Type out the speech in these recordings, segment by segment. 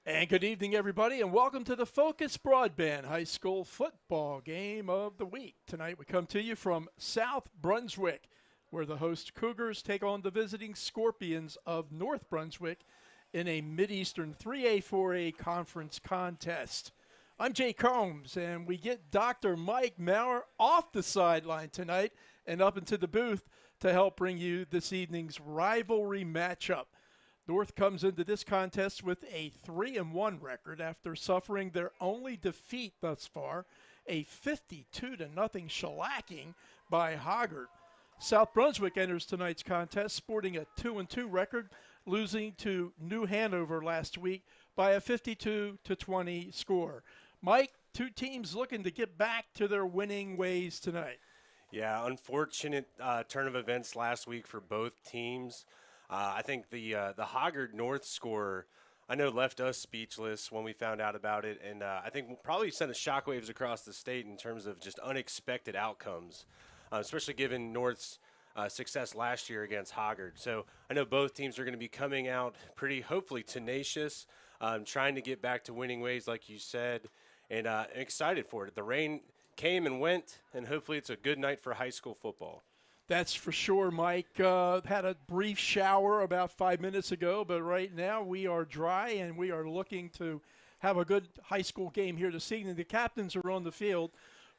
And good evening, everybody, and welcome to the FOCUS Broadband High School Football Game of the Week. Tonight we come to you from South Brunswick, where the host Cougars take on the visiting Scorpions of North Brunswick in a Mid-Eastern 3A, 4A conference contest. I'm Jay Combs, and we get Dr. Mike Maurer off the sideline tonight and up into the booth to help bring you this evening's rivalry matchup. North comes into this contest with a 3-1 record after suffering their only defeat thus far, a 52-0 shellacking by Hoggard. South Brunswick enters tonight's contest sporting a 2-2 record, losing to New Hanover last week by a 52-20 score. Mike, two teams looking to get back to their winning ways tonight. Yeah, unfortunate turn of events last week for both teams. I think the Hoggard North score, I know, left us speechless when we found out about it, and I think we'll probably sent shockwaves across the state in terms of just unexpected outcomes, especially given North's success last year against Hoggard. So I know both teams are going to be coming out pretty, hopefully, tenacious, trying to get back to winning ways, like you said, and excited for it. The rain came and went, and hopefully it's a good night for high school football. That's for sure, Mike. Had a brief shower about 5 minutes ago, but right now we are dry and we are looking to have a good high school game here this evening. The captains are on the field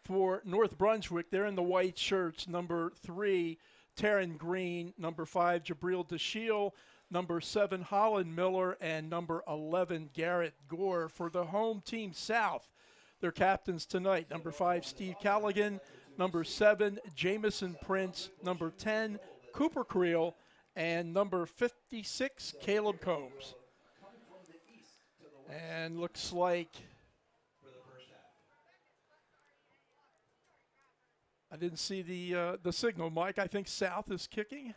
for North Brunswick. They're in the white shirts. Number 3, Taryn Green. Number 5, Jabril DeShiel. Number 7, Holland Miller. And number 11, Garrett Gore. For the home team, South, their captains tonight. Number 5, Steve Callaghan. Number 7, Jamison Prince. Number 10, Cooper Creel. And number 56, Caleb Combs. And looks like I didn't see the signal, Mike. I think South is kicking.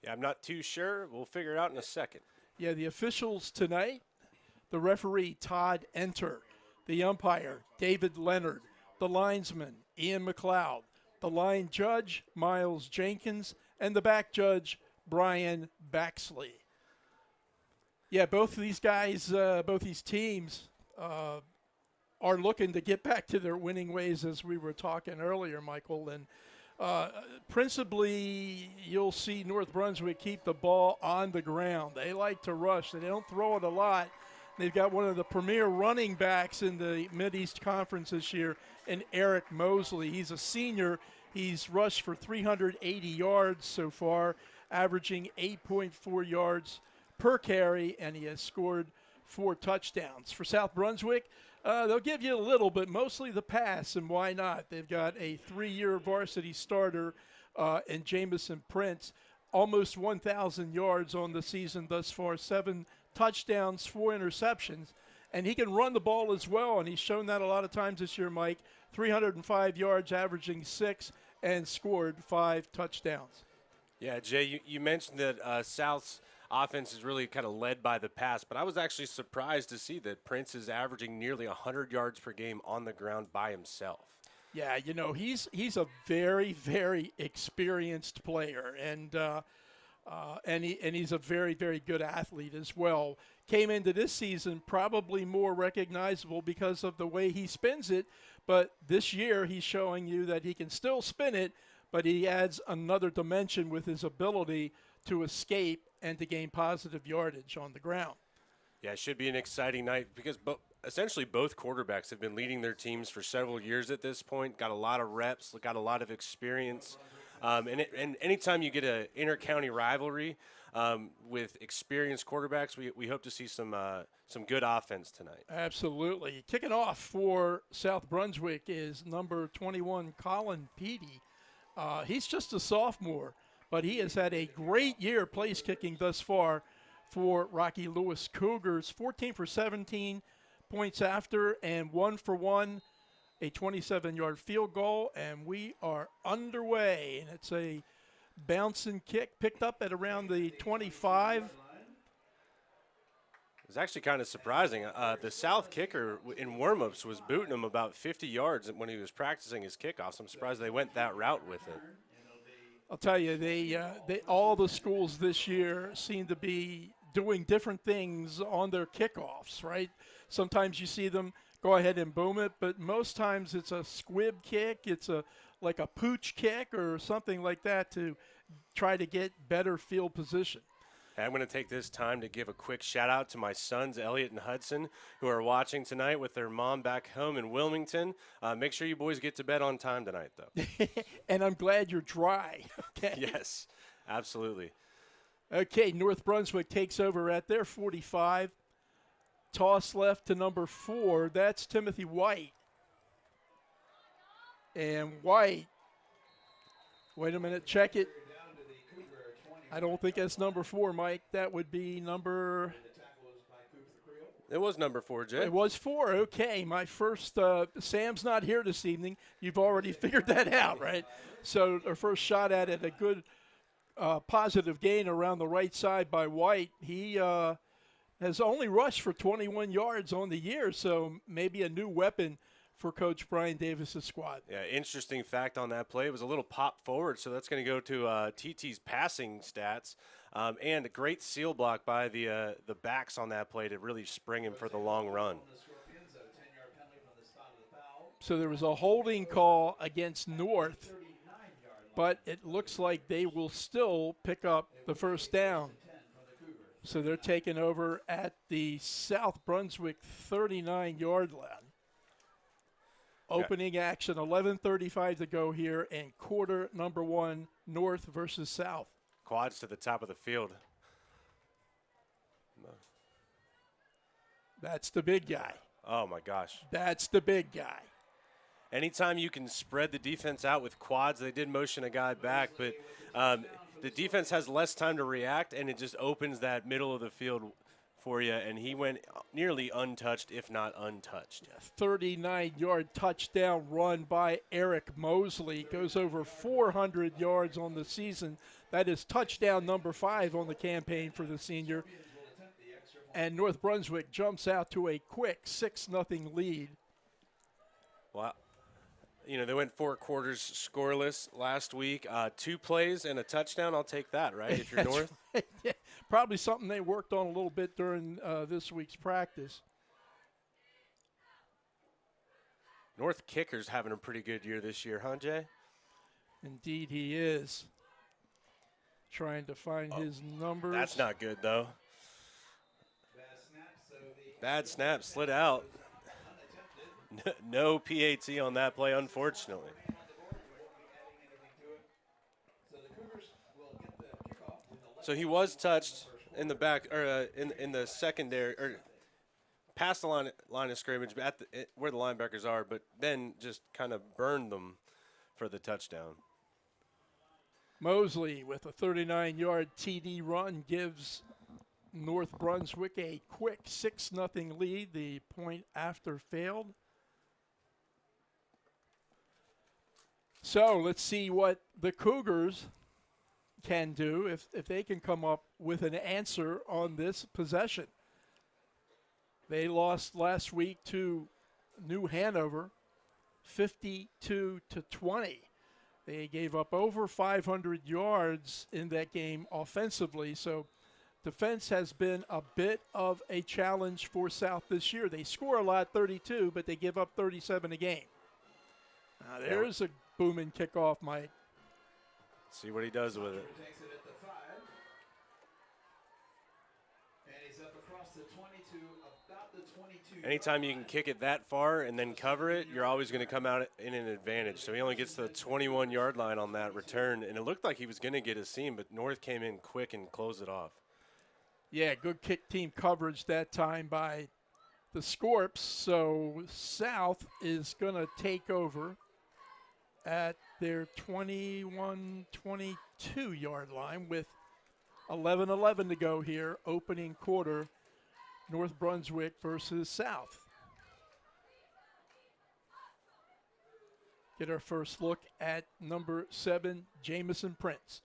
Yeah, I'm not too sure. We'll figure it out in a second. Yeah, the officials tonight, the referee, Todd Enter. The umpire, David Leonard. The linesman, Ian McLeod, the line judge, Miles Jenkins, and the back judge, Brian Baxley. Yeah, both of these guys, both these teams are looking to get back to their winning ways, as we were talking earlier, Michael. And principally, you'll see North Brunswick keep the ball on the ground. They like to rush. They don't throw it a lot. They've got one of the premier running backs in the Mid-East Conference this year, in Eric Mosley. He's a senior. He's rushed for 380 yards so far, averaging 8.4 yards per carry, and he has scored 4 touchdowns. For South Brunswick, they'll give you a little, but mostly the pass, and why not? They've got a 3-year varsity starter in Jamison Prince, almost 1,000 yards on the season thus far, 7 touchdowns, 4 interceptions, and he can run the ball as well, and he's shown that a lot of times this year, Mike. 305 yards, averaging 6, and scored 5 touchdowns. Yeah, Jay, you mentioned that South's offense is really kind of led by the pass, but I was actually surprised to see that Prince is averaging nearly 100 yards per game on the ground by himself. Yeah, you know, he's a very, very experienced player, and he's a very, very good athlete as well. Came into this season probably more recognizable because of the way he spins it, but this year he's showing you that he can still spin it, but he adds another dimension with his ability to escape and to gain positive yardage on the ground. Yeah, it should be an exciting night because essentially both quarterbacks have been leading their teams for several years at this point, got a lot of reps, got a lot of experience. And anytime you get an inter-county rivalry with experienced quarterbacks, we hope to see some good offense tonight. Absolutely. Kicking off for South Brunswick is number 21, Colin Peaty. He's just a sophomore, but he has had a great year place kicking thus far for Rocky Lewis Cougars. 14 for 17 points after and 1 for 1. A 27-yard field goal, and we are underway. And it's a bouncing kick picked up at around the 25. It's actually kind of surprising. The South kicker in warm-ups was booting him about 50 yards when he was practicing his kickoffs. I'm surprised they went that route with it. I'll tell you, they all the schools this year seem to be doing different things on their kickoffs, right? Sometimes you see them go ahead and boom it, but most times it's a squib kick, it's like a pooch kick or something like that to try to get better field position. I'm going to take this time to give a quick shout out to my sons, Elliot and Hudson, who are watching tonight with their mom back home in Wilmington. Make sure you boys get to bed on time tonight, though. And I'm glad you're dry. Okay. Yes, absolutely. Okay, North Brunswick takes over at their 45. Toss left to number 4. That's Timothy White. And White, wait a minute, check it. I don't think that's number 4, Mike. That would be number. It was number 4, Jay. It was 4. Okay, my first. Sam's not here this evening. You've already figured that out, right? So our first shot at it, a good positive gain around the right side by White. He has only rushed for 21 yards on the year, so maybe a new weapon for Coach Brian Davis's squad. Yeah, interesting fact on that play. It was a little pop forward, so that's going to go to TT's passing stats. And a great seal block by the backs on that play to really spring him for the long run. So there was a holding call against North, but it looks like they will still pick up the first down. So they're taking over at the South Brunswick 39-yard line. Opening action, 11:35 to go here in quarter number 1, North versus South. Quads to the top of the field. That's the big guy. Oh, my gosh. That's the big guy. Anytime you can spread the defense out with quads, they did motion a guy back, but the defense has less time to react, and it just opens that middle of the field for you, and he went nearly untouched, if not untouched. 39-yard touchdown run by Eric Mosley. Goes over 400 yards on the season. That is touchdown number 5 on the campaign for the senior. And North Brunswick jumps out to a quick 6-0 lead. Wow. You know, they went 4 quarters scoreless last week. 2 plays and a touchdown, I'll take that, right, if you're North? Right. Yeah, probably something they worked on a little bit during this week's practice. North kicker's having a pretty good year this year, huh, Jay? Indeed he is. Trying to find his numbers. That's not good, though. Bad snap, slid out. No PAT on that play, unfortunately. So he was touched in the back, or in the secondary, or past the line of scrimmage, at where the linebackers are, but then just kind of burned them for the touchdown. Mosley with a 39-yard TD run gives North Brunswick a quick 6-0 lead. The point after failed. So let's see what the Cougars can do if they can come up with an answer on this possession. They lost last week to New Hanover 52-20. They gave up over 500 yards in that game offensively, so defense has been a bit of a challenge for South this year. They score a lot, 32, but they give up 37 a game. Now there's a booming kickoff, Mike. See what he does with it. Takes it at the 5. And he's up across the 22, about the 22. Anytime you can kick it that far and then cover it, you're always going to come out in an advantage. So he only gets to the 21-yard line on that return, and it looked like he was going to get a seam, but North came in quick and closed it off. Yeah, good kick team coverage that time by the Scorps. So South is going to take over at their 21-22-yard line with 11:11 to go here, opening quarter, North Brunswick versus South. Get our first look at number 7, Jamison Prince.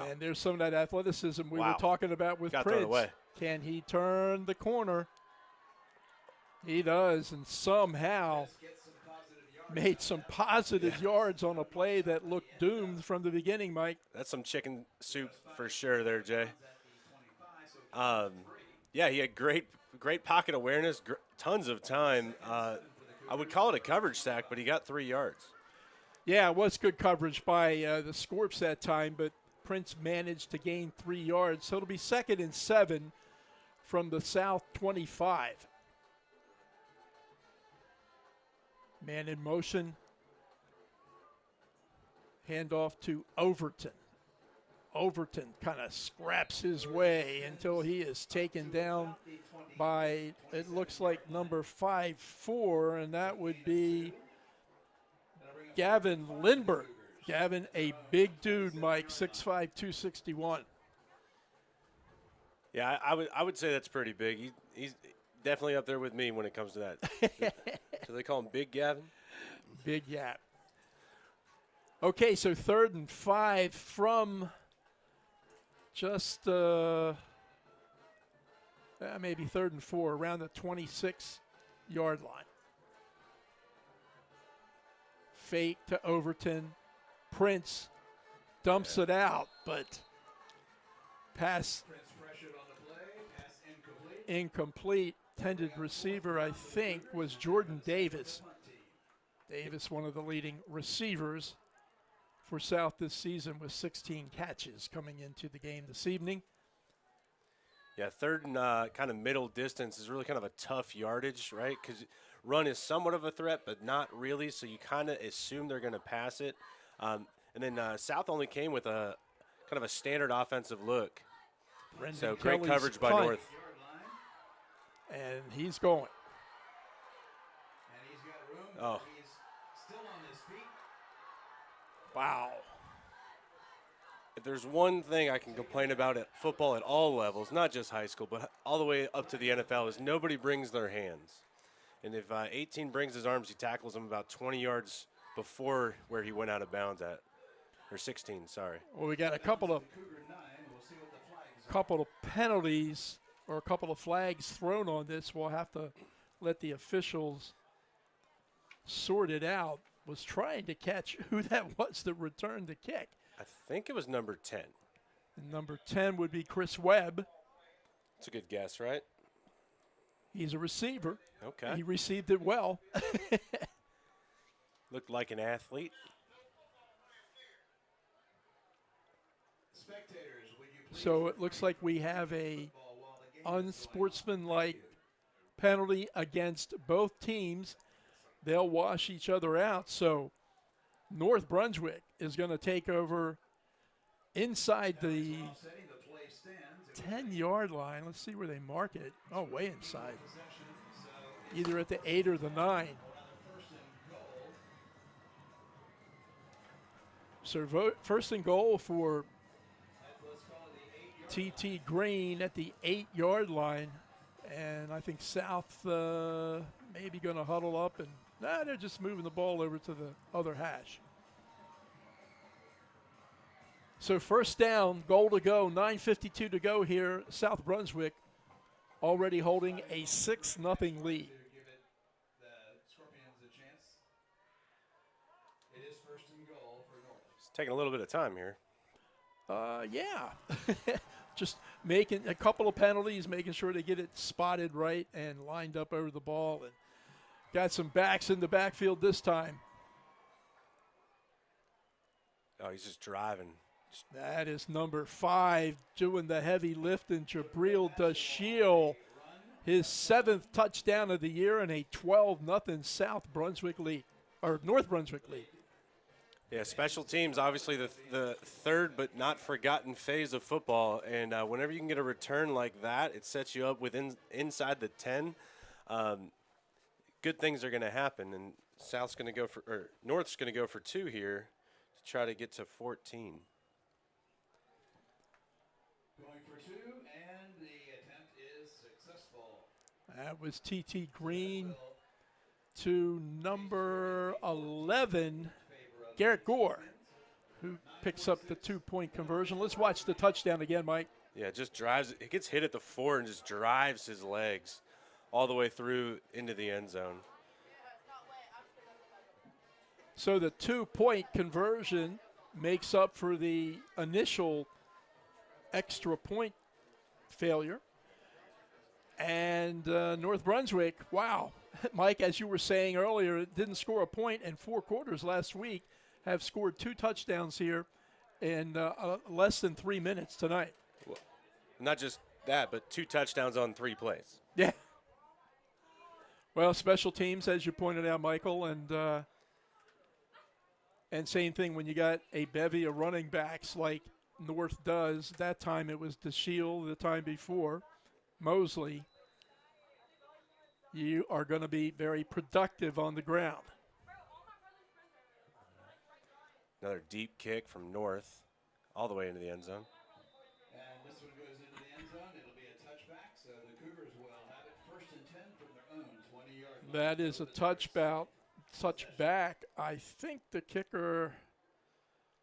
And there's some of that athleticism we were Wow. talking about with Got thrown Prince. away. Can he turn the corner? He does, and somehow made some positive yards on a play that looked doomed from the beginning, Mike. That's some chicken soup for sure there, Jay. Yeah, he had great pocket awareness, tons of time. I would call it a coverage sack, but he got 3 yards. Yeah, it was good coverage by the Scorps that time, but Prince managed to gain 3 yards. So it'll be 2nd and 7 from the South 25. Man in motion. Handoff to Overton. Overton kind of scraps his way until he is taken down by, it looks like, number 5'4", and that would be Gavin Lindbergh. Gavin, a big dude, Mike, 6'5", 261. Yeah, I would say that's pretty big. He's definitely up there with me when it comes to that. So they call him Big Gavin? Big Yap. Okay, so 3rd and 5 from just maybe 3rd and 4, around the 26-yard line. Fake to Overton. Prince dumps it out, but pass incomplete. Intended receiver, I think, was Jordan Davis. Davis, one of the leading receivers for South this season, with 16 catches coming into the game this evening. Yeah, 3rd and kind of middle distance is really kind of a tough yardage, right? Because run is somewhat of a threat, but not really, so you kind of assume they're going to pass it. And then South only came with a kind of a standard offensive look. Brendan So great Kelly's coverage by punt, North. and he's going. Oh, Wow. if there's one thing I can complain about at football at all levels, not just high school, but all the way up to the NFL, is nobody brings their hands. And if 18 brings his arms, he tackles him about 20 yards before where he went out of bounds at. Or 16, sorry. Well, we got a couple of penalties or a couple of flags thrown on this. We'll have to let the officials sort it out. Was trying to catch who that was that returned the kick. I think it was number 10. And number 10 would be Chris Webb. It's a good guess, right? He's a receiver. Okay. He received it well. Looked like an athlete. So it looks like we have a unsportsmanlike penalty against both teams. They'll wash each other out. So North Brunswick is going to take over inside the 10-yard line. Let's see where they mark it. Oh, way inside. Either at the 8 or the 9. So 1st and goal for TT Green at the 8-yard line. And I think South maybe going to huddle up, and they're just moving the ball over to the other hash. So 1st down, goal to go, 9:52 to go here. South Brunswick already holding a 6-0 lead. It's taking a little bit of time here. Yeah. Just making a couple of penalties, making sure they get it spotted right and lined up over the ball, and got some backs in the backfield this time. Oh, he's just driving. That is number 5 doing the heavy lift, and Jabril Dashiel, his 7th touchdown of the year, and a 12-0 South Brunswick lead, or North Brunswick lead. Yeah, special teams, obviously the third but not forgotten phase of football. And whenever you can get a return like that, it sets you up inside the 10. Good things are going to happen, and North's going to go for 2 here to try to get to 14. Going for 2, and the attempt is successful. That was TT Green to number 11, Garrett Gore, who picks up the 2-point conversion. Let's watch the touchdown again, Mike. Yeah, just drives. It gets hit at the 4 and just drives his legs all the way through into the end zone. So the 2-point conversion makes up for the initial extra point failure. And North Brunswick, wow. Mike, as you were saying earlier, didn't score a point in 4 quarters last week, have scored 2 touchdowns here in less than 3 minutes tonight. Well, not just that, but 2 touchdowns on 3 plays. Yeah. Well, special teams, as you pointed out, Michael, and same thing when you got a bevy of running backs like North does. That time it was DeShiel, the time before Mosley. You are going to be very productive on the ground. Another deep kick from North all the way into the end zone. And this one goes into the end zone. It'll be a touchback, so the Cougars will have it 1st and 10 from their own 20-yard line. That is a touchback. I think the kicker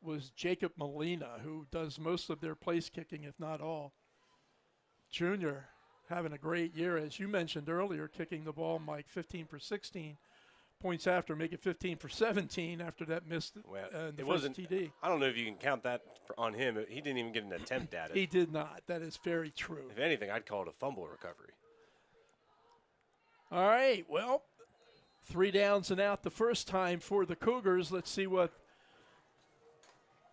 was Jacob Molina, who does most of their place kicking, if not all. Junior having a great year, as you mentioned earlier, kicking the ball, Mike, 15 for 16 points after, make it 15 for 17 after that missed the first TD. I don't know if you can count that on him. He didn't even get an attempt at it. He did not. That is very true. If anything, I'd call it a fumble recovery. All right, well, 3 downs and out the first time for the Cougars. Let's see what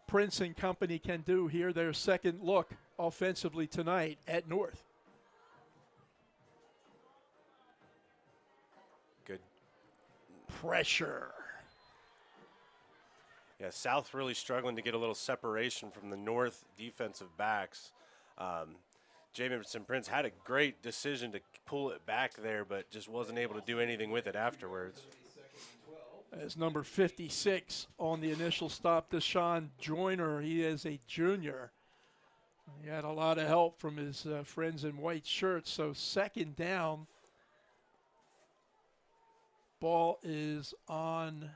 Prince and company can do here. Their second look offensively tonight at North. Good pressure. Yeah, South really struggling to get a little separation from the North defensive backs. Jamison Prince had a great decision to pull it back there, but just wasn't able to do anything with it afterwards. As number 56 on the initial stop, Deshaun Joyner. He is a junior. He had a lot of help from his friends in white shirts. So second down. Ball is on,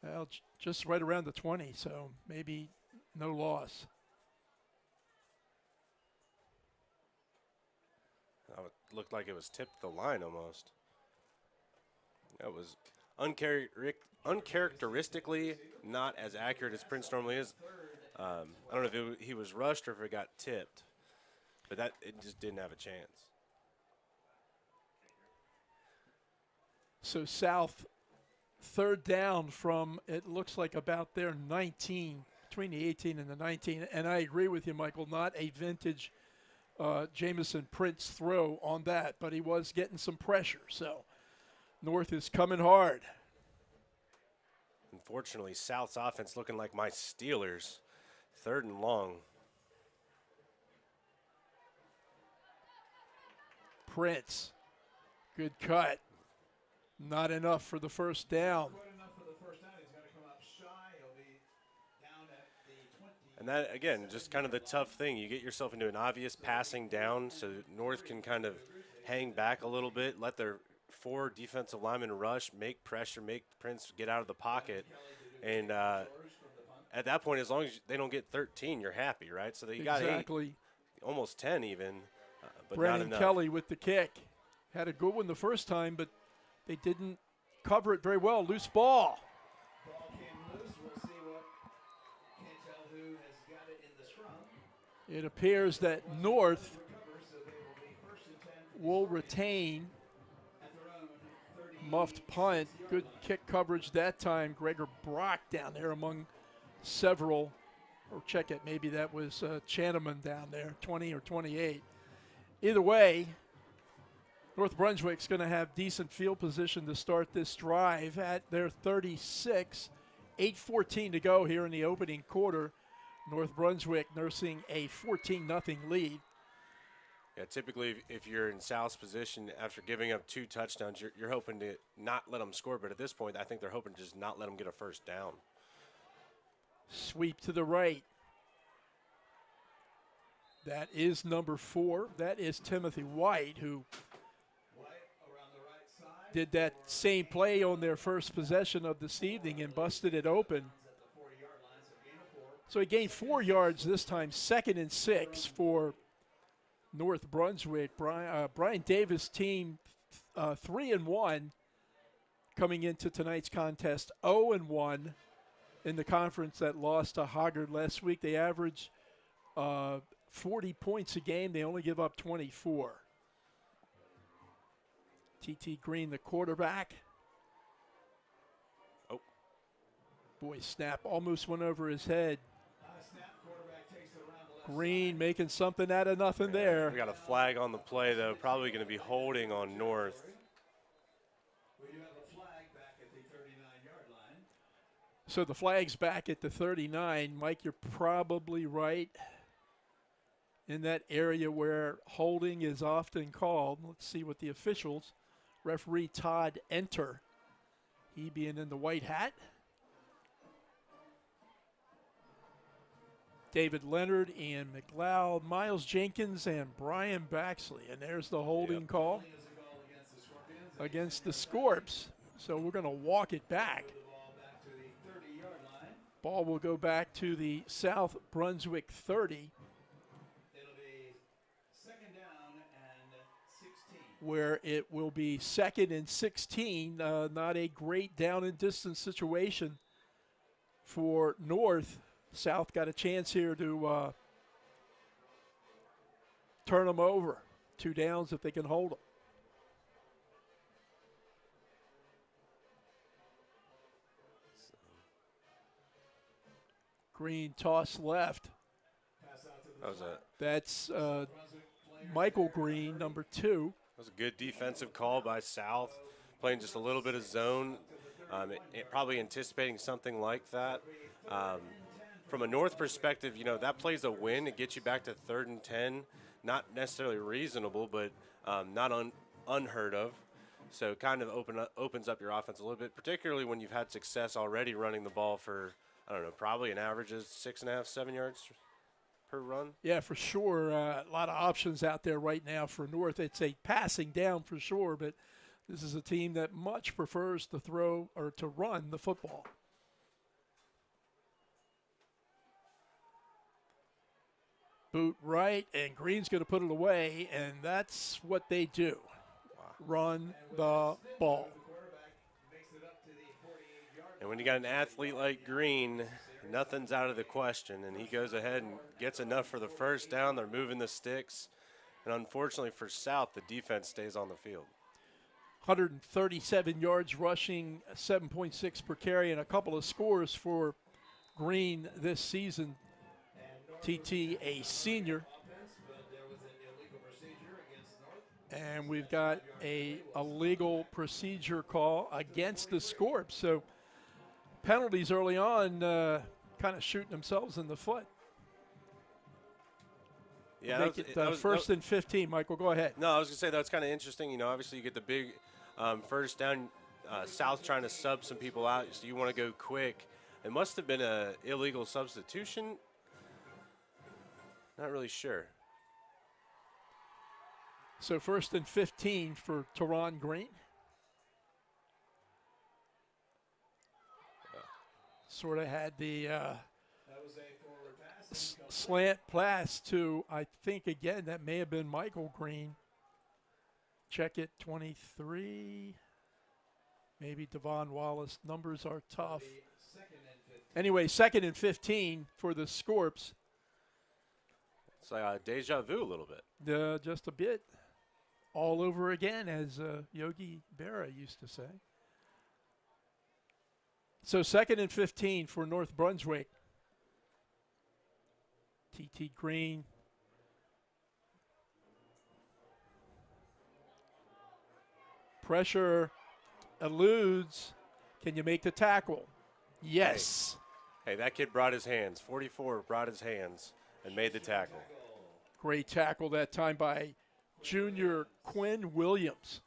well, just right around the 20, so maybe no loss. It looked like it was tipped the line almost. That was uncharacteristically not as accurate as Prince normally is. I don't know if he was rushed or if it got tipped, but it just didn't have a chance. So South, third down from, it looks like about their 19, between the 18 and the 19. And I agree with you, Michael, not a vintage Jamison Prince throw on that, but he was getting some pressure. So North is coming hard. Unfortunately, South's offense looking like my Steelers. 3rd and long. Prince, good cut. Not enough for the first down. And that, again, just kind of the tough thing. You get yourself into an obvious passing down so North can kind of hang back a little bit, let their 4 defensive linemen rush, make pressure, make Prince get out of the pocket. And at that point, as long as they don't get 13, you're happy, right? So you got 8, almost 10 even, but Brandon not enough. Kelly with the kick. Had a good one the first time, but they didn't cover it very well. Loose ball. Ball came loose. We'll see what. Can't tell who has got it in the scrum. It appears that North will retain. Muffed punt. Good kick coverage that time. Gregor Brock down there among several. Or check it. Maybe that was Channeman down there, 20 or 28. Either way, North Brunswick's going to have decent field position to start this drive at their 36. 8:14 to go here in the opening quarter. North Brunswick nursing a 14-0 lead. Yeah, typically if you're in South's position after giving up 2 touchdowns, you're hoping to not let them score. But at this point, I think they're hoping to just not let them get a first down. Sweep to the right. That is number 4. That is Timothy White, who did that same play on their first possession of this evening and busted it open. So he gained 4 yards this time, 2nd and 6 for North Brunswick. Brian Davis' team 3-1 coming into tonight's contest, 0-1 in the conference that lost to Hoggard last week. They average 40 points a game. They only give up 24. T.T. Green, the quarterback. Oh. Boy, snap almost went over his head. Green making something out of nothing there. We got a flag on the play, though. Probably going to be holding on North. We do have a flag back at the 39-yard line. So the flag's back at the 39. Mike, you're probably right. In that area where holding is often called. Let's see what the officials. Referee Todd Enter, he being in the white hat. David Leonard, Ian McLeod, Miles Jenkins, and Brian Baxley. And there's the holding call against the Scorps. So we're going to walk it back. Ball will go back to the South Brunswick 30. Where it will be 2nd and 16. Not a great down and distance situation for North. South got a chance here to turn them over. 2 downs if they can hold them. Green toss left. That's Michael Green, number 2. That was a good defensive call by South, playing just a little bit of zone, probably anticipating something like that. From a North perspective, you know, that plays a win. It gets you back to 3rd and 10. Not necessarily reasonable, but not unheard of. So it kind of opens up your offense a little bit, particularly when you've had success already running the ball for, I don't know, probably an average of 6.5, 7 yards per run. Yeah, for sure. A lot of options out there right now for North. It's a passing down for sure, but this is a team that much prefers to throw or to run the football. Boot right, and Green's going to put it away, and that's what they do. Run the ball. And when you got an athlete like Green, nothing's out of the question, and he goes ahead and gets enough for the first down. They're moving the sticks, and unfortunately for South, the defense stays on the field. 137 yards rushing, 7.6 per carry, and a couple of scores for Green this season. TT, a senior. And we've got a legal procedure call against the Scorps. So penalties early on, kind of shooting themselves in the foot. Yeah, make it first and 15. Michael, go ahead. No, I was going to say that's kind of interesting. You know, obviously you get the big first down. South trying to sub some people out, so you want to go quick. It must have been an illegal substitution. Not really sure. So first and 15 for Teron Green. Sort of had the slant pass to, I think, again, that may have been Michael Green. Check it, 23. Maybe Devon Wallace. Numbers are tough. Anyway, 2nd and 15 for the Scorps. It's like deja vu a little bit. Just a bit. All over again, as Yogi Berra used to say. So 2nd and 15 for North Brunswick. T.T. Green. Pressure eludes. Can you make the tackle? Yes. Hey, that kid brought his hands. 44 brought his hands and made the tackle. Great tackle that time by junior Quinn Williams.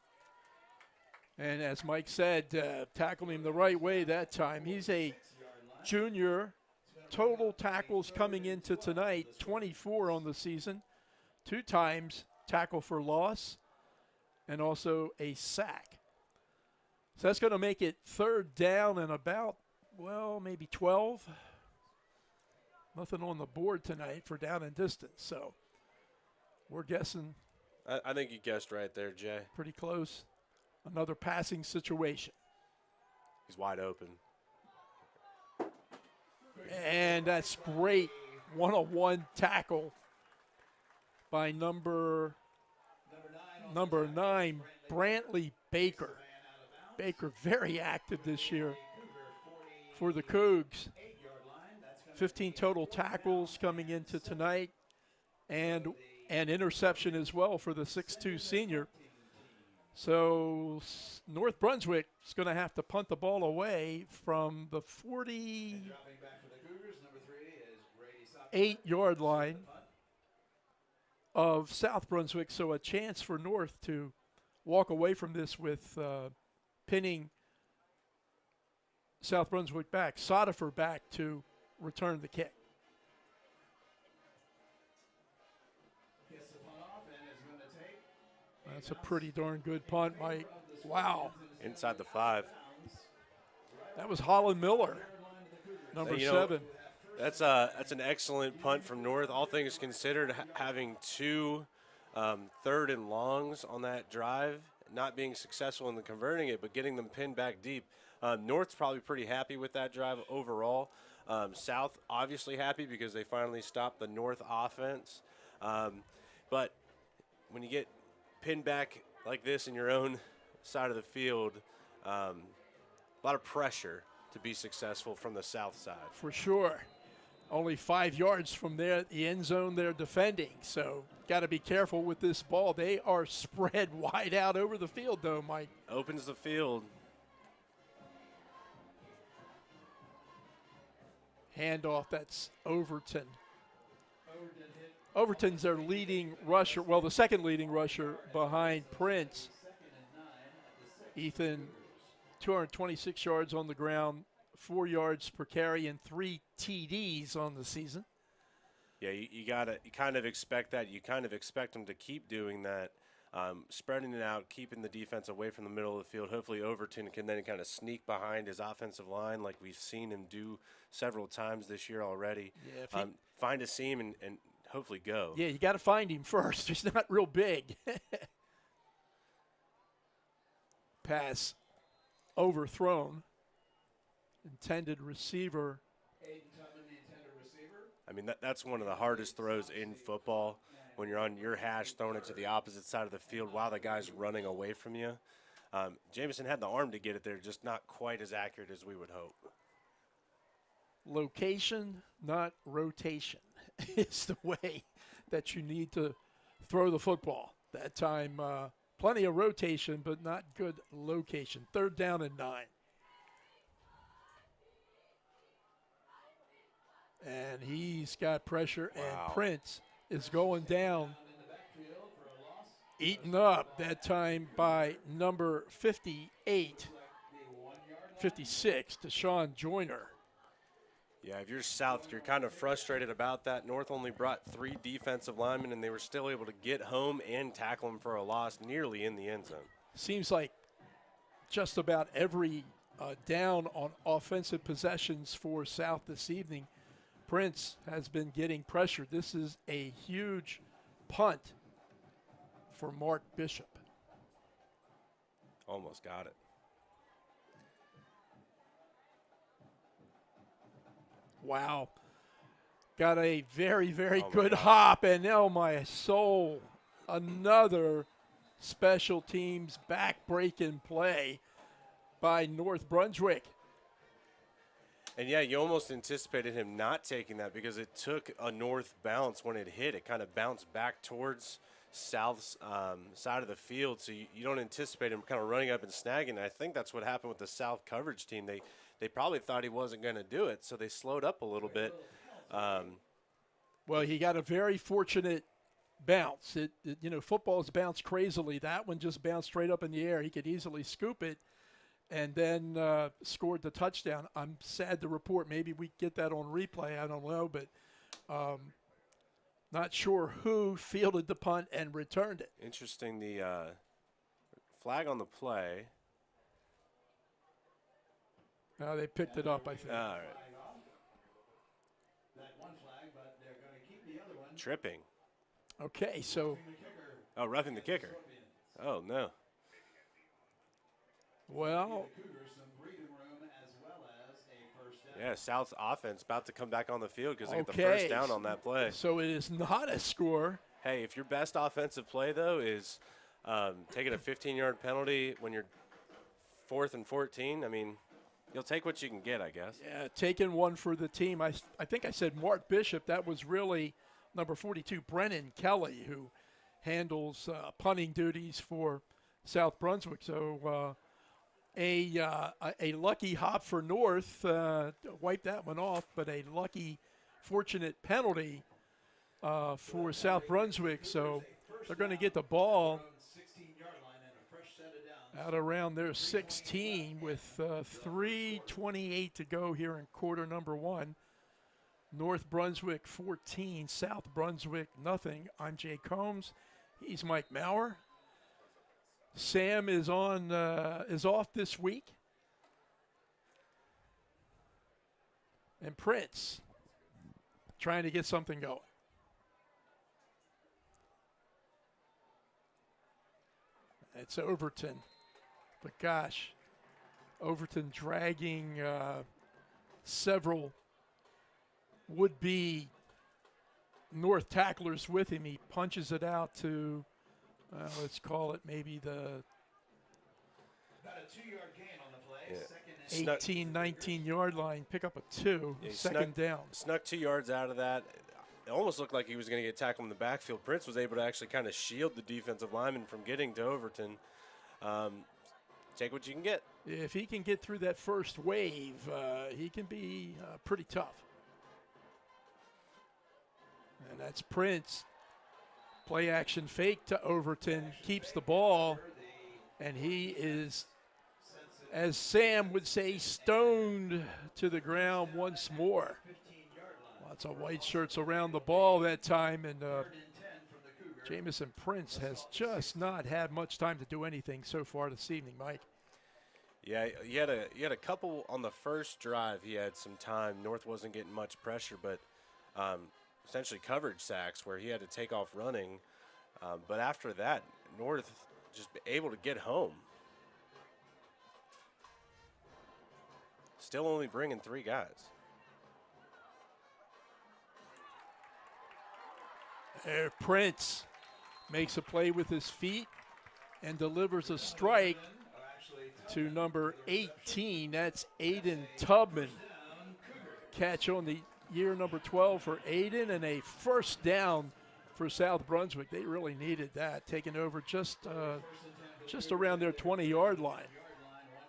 And as Mike said, tackled him the right way that time. He's a junior. Total tackles coming into tonight, 24 on the season. 2 times tackle for loss and also a sack. So that's going to make it 3rd down and about, well, maybe 12. Nothing on the board tonight for down and distance. So we're guessing. I think you guessed right there, Jay. Pretty close. Another passing situation. He's wide open. And that's great. One-on-one tackle by number 9, Brantley Baker. Baker very active this year for the Cougs. 15 total tackles coming into tonight, and an interception as well for the 6'2 senior. So North Brunswick is going to have to punt the ball away from the 48-yard line of South Brunswick. So a chance for North to walk away from this with pinning South Brunswick back, Sodifer back to return the kick. That's a pretty darn good punt, Mike. Wow. Inside the 5. That was Holland Miller, number 7. That's an excellent punt from North. All things considered, having 2 3rd and longs on that drive, not being successful in converting it, but getting them pinned back deep. North's probably pretty happy with that drive overall. South obviously happy because they finally stopped the North offense. But when you get pinned back like this in your own side of the field, a lot of pressure to be successful from the South side. For sure. Only 5 yards from there, the end zone they're defending. So got to be careful with this ball. They are spread wide out over the field, though, Mike. Opens the field. Handoff, that's Overton. Overton's their leading rusher, well, the second leading rusher behind Prince. Ethan, 226 yards on the ground, 4 yards per carry, and 3 TDs on the season. Yeah, you kind of expect that. You kind of expect them to keep doing that, spreading it out, keeping the defense away from the middle of the field. Hopefully Overton can then kind of sneak behind his offensive line like we've seen him do several times this year already. Yeah, find a seam and hopefully go. Yeah, you got to find him first. He's not real big. Pass overthrown. Intended receiver. I mean, that's one of the hardest throws in football, when you're on your hash throwing it to the opposite side of the field while the guy's running away from you. Jameson had the arm to get it there, just not quite as accurate as we would hope. Location, not rotation, is the way that you need to throw the football. That time, plenty of rotation, but not good location. 3rd down and 9. And he's got pressure, Wow. and Prince is going down, eaten up that time by number 56, Deshaun Joyner. Yeah, if you're South, you're kind of frustrated about that. North only brought 3 defensive linemen, and they were still able to get home and tackle him for a loss nearly in the end zone. Seems like just about every down on offensive possessions for South this evening, Prince has been getting pressure. This is a huge punt for Mark Bishop. Almost got it. Wow. Got a very, very good God. hop, and oh my soul, another special teams back-breaking play by North Brunswick. And, yeah, you almost anticipated him not taking that because it took a north bounce when it hit. It kind of bounced back towards South's side of the field, so you don't anticipate him kind of running up and snagging. I think that's what happened with the South coverage team. They probably thought he wasn't going to do it, so they slowed up a little bit. Well, he got a very fortunate bounce. Footballs bounce crazily. That one just bounced straight up in the air. He could easily scoop it and then scored the touchdown. I'm sad to report maybe we get that on replay. I don't know, but not sure who fielded the punt and returned it. Interesting, the flag on the play. They picked it up, I think. All right. That one flag, but they're going to keep the other one. Tripping. Okay, so, The kicker. Oh, roughing the kicker. Oh, no. well, The Cougars some breathing room as well as a first down. Yeah, South's offense about to come back on the field because they get the Okay. first down on that play. so it is not a score. Hey, if your best offensive play, though, is taking a 15-yard penalty when you're 4th and 14, I mean, you'll take what you can get, I guess. Yeah, taking one for the team. I think I said Mark Bishop. That was really number 42, Brennan Kelly, who handles punting duties for South Brunswick. So a lucky hop for North, wiped that one off, but a lucky, fortunate penalty for South Brunswick. So they're going to get the ball 16-yard line and a fresh set of downs. out around their 16 with 3:28 to go here in quarter number one. North Brunswick 14, South Brunswick nothing. I'm Jay Combs. He's Mike Maurer. Sam is off this week, and Prince trying to get something going. It's Overton, but gosh, Overton dragging several would-be North tacklers with him. He punches it out to, let's call it maybe the About a 2-yard gain on the play. Yeah. Second and 18, 19-yard line. Pick up a 2, Yeah, he second down. Snuck 2 yards out of that. It almost looked like he was going to get tackled in the backfield. Prince was able to actually kind of shield the defensive lineman from getting to Overton. Take what you can get. If he can get through that first wave, he can be pretty tough. And that's Prince. Play action fake to Overton, keeps the ball, and he is, as Sam would say, stoned to the ground once more. Lots of white shirts around the ball that time, and Jamison Prince has just not had much time to do anything so far this evening, Mike. Yeah, he had a couple on the first drive. He had some time. North wasn't getting much pressure, but essentially coverage sacks where he had to take off running. But after that, North just able to get home. Still only bringing 3 guys. There, Prince makes a play with his feet and delivers a strike to number 18. That's Aiden Tubman. Catch on the year number 12 for Aiden, and a first down for South Brunswick. They really needed that, taking over just around their 20-yard line.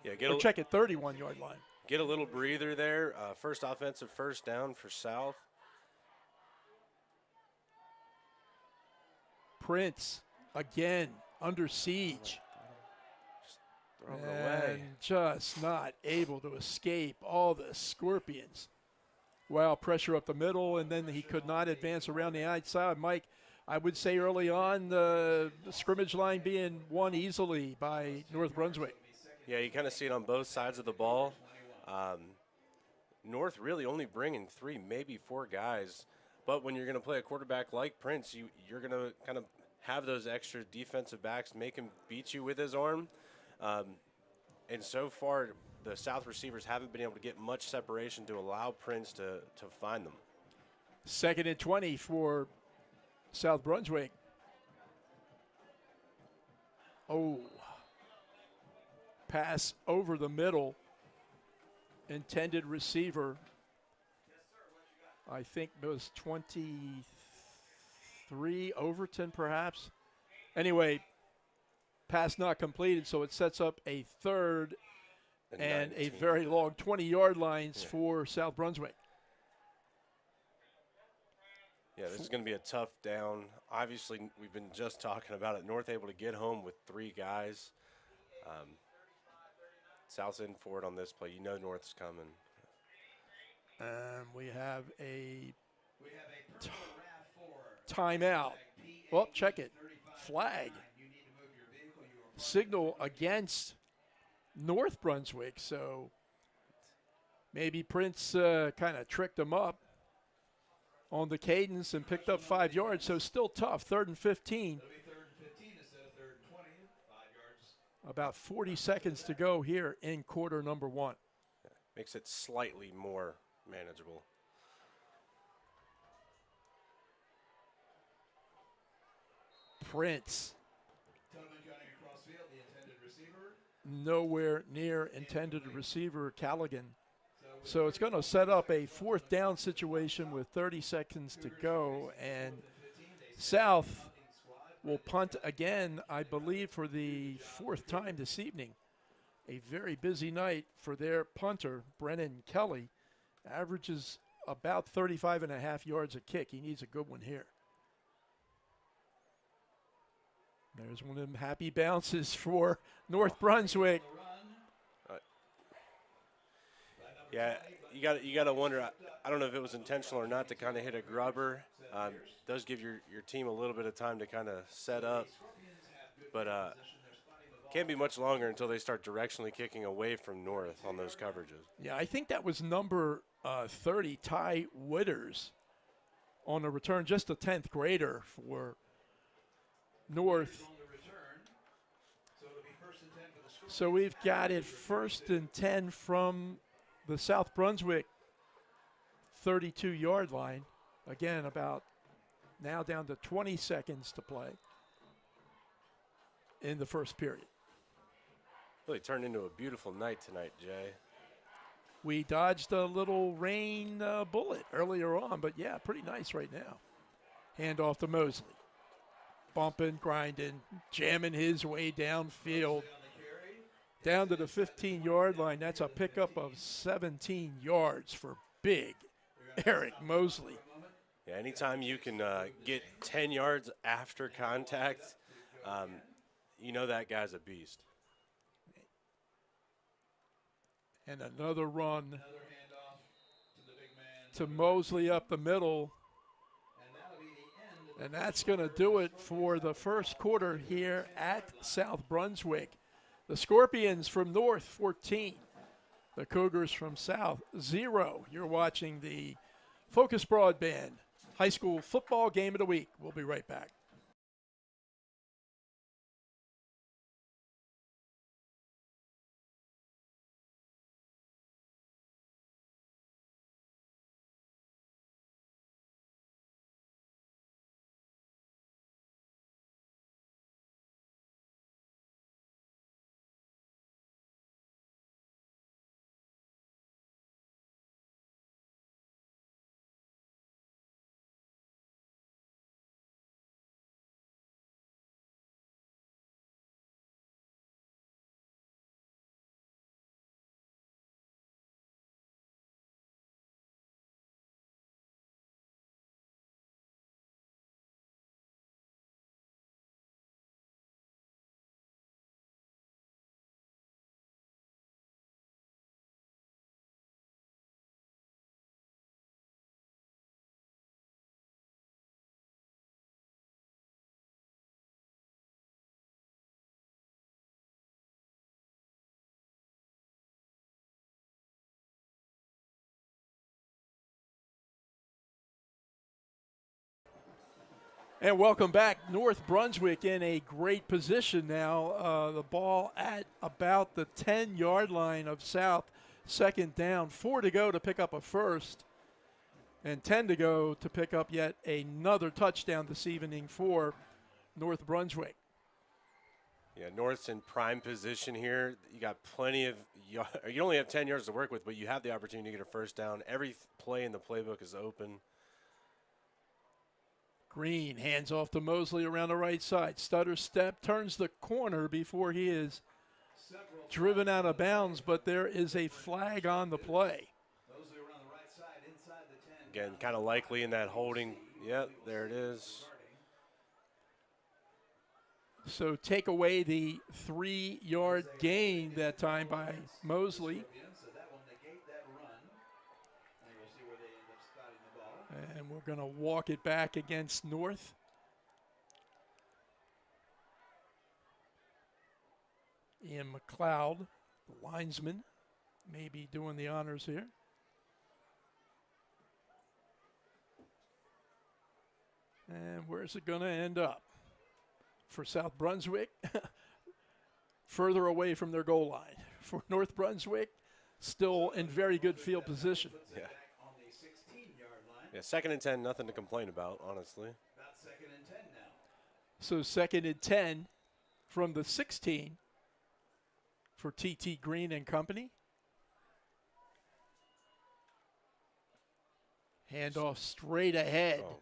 Yeah, check it, 31-yard line. Get a little breather there. First offensive first down for South. Prince again under siege. Throw it away. And just not able to escape all the Scorpions. Wow, pressure up the middle, and then he could not advance around the outside. Mike, I would say early on the scrimmage line being won easily by North Brunswick. Yeah, you kind of see it on both sides of the ball. North really only bringing 3, maybe 4 guys. But when you're going to play a quarterback like Prince, you're going to kind of have those extra defensive backs make him beat you with his arm. And so far, the South receivers haven't been able to get much separation to allow Prince to find them. 2nd and 20 for South Brunswick. Oh. Pass over the middle. Intended receiver, I think it was 23, Overton perhaps. Anyway, pass not completed, so it sets up a third and a very long 20-yard lines for South Brunswick. Yeah, this is going to be a tough down. Obviously, we've been just talking about it. North able to get home with 3 guys. South's in for it on this play. You know North's coming. And we have a timeout. Well, check it. Flag. Signal against North Brunswick. So Maybe Prince kind of tricked him up on the cadence and picked up 5 yards, so still tough. 3rd and 15. It'll be 3rd and 15 instead of 3rd and 20. 5 yards. About 40 seconds to go here in quarter number 1. Makes it slightly more manageable. Prince. Tubman cutting across field, the intended receiver. Nowhere near intended receiver Callaghan. So it's going to set up a 4th down situation with 30 seconds to go. And South will punt again, I believe, for the 4th time this evening. A very busy night for their punter, Brennan Kelly. Averages about 35.5 yards a kick. He needs a good one here. There's one of them happy bounces for North Brunswick. Yeah, you got to wonder. I don't know if it was intentional or not to kind of hit a grubber. Does give your team a little bit of time to kind of set up, but can't be much longer until they start directionally kicking away from North on those coverages. Yeah, I think that was number 30, Ty Witters, on the return, just a 10th grader for North. So we've got it 1st and 10 from the South Brunswick 32-yard line. Again, about now down to 20 seconds to play in the first period. Really turned into a beautiful night tonight, Jay. We dodged a little rain bullet earlier on, but yeah, pretty nice right now. Hand off to Mosley. Bumping, grinding, jamming his way downfield. Down to the 15-yard line. That's a pickup of 17 yards for big Eric Mosley. Yeah, anytime you can get 10 yards after contact, you know that guy's a beast. And another run to Mosley up the middle. And that's going to do it for the first quarter here at South Brunswick. The Scorpions from North, 14. The Cougars from South, 0. You're watching the FOCUS Broadband High School Football Game of the Week. We'll be right back. And welcome back. North Brunswick in a great position now. The ball at about the 10-yard line of South. 2nd down. 4 to go to pick up a first. And 10 to go to pick up yet another touchdown this evening for North Brunswick. Yeah, North's in prime position here. You got plenty of – you only have 10 yards to work with, but you have the opportunity to get a first down. Every play in the playbook is open. Green hands off to Mosley around the right side. Stutter step, turns the corner before he is driven out of bounds, but there is a flag on the play. Again, kind of likely in that holding. Yep, there it is. So take away the 3-yard gain that time by Mosley. And we're going to walk it back against North. Ian McLeod, the linesman, maybe doing the honors here. And where's it going to end up? For South Brunswick, further away from their goal line. For North Brunswick, still in very good field position. Yeah. On the 16-yard line. Yeah, 2nd and 10, nothing to complain about, honestly. About 2nd and 10 now. So 2nd and 10 from the 16 for T.T. Green and company. Handoff straight ahead. Oh,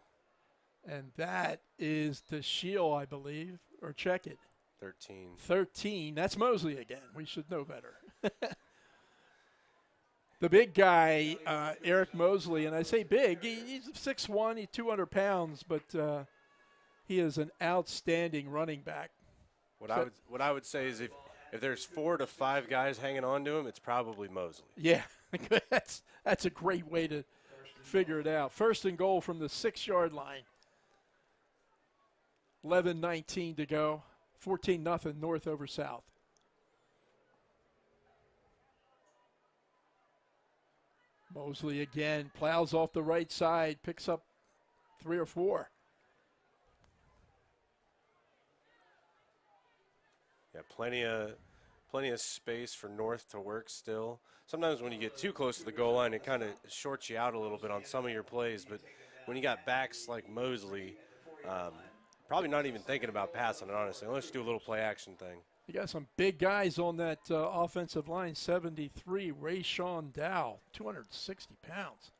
And that is the Shield, I believe, or check it. 13. 13. That's Mosley again. We should know better. The big guy, Eric Mosley, and I say big, he's 6'1", he's 200 pounds, but he is an outstanding running back. What I would say is if there's 4 to 5 guys hanging on to him, it's probably Mosley. Yeah, that's a great way to figure it out. 1st and goal from the 6-yard line. 11:19 to go. 14-0 North over South. Mosley again plows off the right side, picks up 3 or 4. Yeah, plenty of space for North to work still. Sometimes when you get too close to the goal line, it kind of shorts you out a little bit on some of your plays. But when you got backs like Mosley, probably not even thinking about passing it, honestly, unless you do a little play action thing. You got some big guys on that offensive line. 73, Rayshawn Dow, 260 pounds.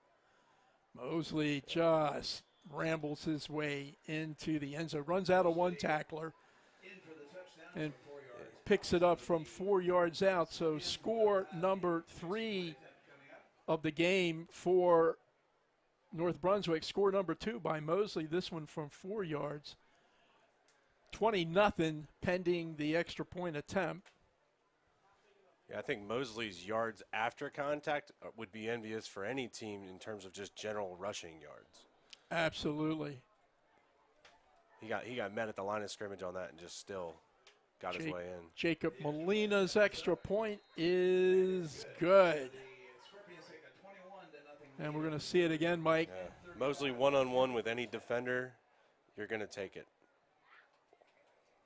Mosley just rambles his way into the end zone, runs out of one tackler, and picks it up from 4 yards out. So score number 3 of the game for North Brunswick. Score number 2 by Mosley, this one from 4 yards. 20-0 pending the extra point attempt. Yeah, I think Mosley's yards after contact would be envious for any team in terms of just general rushing yards. Absolutely. He got met at the line of scrimmage on that and just still got his way in. Jacob Molina's extra point is good. And we're going to see it again, Mike. Yeah. Mosley one-on-one with any defender, you're going to take it.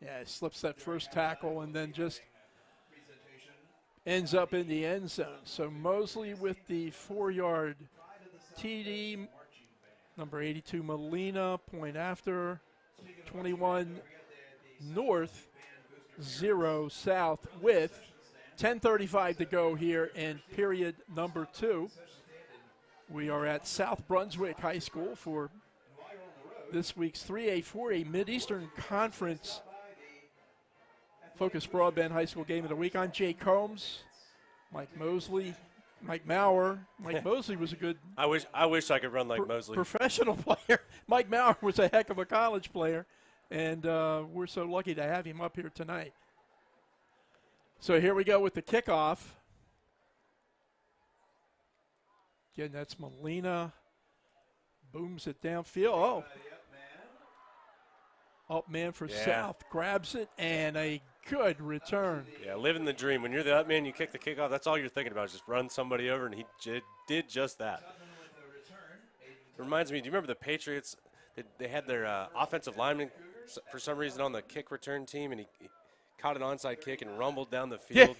Yeah, he slips that first tackle and then just ends up in the end zone. So Mosley with the 4-yard TD. Number 82, Molina, point after. 21 North, 0 South with 10:35 to go here in period number 2. We are at South Brunswick High School for this week's 3A, 4A Mid-Eastern Conference FOCUS Broadband High School Game of the Week. I'm Jay Combs, Mike Mosley, Mike Maurer. Mike Mosley was a good I wish I could run like Mosley. Professional player. Mike Maurer was a heck of a college player, and we're so lucky to have him up here tonight. So here we go with the kickoff. Again, that's Molina. Booms it downfield. Oh. Up man for South. Grabs it, and a good return. Yeah, living the dream. When you're the up man, you kick the kickoff, that's all you're thinking about is just run somebody over, and he did just that. It reminds me, do you remember the Patriots? They had their offensive lineman for some reason on the kick return team, and he caught an onside kick and rumbled down the field.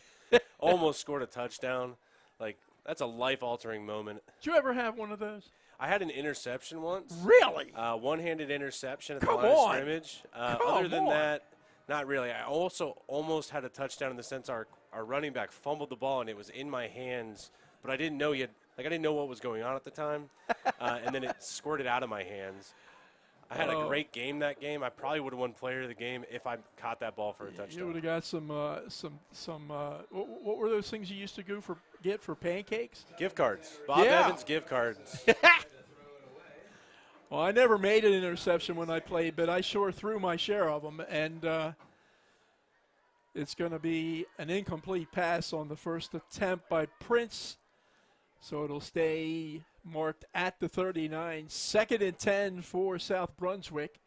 Almost scored a touchdown. Like, that's a life-altering moment. Did you ever have one of those? I had an interception once. Really? One-handed interception at the line of scrimmage. Other than that, not really. I also almost had a touchdown in the sense our running back fumbled the ball and it was in my hands, but I didn't know I didn't know what was going on at the time, and then it squirted out of my hands. I had a great game that game. I probably would have won player of the game if I caught that ball for a touchdown. You would have got some what were those things you used to get for pancakes? Gift cards. Bob Evans gift cards. Well, I never made an interception when I played, but I sure threw my share of them, and it's going to be an incomplete pass on the first attempt by Prince, so it'll stay marked at the 39. 2nd and 10 for South Brunswick.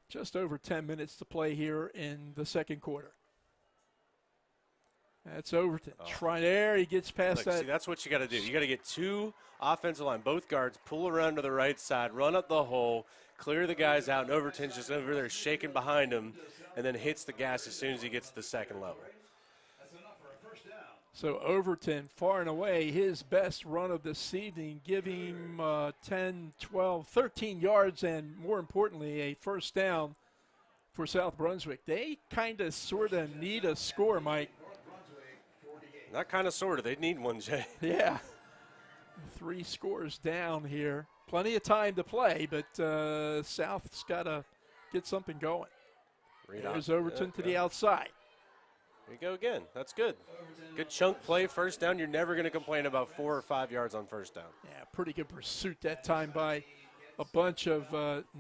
Just over 10 minutes to play here in the second quarter. That's Overton. Trying there. He gets past Look, that. see, that's what you got to do. You got to get two offensive line, both guards, pull around to the right side, run up the hole, clear the guys out, and Overton's just over there shaking behind him, and then hits the gas as soon as he gets to the second level. So Overton, far and away, his best run of this evening, giving him 10, 12, 13 yards, and more importantly, a first down for South Brunswick. They kind of sort of need a score, Mike. Not kind of, sort of. They need one, Jay. Yeah. 3 scores down here. Plenty of time to play, but South's got to get something going. There's Overton to the outside. There you go again. That's good. Good chunk play, first down. You're never going to complain about 4 or 5 yards on first down. Yeah, pretty good pursuit that time by a bunch of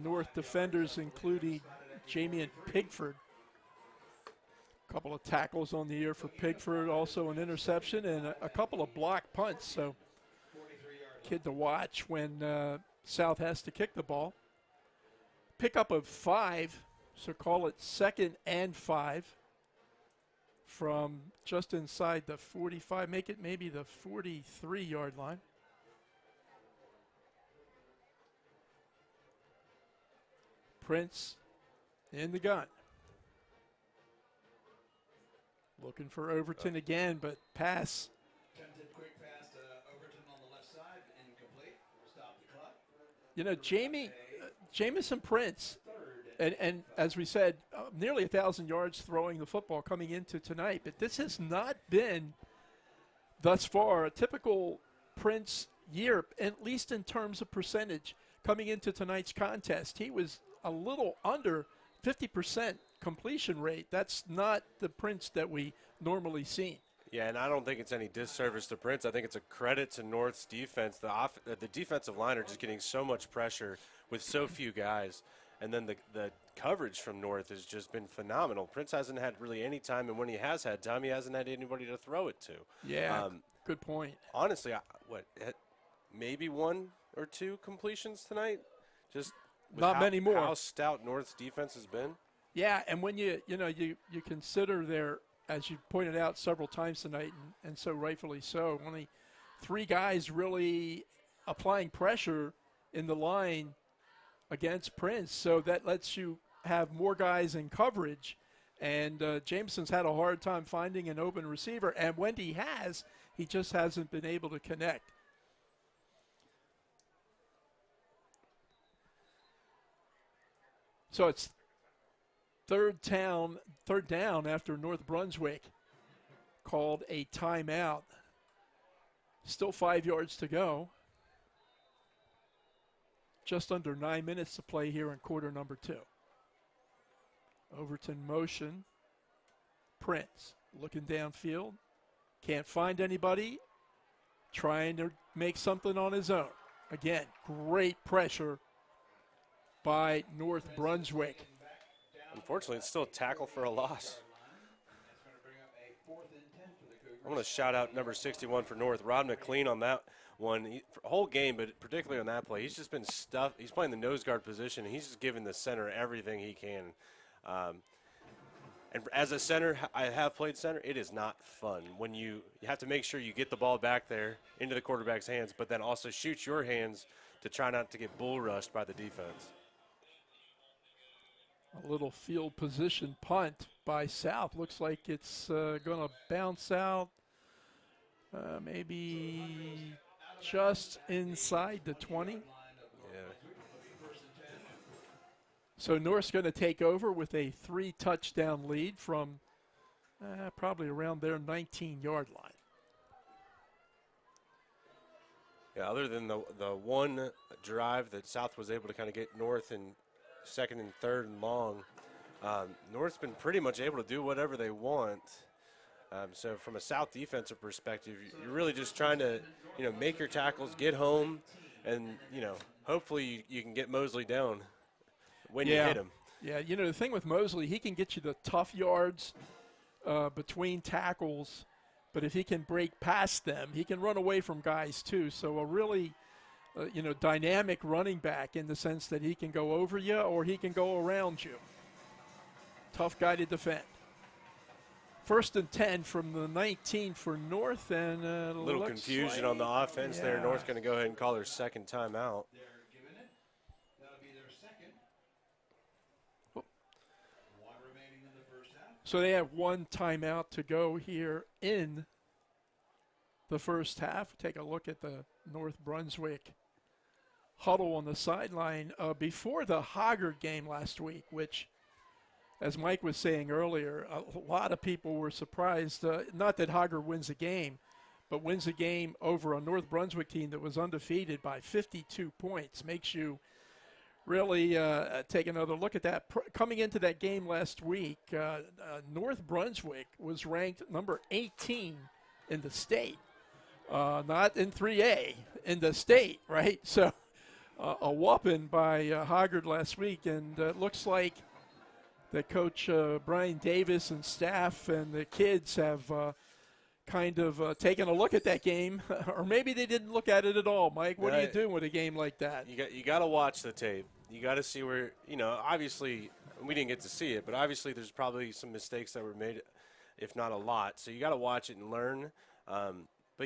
North defenders, including Jamie and Pigford. A couple of tackles on the year for Pigford, also an interception, and a couple of block punts. So kid to watch when South has to kick the ball. Pickup of 5, so call it 2nd and 5 from just inside the 45. Make it maybe the 43-yard line. Prince in the gun. Looking for Overton again, but pass. Attempted quick pass to Overton on the left side, incomplete. Stop the clock. You know, Jamison Prince, and as we said, nearly 1,000 yards throwing the football coming into tonight, but this has not been, thus far, a typical Prince year, at least in terms of percentage. Coming into tonight's contest, he was a little under 50% completion rate. That's not the Prince that we normally see. Yeah, and I don't think it's any disservice to Prince. I think it's a credit to North's defense. The defensive line are just getting so much pressure with so few guys. And then the coverage from North has just been phenomenal. Prince hasn't had really any time, and when he has had time, he hasn't had anybody to throw it to. Yeah, good point. Honestly, maybe 1 or 2 completions tonight? Just not many more. How stout North's defense has been. Yeah, and when you consider their, as you pointed out several times tonight, and so rightfully so, only 3 guys really applying pressure in the line against Prince, so that lets you have more guys in coverage. And Jameson's had a hard time finding an open receiver, and when he has, he just hasn't been able to connect. So it's third down after North Brunswick called a timeout. Still 5 yards to go. Just under 9 minutes to play here in quarter number 2. Overton motion. Prince looking downfield. Can't find anybody. Trying to make something on his own. Again, great pressure by North Brunswick. Unfortunately, it's still a tackle for a loss. I'm going to shout out number 61 for North, Rod McLean, on that one. For the whole game, but particularly on that play, he's just been stuffed. He's playing the nose guard position. He's just giving the center everything he can. And as a center, I have played center. It is not fun when you have to make sure you get the ball back there into the quarterback's hands, but then also shoot your hands to try not to get bull rushed by the defense. A little field position punt by South. Looks like it's going to bounce out maybe just inside the 20. Yeah. So North's going to take over with a 3-touchdown lead from probably around their 19-yard line. Yeah, other than the one drive that South was able to kind of get North in second and third and long, North's been pretty much able to do whatever they want. So from a South defensive perspective, you're really just trying to, make your tackles, get home, and, hopefully you can get Mosley down when you hit him. Yeah, the thing with Mosley, he can get you the tough yards between tackles, but if he can break past them, he can run away from guys too. So a really dynamic running back in the sense that he can go over you or he can go around you. Tough guy to defend. First and 10 from the 19 for North, and a little confusion on the offense there. North going to go ahead and call their second timeout. They're giving it. That'll be their second. Oh. 1 remaining in the first half. So they have 1 timeout to go here in the first half. Take a look at the North Brunswick huddle on the sideline before the Hoggard game last week, which, as Mike was saying earlier, a lot of people were surprised. Not that Hoggard wins a game, but wins a game over a North Brunswick team that was undefeated by 52 points. Makes you really take another look at that. Coming into that game last week, North Brunswick was ranked number 18 in the state. Not in 3A, in the state, right? So a whopping by Hoggard last week, and it looks like that Coach Brian Davis and staff and the kids have kind of taken a look at that game, or maybe they didn't look at it at all. Mike, what do you do with a game like that? You got to watch the tape. You got to see where, obviously we didn't get to see it, but obviously there's probably some mistakes that were made, if not a lot. So you got to watch it and learn. But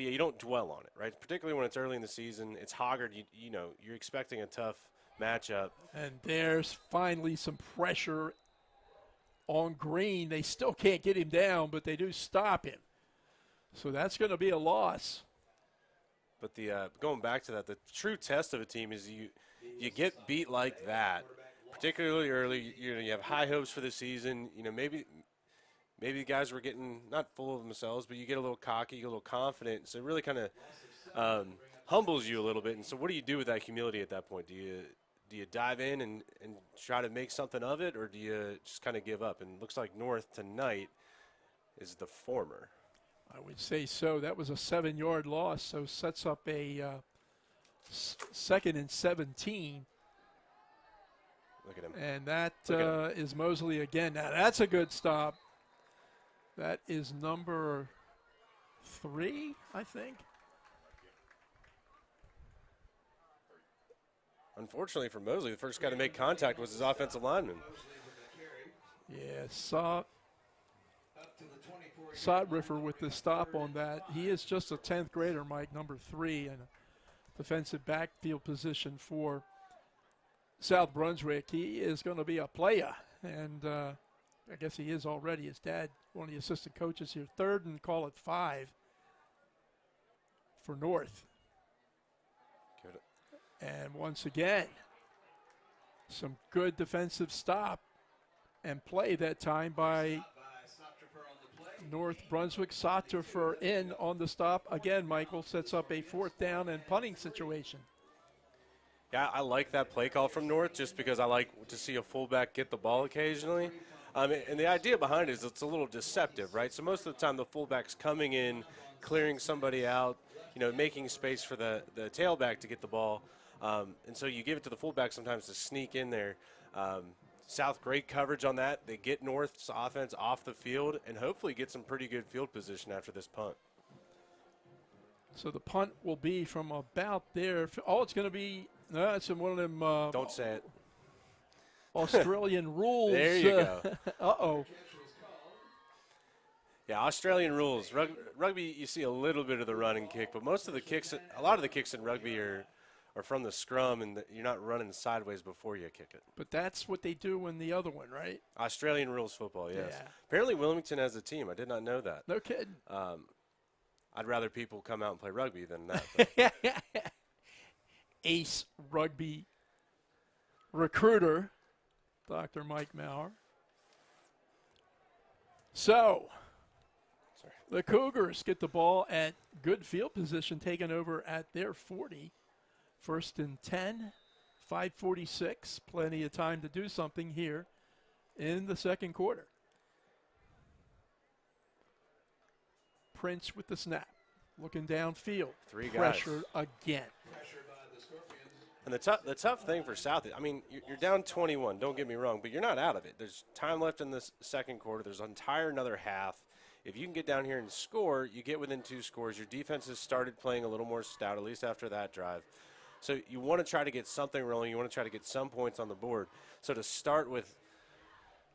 yeah, you don't dwell on it, right? Particularly when it's early in the season. It's Hoggard. You're expecting a tough matchup. And there's finally some pressure on Green. They still can't get him down, but they do stop him. So that's going to be a loss. But the going back to that, the true test of a team is you get beat like that, particularly early. You have high hopes for the season. Maybe the guys were getting not full of themselves, but you get a little cocky, you get a little confident. So it really kind of humbles you a little bit. And so what do you do with that humility at that point? Do you dive in and try to make something of it, or do you just kind of give up? And it looks like North tonight is the former. I would say so. That was a 7-yard loss, so sets up a 2nd and 17. Look at him. And that is Mosley again. Now, that's a good stop. That is number 3, I think. Unfortunately for Mosley, the first guy to make contact was his offensive lineman. Yeah, Sodriffer with the stop on that. He is just a 10th grader, Mike, number 3, and a defensive backfield position for South Brunswick. He is going to be a player, and I guess he is already. His dad, one of the assistant coaches here. 3rd and call it 5 for North. Give it. And once again, some good defensive stop and play that time by North Brunswick. Sotterfer in on the stop. Again, Michael sets up a 4th down and punting situation. Yeah, I like that play call from North just because I like to see a fullback get the ball occasionally. And the idea behind it is it's a little deceptive, right? So most of the time the fullback's coming in, clearing somebody out, making space for the tailback to get the ball. And so you give it to the fullback sometimes to sneak in there. South, great coverage on that. They get North's offense off the field and hopefully get some pretty good field position after this punt. So the punt will be from about there. Oh, it's going to be – no, it's in one of them don't say it. Australian rules. There you go. Uh-oh. Yeah, Australian rules. Rugby, you see a little bit of the run and kick, but most of the kicks – a lot of the kicks in rugby are from the scrum, and you're not running sideways before you kick it. But that's what they do in the other one, right? Australian rules football, yes. Yeah. Apparently Wilmington has a team. I did not know that. No kidding. I'd rather people come out and play rugby than that. Ace rugby recruiter, Dr. Mike Maurer. So, the Cougars get the ball at good field position, taken over at their 40. 1st and 10, 5:46. Plenty of time to do something here in the 2nd quarter. Prince with the snap. Looking downfield. 3 guys. Pressure again. And the tough thing for South, you're down 21, don't get me wrong, but you're not out of it. There's time left in this 2nd quarter. There's an entire another half. If you can get down here and score, you get within 2 scores. Your defense has started playing a little more stout, at least after that drive. So you want to try to get something rolling. You want to try to get some points on the board. So to start with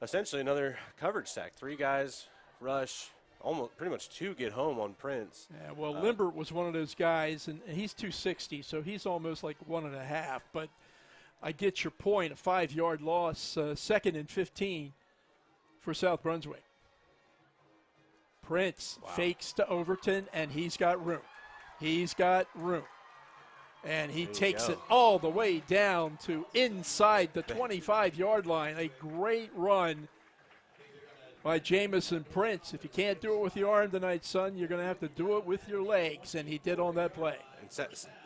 essentially another coverage sack. 3 guys, rush, almost pretty much 2 get home on Prince. Yeah, well, Limbert was one of those guys, and he's 260, so he's almost like 1.5. But I get your point. A 5-yard loss, 2nd and 15 for South Brunswick. Prince fakes to Overton, and he's got room. He's got room. And he takes it all the way down to inside the 25-yard line. A great run by Jamison Prince. If you can't do it with your arm tonight, son, you're going to have to do it with your legs, and he did on that play. And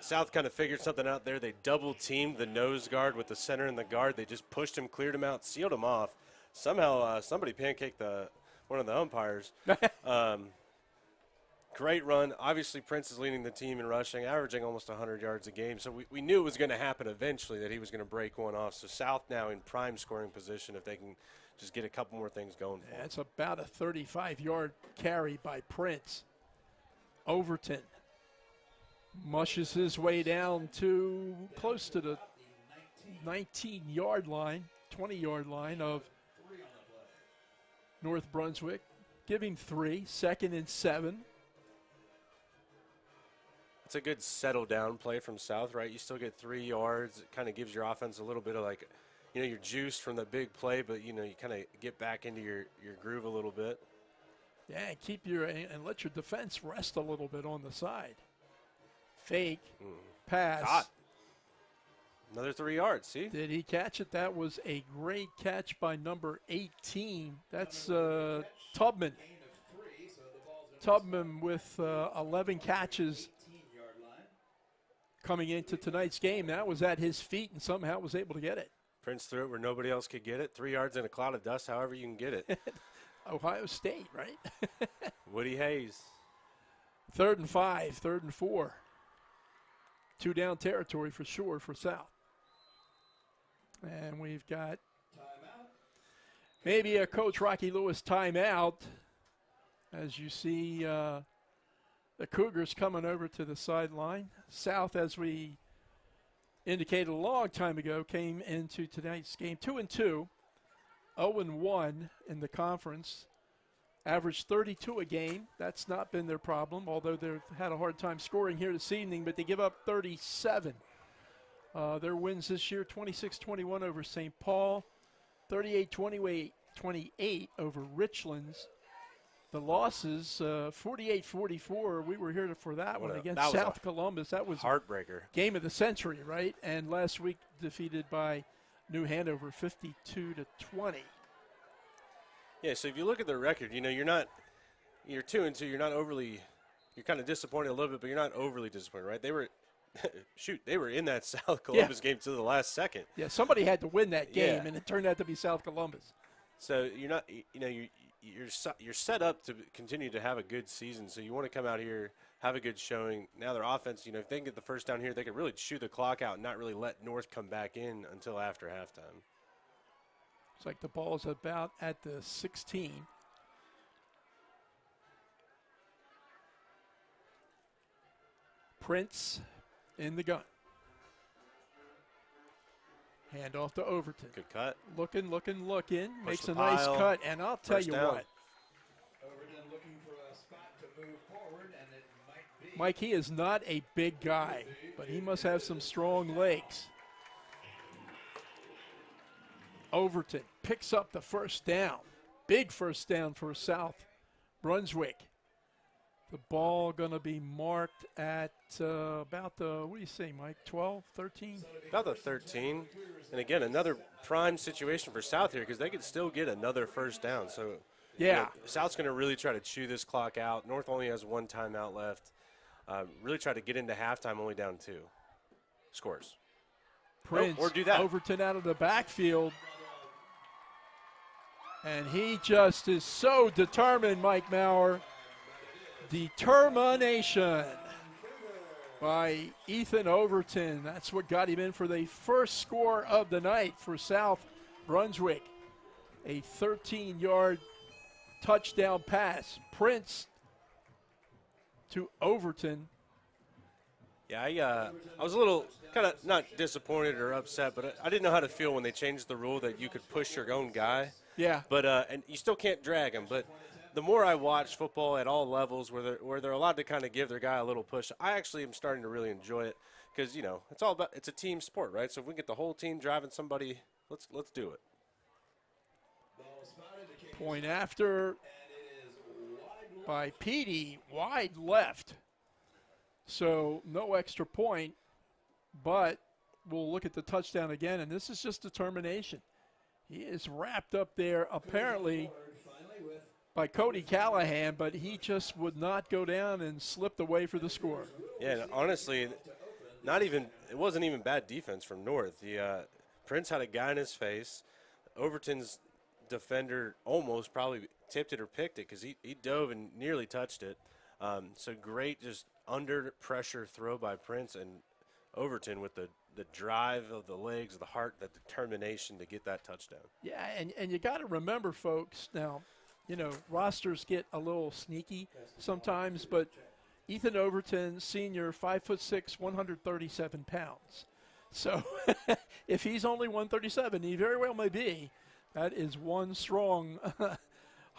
South kind of figured something out there. They double-teamed the nose guard with the center and the guard. They just pushed him, cleared him out, sealed him off. Somehow somebody pancaked one of the umpires. Great run. Obviously, Prince is leading the team in rushing, averaging almost 100 yards a game. So we knew it was going to happen eventually, that he was going to break one off. So South now in prime scoring position if they can just get a couple more things going for them. It's about a 35-yard carry by Prince. Overton mushes his way down to close to the 19-yard line, 20-yard line of North Brunswick. Give him 3, 2nd and 7. It's a good settle-down play from South, right? You still get 3 yards. It kind of gives your offense a little bit of like, you're juiced from the big play, but, you kind of get back into your groove a little bit. Yeah, and let your defense rest a little bit on the side. Fake, pass. Got. Another 3 yards, see? Did he catch it? That was a great catch by number 18. That's Tubman. Tubman with 11 catches coming into tonight's game. That was at his feet and somehow was able to get it. Prince threw it where nobody else could get it. 3 yards in a cloud of dust, however you can get it. Ohio State, right? Woody Hayes. 3rd and 5, 3rd and 4. 2 down territory for sure for South. And we've got maybe a Coach Rocky Lewis timeout. As you see the Cougars coming over to the sideline. South, as we indicated a long time ago, came into tonight's game 2-2, 0-1 in the conference. Averaged 32 a game. That's not been their problem, although they've had a hard time scoring here this evening, but they give up 37. Their wins this year, 26-21 over St. Paul, 38-28 over Richlands. The losses, 48-44, we were here for that one against South Columbus. That was heartbreaker. Game of the century, right? And last week defeated by New Hanover 52-20. Yeah, so if you look at the record, you're 2-2, you're kind of disappointed a little bit, but you're not overly disappointed, right? They were they were in that South Columbus game to the last second. Yeah, somebody had to win that game, and it turned out to be South Columbus. So you're not, you're set up to continue to have a good season. So you want to come out here, have a good showing. Now their offense, if they can get the first down here, they could really chew the clock out and not really let North come back in until after halftime. Looks like the ball's about at the 16. Prince in the gun. Hand off to Overton. Good cut. Looking. Makes a pile. nice cut. And I'll tell you down. what. Overton looking for a spot to move forward, and it might be. Mike, he is not a big guy, but he must have some strong legs. Overton picks up the first down. Big first down for South Brunswick. The ball going to be marked at about the, what do you say, Mike, 12, 13? About the 13. And, again, another prime situation for South here because they could still get another first down. So, yeah. South's going to really try to chew this clock out. North only has one timeout left. Really try to get into halftime, only down 2 scores. Prince, or do that. Overton out of the backfield. And he just is so determined, Mike Maurer. Determination by Ethan Overton. That's what got him in for the first score of the night for South Brunswick. A 13-yard touchdown pass. Prince to Overton. Yeah, I was a little kind of not disappointed or upset, but I didn't know how to feel when they changed the rule that you could push your own guy. Yeah. But and you still can't drag him. But the more I watch football at all levels where they're allowed to kind of give their guy a little push, I actually am starting to really enjoy it because, it's a team sport, right? So if we get the whole team driving somebody, let's do it. Point after by Petey, wide left. So no extra point, but we'll look at the touchdown again, and this is just determination. He is wrapped up there apparently by Cody Callahan, but he just would not go down and slipped away for the score. Yeah, and honestly, it wasn't even bad defense from North. Prince had a guy in his face. Overton's defender almost probably tipped it or picked it because he dove and nearly touched it. So great just under pressure throw by Prince, and Overton with the drive of the legs, the heart, the determination to get that touchdown. Yeah, and you got to remember, folks, now, rosters get a little sneaky sometimes, but Ethan Overton, senior, 5'6", 137 pounds. So if he's only 137, he very well may be. That is one strong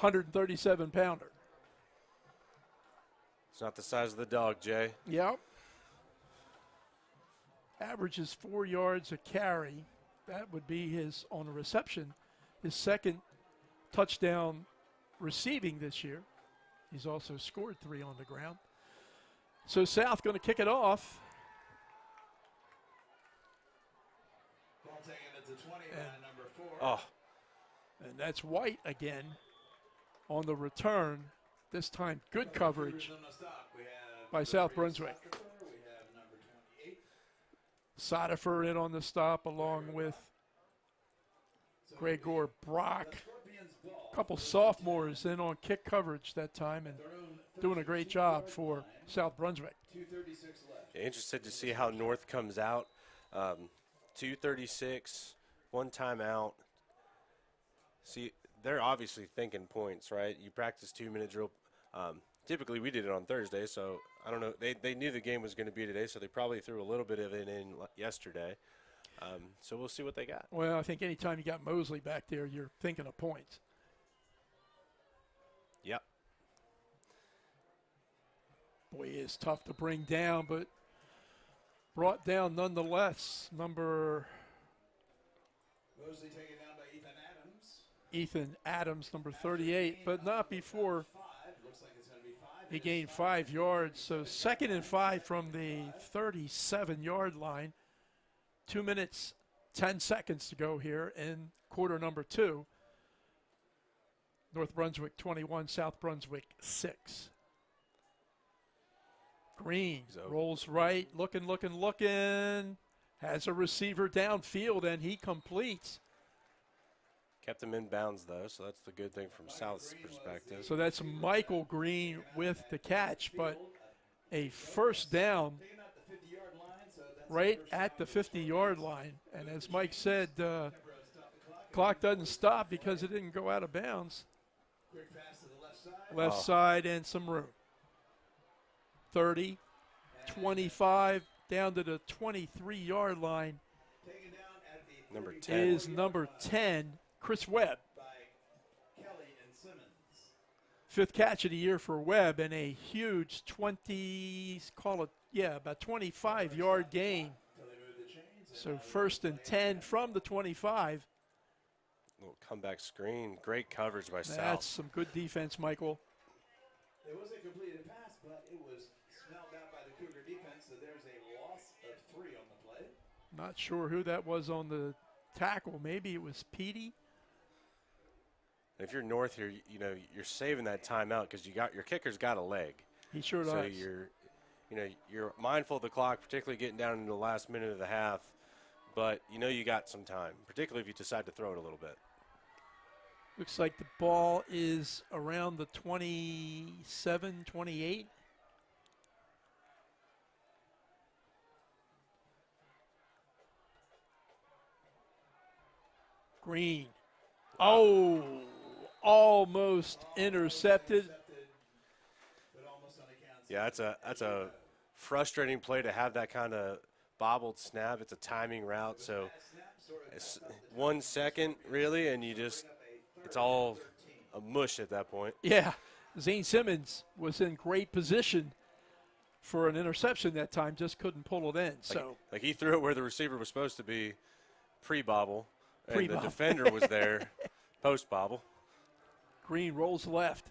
137-pounder. It's not the size of the dog, Jay. Yep. Averages 4 yards a carry. That would be on a reception, his second touchdown receiving this year. He's also scored 3 on the ground. So South going to kick it off. Ball taken at the 20 by number 4. Oh. And that's White again on the return. This time good coverage by South Brunswick. Sodifer in on the stop along with Gregor Brock. A couple sophomores in on kick coverage that time and doing a great job for South Brunswick. Interested to see how North comes out. 2:36, one timeout. See, they're obviously thinking points, right? You practice 2-minute drill. Typically, we did it on Thursday, so I don't know. They knew the game was going to be today, so they probably threw a little bit of it in yesterday. So we'll see what they got. Well, I think anytime you got Mosley back there, you're thinking of points. Yep. Boy, he is tough to bring down, but brought down nonetheless. Number Mosley taken down by Ethan Adams. Ethan Adams, number 38, but not before he gained 5 yards. So 2nd and 5 from the 37-yard line. 2 minutes, 10 seconds to go here in quarter number 2. North Brunswick 21, South Brunswick 6. Green rolls right, looking. Has a receiver downfield, and he completes. Kept him in bounds, though, so that's the good thing from South's perspective. So that's Michael Green with the catch, but a first down right at the 50-yard line. And as Mike said, clock doesn't stop because it didn't go out of bounds. Left side and some room. 30, 25, down to the 23-yard line. Number 10. Is number 10, Chris Webb. 5th catch of the year for Webb and a huge about 25-yard gain. So 1st and 10 from the 25. Little comeback screen. Great coverage by South. That's some good defense, Michael. It was a completed pass, but it was smelled out by the Cougar defense, so there's a loss of 3 on the play. Not sure who that was on the tackle. Maybe it was Petey. If you're North here, you're saving that timeout because your kicker's got a leg. He sure does. So you're mindful of the clock, particularly getting down into the last minute of the half. But you got some time, particularly if you decide to throw it a little bit. Looks like the ball is around the 27, 28. Green. Oh, almost intercepted. Yeah, that's a frustrating play to have that kind of bobbled snap. It's a timing route, so it's 1 second really, and it's all a mush at that point. Yeah, Zane Simmons was in great position for an interception that time, just couldn't pull it in. So Like he threw it where the receiver was supposed to be pre-bobble, and the Pre-bobble. defender was there post-bobble. Green rolls left.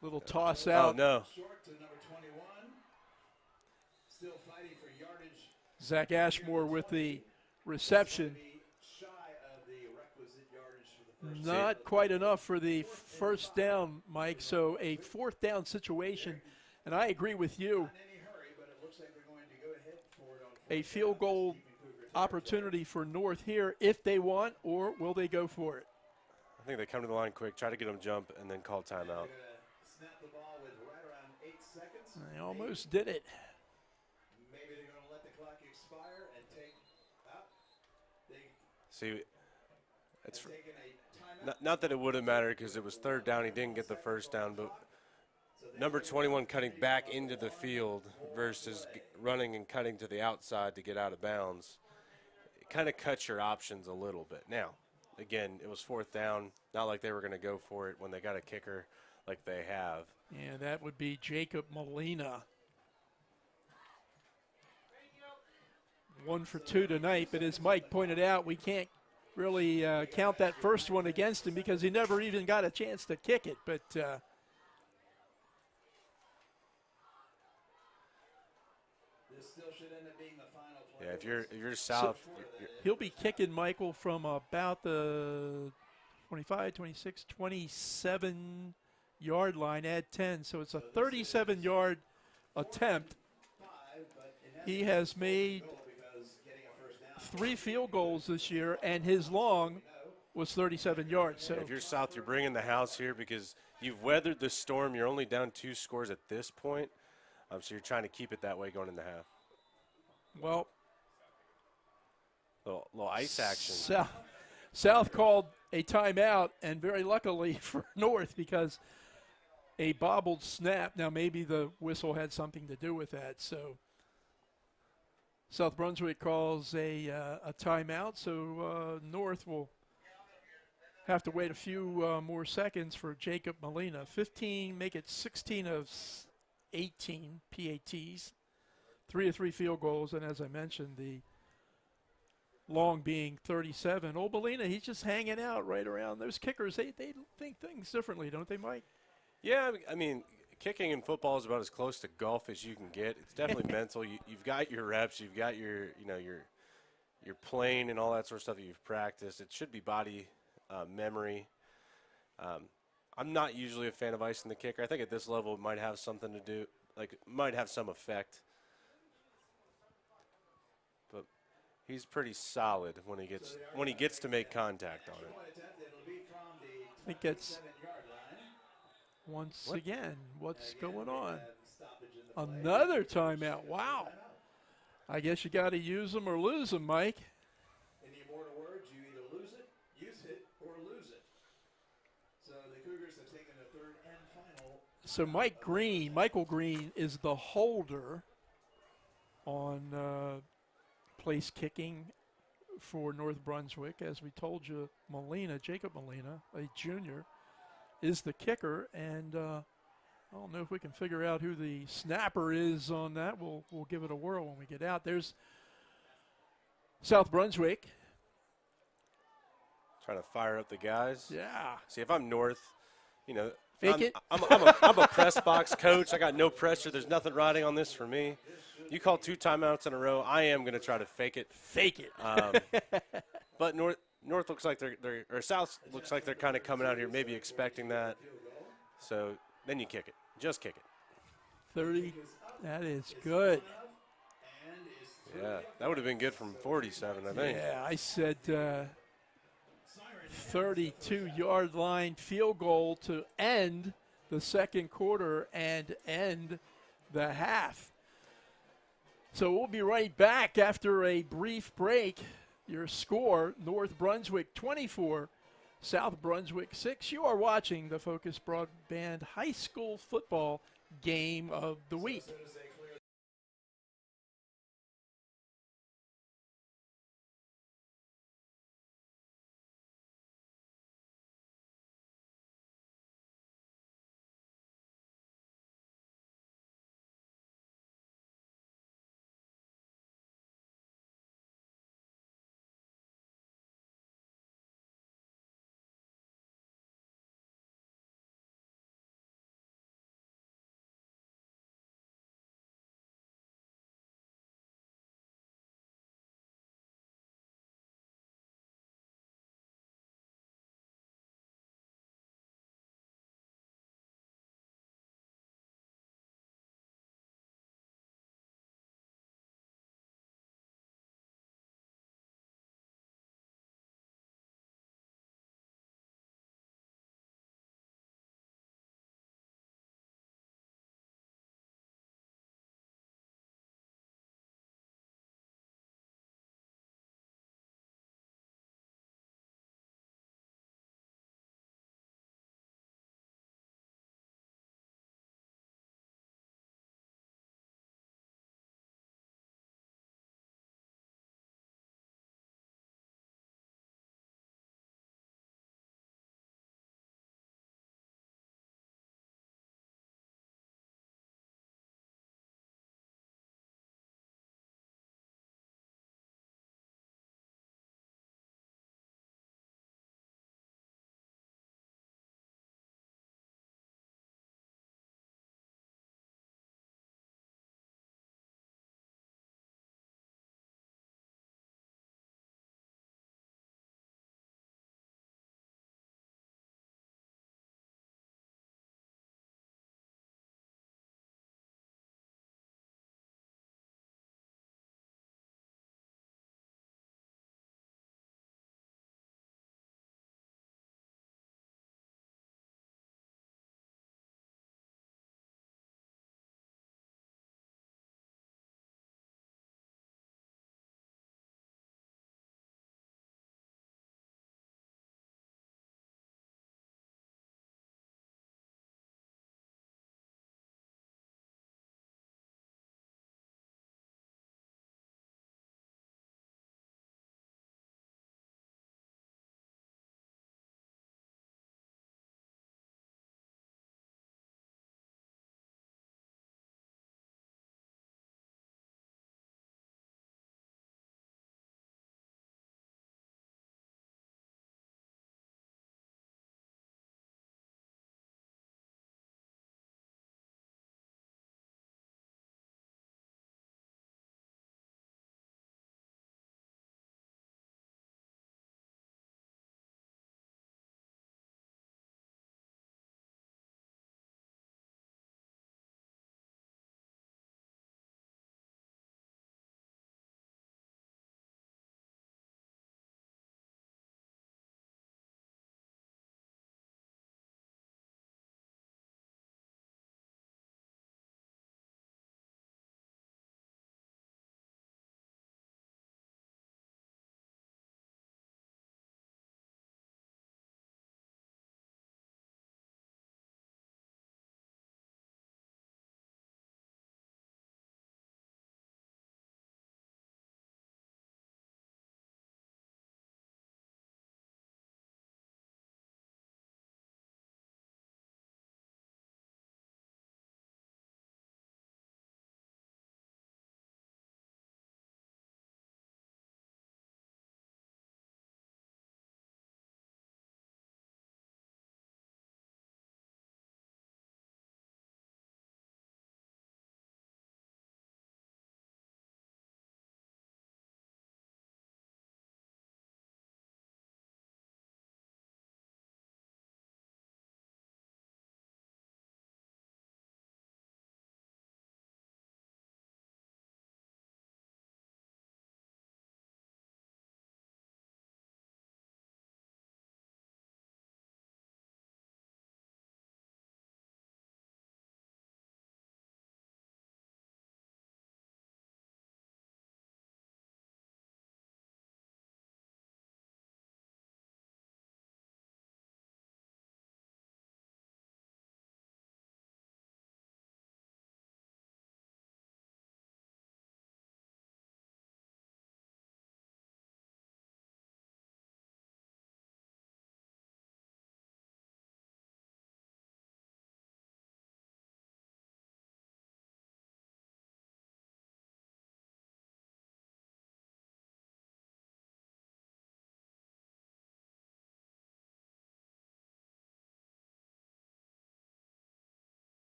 Little toss Oh, out. no. Short to number 21. Still fighting for yardage. Zach Ashmore with the reception. Be shy of the requisite yardage for the first. Not quite enough for the first down, Mike. So a fourth down situation. And I agree with you. Not in any hurry, but it looks like they're going to go ahead for it on A field goal opportunity for North here if they want, or will they go for it? I think they come to the line quick, try to get them jump, and then call timeout. snap the ball with right around 8 seconds. They almost did it. Maybe they're going to let the clock expire and take up. See, it's Taking a timeout. not that it would have mattered because it was third down. He didn't get the first down, but number 21 cutting back into the field versus running and cutting to the outside to get out of bounds, it kind of cuts your options a little bit. Now, again, it was fourth down. Not like they were going to go for it when they got a kicker like they have. And that would be Jacob Molina. 1 for 2 tonight, but as Mike pointed out, we can't really count that first one against him because he never even got a chance to kick it. But This still should end up being the final play. Yeah, if you're South, he'll be kicking, Michael, from about the 25, 26, 27 yard line, add 10. So it's a 37-yard attempt. He has made 3 field goals this year, and his long was 37 yards. So if you're South, you're bringing the house here because you've weathered the storm. You're only down 2 scores at this point, so you're trying to keep it that way going into half. well, Little ice action. South called a timeout, and very luckily for North because a bobbled snap. Now maybe the whistle had something to do with that. So South Brunswick calls a timeout. So North will have to wait a few more seconds for Jacob Molina. 15, make it 16 of 18 PATs, 3 of 3 field goals, and as I mentioned, the long being 37. Old Molina, he's just hanging out right around those kickers. They think things differently, don't they, Mike? Yeah, I mean, kicking in football is about as close to golf as you can get. It's definitely mental. You've got your reps, you've got your plane and all that sort of stuff that you've practiced. It should be body memory. I'm not usually a fan of icing the kicker. I think at this level it might have something to do, like it might have some effect. But he's pretty solid when he gets to make contact on it. I think it's once again, what's going on? Another timeout. Wow. I guess you got to use them or lose them, Mike. In the immortal words, you either lose it, use it, or lose it. So the Cougars have taken the third and final. So Michael Green is the holder on place kicking for North Brunswick. As we told you, Jacob Molina, a junior, is the kicker, and I don't know if we can figure out who the snapper is on that. We'll give it a whirl when we get out. There's South Brunswick. Trying to fire up the guys. Yeah. See, if I'm North, Fake it. I'm a press box coach. I got no pressure. There's nothing riding on this for me. You call 2 timeouts in a row, I am going to try to fake it. Fake it. But North looks like or South looks like they're kind of coming out here, maybe expecting that. So then you kick it. Just kick it. 30. That is good. Yeah, that would have been good from 47, I think. Yeah, I said 32-yard line field goal to end the second quarter and end the half. So we'll be right back after a brief break. Your score, North Brunswick 24, South Brunswick 6. You are watching the FOCUS Broadband High School Football Game of the Week.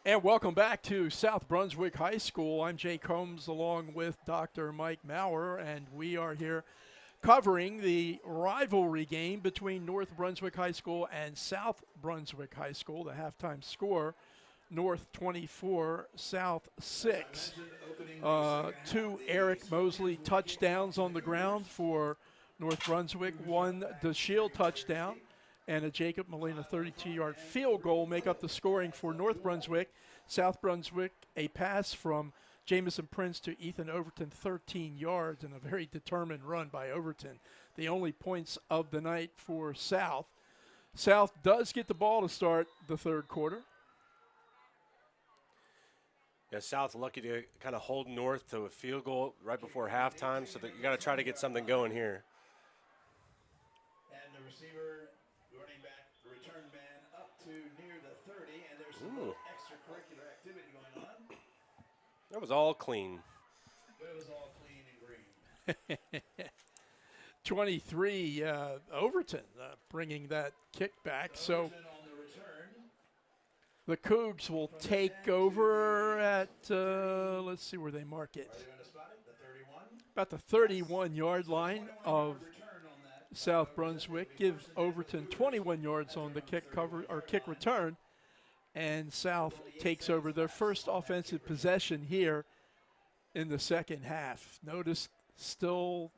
And welcome back to South Brunswick High School. I'm Jake Holmes along with Dr. Mike Maurer, and we are here covering the rivalry game between North Brunswick High School and South Brunswick High School. The halftime score, North 24, South 6. Two Eric Mosley touchdowns on the ground for North Brunswick, one DeShield touchdown, and a Jacob Molina 32-yard field goal make up the scoring for North Brunswick. South Brunswick, a pass from Jamison Prince to Ethan Overton, 13 yards, and a very determined run by Overton. The only points of the night for South. South does get the ball to start the third quarter. Yeah, South lucky to kind of hold North to a field goal right before halftime, so that you got to try to get something going here. And the receiver, running back, return man up to near the 30, and there's some little extracurricular activity going on. That was all clean. But it was all clean and green. 23, Overton bringing that kick back. So Overton on the return. the Cougs will take over at, let's see where they mark it, Are they going to spot it? The 31? about the 31-yard line of Return on that. South Brunswick. Give Overton 21 yards on the kick cover or kick return, and South takes over their first offensive possession here in the second half. Notice still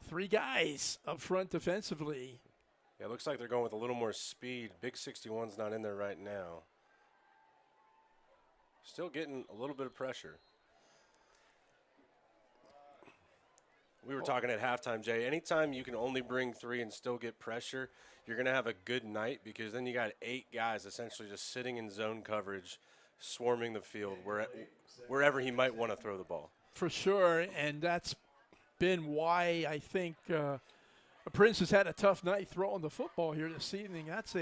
three guys up front defensively. Yeah, it looks like they're going with a little more speed. Big 61's not in there right now. Still getting a little bit of pressure. We were talking at halftime, Jay. Anytime you can only bring three and still get pressure, you're going to have a good night, because then you got 8 guys essentially just sitting in zone coverage, swarming the field wherever he might want to throw the ball. For sure, and that's been why I think Prince has had a tough night throwing the football here this evening. That's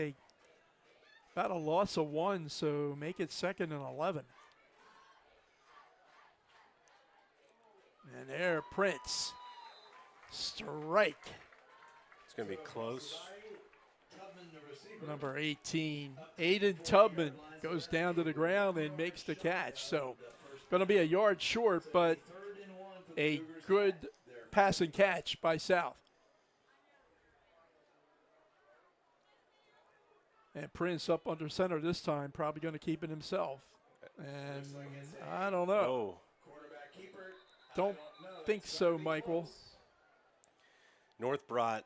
about a loss of 1, so make it 2nd and 11. And there, Prince. Strike. It's going to be close. Number 18, Aiden Tubman goes down to the ground and makes the catch. So going to be a yard short, but a good pass and catch by South. And Prince up under center this time, probably going to keep it himself. And I don't know. Oh, Don't think so, Michael. North brought,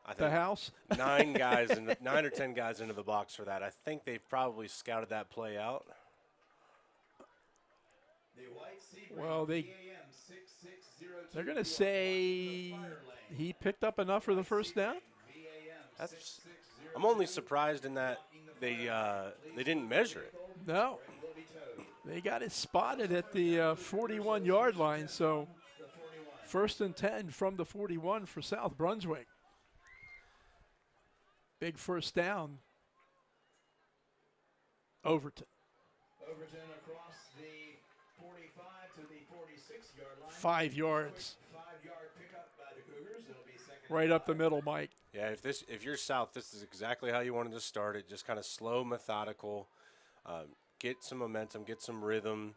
I The think, house? 9 or 10 guys into the box for that. I think they've probably scouted that play out. Well, they're going to say he picked up enough for the first down. I'm only surprised in that they didn't measure it. No. They got it spotted at the 41-yard line, so 1st and 10 from the 41 for South Brunswick. Big first down. Overton. Overton across the 45 to the 46-yard line. 5 yards. 5-yard pickup by the Cougars. It'll be second. Right up the middle, Mike. Yeah, if you're South, this is exactly how you wanted to start it. Just kind of slow, methodical, get some momentum, get some rhythm.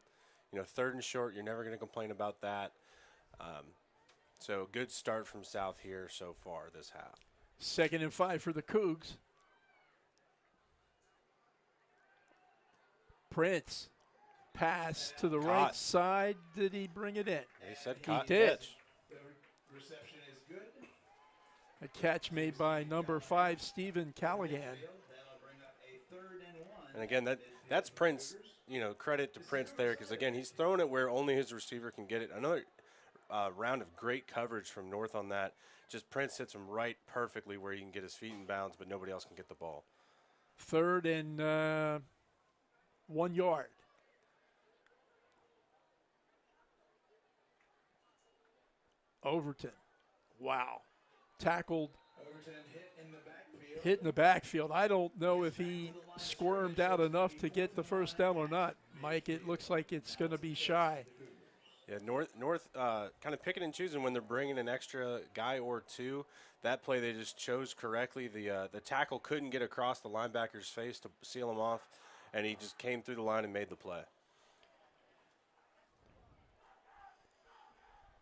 3rd and short, you're never going to complain about that. So good start from South here so far this half. 2nd and 5 for the Cougs. Prince. Pass to the right Caught. side. Did he bring it in? He said He caught did. catch. The reception is good. A catch made by number 5, Stephen Callaghan. That'll bring up a 3rd and 1. And again, that's Prince. Credit to Prince there, because again, he's throwing it where only his receiver can get it. Another round of great coverage from North on that. Just Prince hits him right perfectly where he can get his feet in bounds, but nobody else can get the ball. 3rd and 1 yard. Overton. Wow. Tackled. Overton hit in the backfield. Hit in the backfield. I don't know if he squirmed out enough to get the first down or not, Mike. It looks like it's going to be shy. Yeah, North kind of picking and choosing when they're bringing an extra guy or two. That play they just chose correctly. The tackle couldn't get across the linebacker's face to seal him off, and he just came through the line and made the play.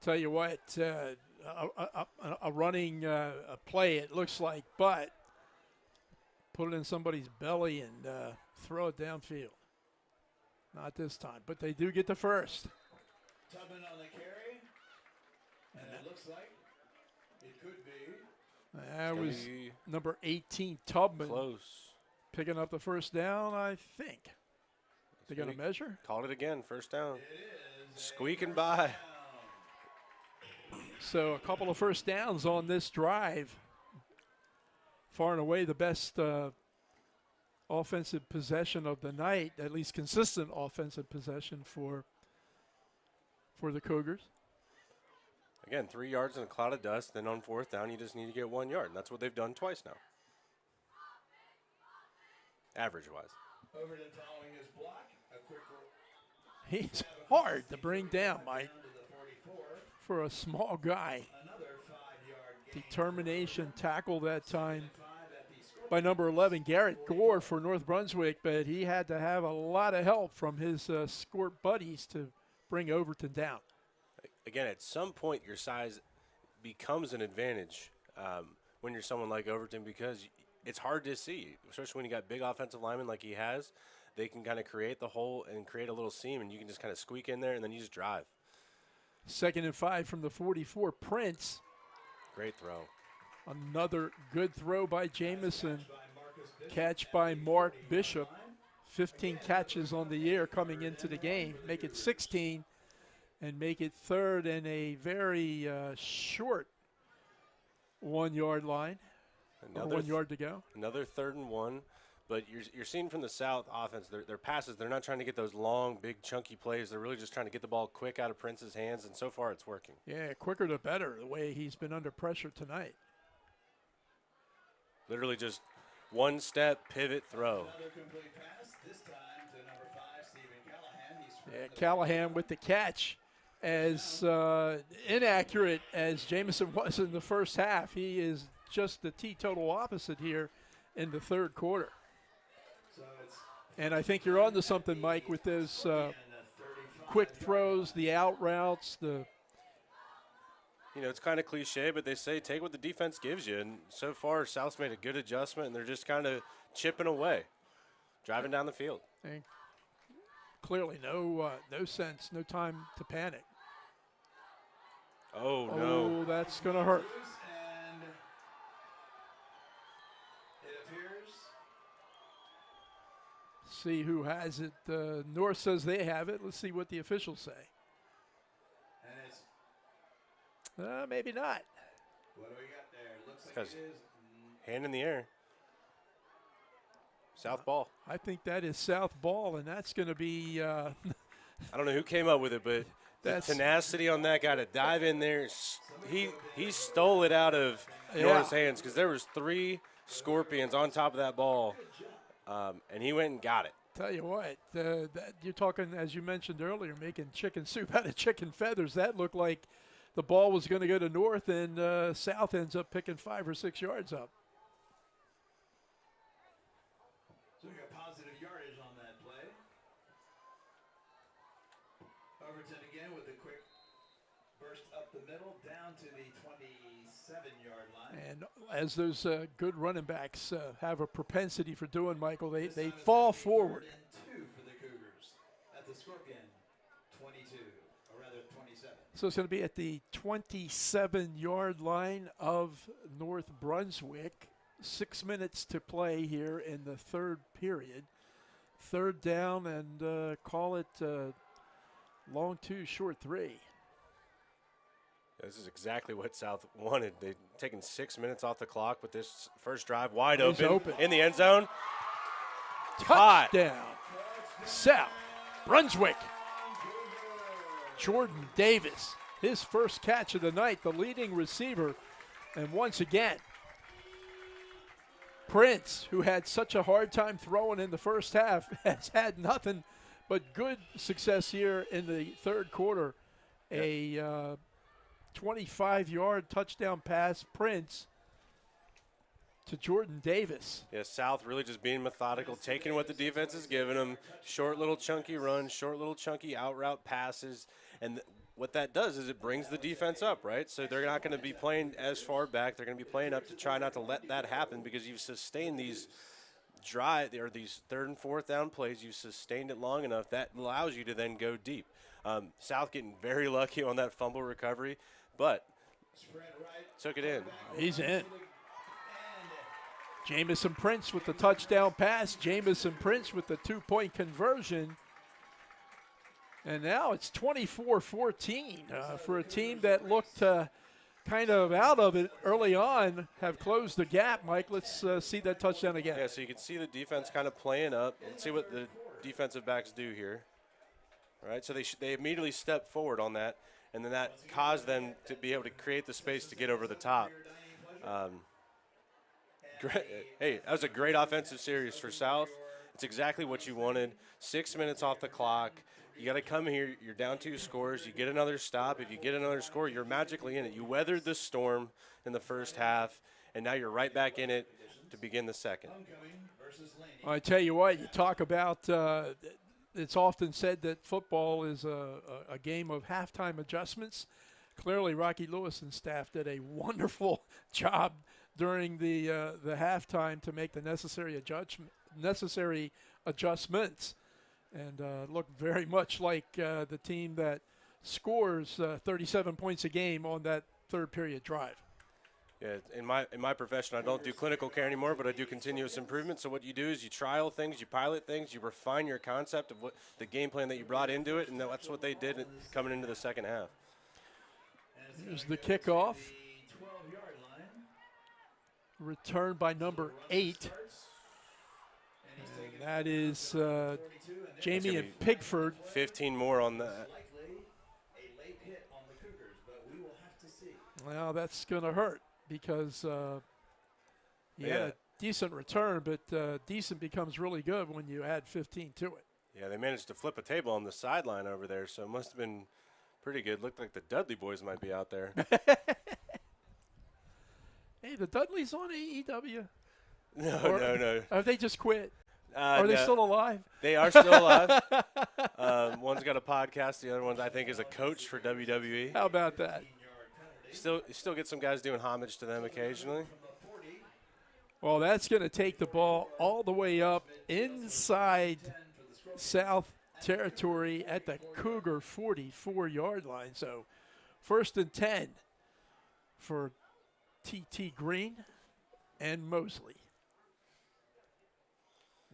Tell you what, a running play it looks like, but put it in somebody's belly and throw it downfield. Not this time, but they do get the first. Tubman on the carry, and it looks like it could be. That was number 18, Tubman. Close. Picking up the first down, I think. They're going to measure? Called it again, first down. Squeaking by. So a couple of first downs on this drive. Far and away the best offensive possession of the night, at least consistent offensive possession for the Cougars. Again, 3 yards in a cloud of dust. Then on fourth down, you just need to get 1 yard. And that's what they've done twice now, average-wise. Overton following his block. A quick He's hard to bring down, Mike, for a small guy. another 5-yard gain. Determination tackle that time by number 11, Garrett Gore for North Brunswick, but he had to have a lot of help from his Scorp buddies to bring Overton down. Again, at some point, your size becomes an advantage when you're someone like Overton, because it's hard to see, especially when you got big offensive linemen like he has. They can kind of create the hole and create a little seam, and you can just kind of squeak in there, and then you just drive. 2nd and 5 from the 44, Prince. Great throw. Another good throw by Jamison. Catch by Mark Bishop. 15 catches on the year coming into the game. Make it 16 and make it third and a very short 1 yard line. Another 1 yard to go. Another 3rd and 1. But you're seeing from the South offense, their passes, they're not trying to get those long, big, chunky plays. They're really just trying to get the ball quick out of Prince's hands, and so far it's working. Yeah, quicker the better, the way he's been under pressure tonight. Literally just one step, pivot, throw. Another complete pass, this time to number 5, Stephen Callahan. Yeah, Callahan with the catch. As inaccurate as Jamison was in the first half, he is just the teetotal opposite here in the third quarter. And I think you're onto something, Mike, with those quick throws, the out routes, the. You know, it's kind of cliche, but they say take what the defense gives you. And so far, South's made a good adjustment, and they're just kind of chipping away, driving down the field. And clearly, no sense, no time to panic. Oh, no. Oh, that's going to hurt. And it appears. See who has it. North says they have it. Let's see what the officials say. And it's. Maybe not. What do we got there? Looks like Because it is. hand in the air. South ball. I think that is South ball, and that's going to be. I don't know who came up with it, but the tenacity on that guy to dive in there. He stole it out of North's hands, because there was 3 Scorpions on top of that ball, and he went and got it. Tell you what, you're talking, as you mentioned earlier, making chicken soup out of chicken feathers. That looked like the ball was going to go to North, and South ends up picking 5 or 6 yards up. So we got positive yardage on that play. Overton again with the quick burst up the middle, down to the 27-yard line. And as those good running backs have a propensity for doing, Michael, they fall forward. 2 for the Cougars at the Scorpion 22, or rather 27. So it's going to be at the 27-yard line of North Brunswick. 6 minutes to play here in the third period. Third down, and call it long 2, short 3. This is exactly what South wanted. They've taken 6 minutes off the clock with this first drive, wide open in the end zone. Touchdown, South Brunswick. Jordan Davis, his first catch of the night, the leading receiver. And once again, Prince, who had such a hard time throwing in the first half, has had nothing but good success here in the third quarter. A 25-yard touchdown pass. Prince to Jordan Davis. Yeah, South really just being methodical, taking what the defense is giving them, short little chunky runs, short little chunky out route passes, and what that does is it brings the defense up, right? So they're not going to be playing as far back. They're going to be playing up to try not to let that happen because you've sustained these these third and fourth down plays. You've sustained it long enough. That allows you to then go deep. South getting very lucky on that fumble recovery, but took it in. He's in. Jamison Prince with the touchdown pass. Jamison Prince with the 2-point conversion. And now it's 24-14 for a team that looked kind of out of it early on, have closed the gap. Mike, let's see that touchdown again. Yeah, so you can see the defense kind of playing up. Let's see what the defensive backs do here. All right, so they immediately step forward on that, and then that caused them to be able to create the space to get over the top. Hey, that was a great offensive series for South. It's exactly what you wanted. 6 minutes off the clock. You got to come here. You're down 2 scores. You get another stop. If you get another score, you're magically in it. You weathered the storm in the first half, and now you're right back in it to begin the second. I tell you what, you talk about it's often said that football is a game of halftime adjustments. Clearly, Rocky Lewis and staff did a wonderful job during the halftime to make the necessary adjustments, and looked very much like the team that scores 37 points a game on that third period drive. Yeah, in my profession, I don't do clinical care anymore, but I do continuous improvement. So what you do is you trial things, you pilot things, you refine your concept of what the game plan that you brought into it, and that's what they did coming into the second half. Here's the kickoff. Returned by number 8. And that is Jamie and Pigford. 15 more on that. Well, that's going to hurt because he had a decent return, but decent becomes really good when you add 15 to it. Yeah, they managed to flip a table on the sideline over there, so it must have been pretty good. Looked like the Dudley boys might be out there. Hey, the Dudleys on AEW? No. Have they just quit? Are they still alive? They are still alive. One's got a podcast. The other one, I think, is a coach for WWE. How about that? Still get some guys doing homage to them occasionally. Well, that's going to take the ball all the way up inside South territory at the Cougar 44-yard line. So 1st and 10 for T.T. Green and Mosley.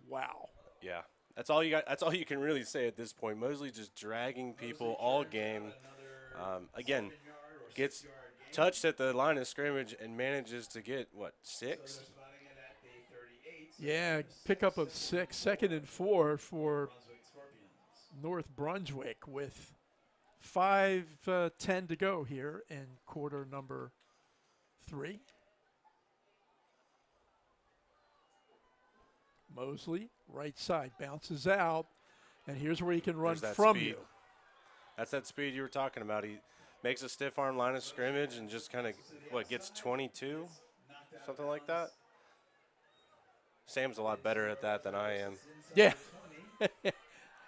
Wow. Yeah, that's all you got. That's all you can really say at this point. Mosley just dragging people all game. Again, gets touched at the line of scrimmage and manages to get, 6? Yeah, pickup of 6, 2nd and 4 for North Brunswick with 5:10 to go here in quarter number 3. Mosley, right side, bounces out, and here's where he can run from speed. you. That's that speed you were talking about. He makes a stiff arm line of scrimmage and just kind of, gets 22, something like that. Sam's a lot better at that than I am. Yeah.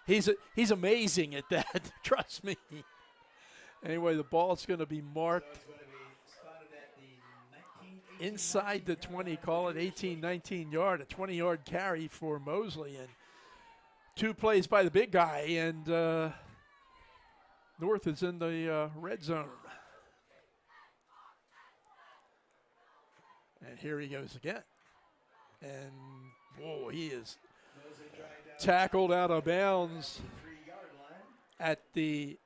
He's amazing at that, trust me. Anyway, the ball's going to be marked inside the 20, call it 18, 19 yard, a 20-yard carry for Mosley, and 2 plays by the big guy, and North is in the red zone. And here he goes again. And, whoa, he is tackled out of bounds at the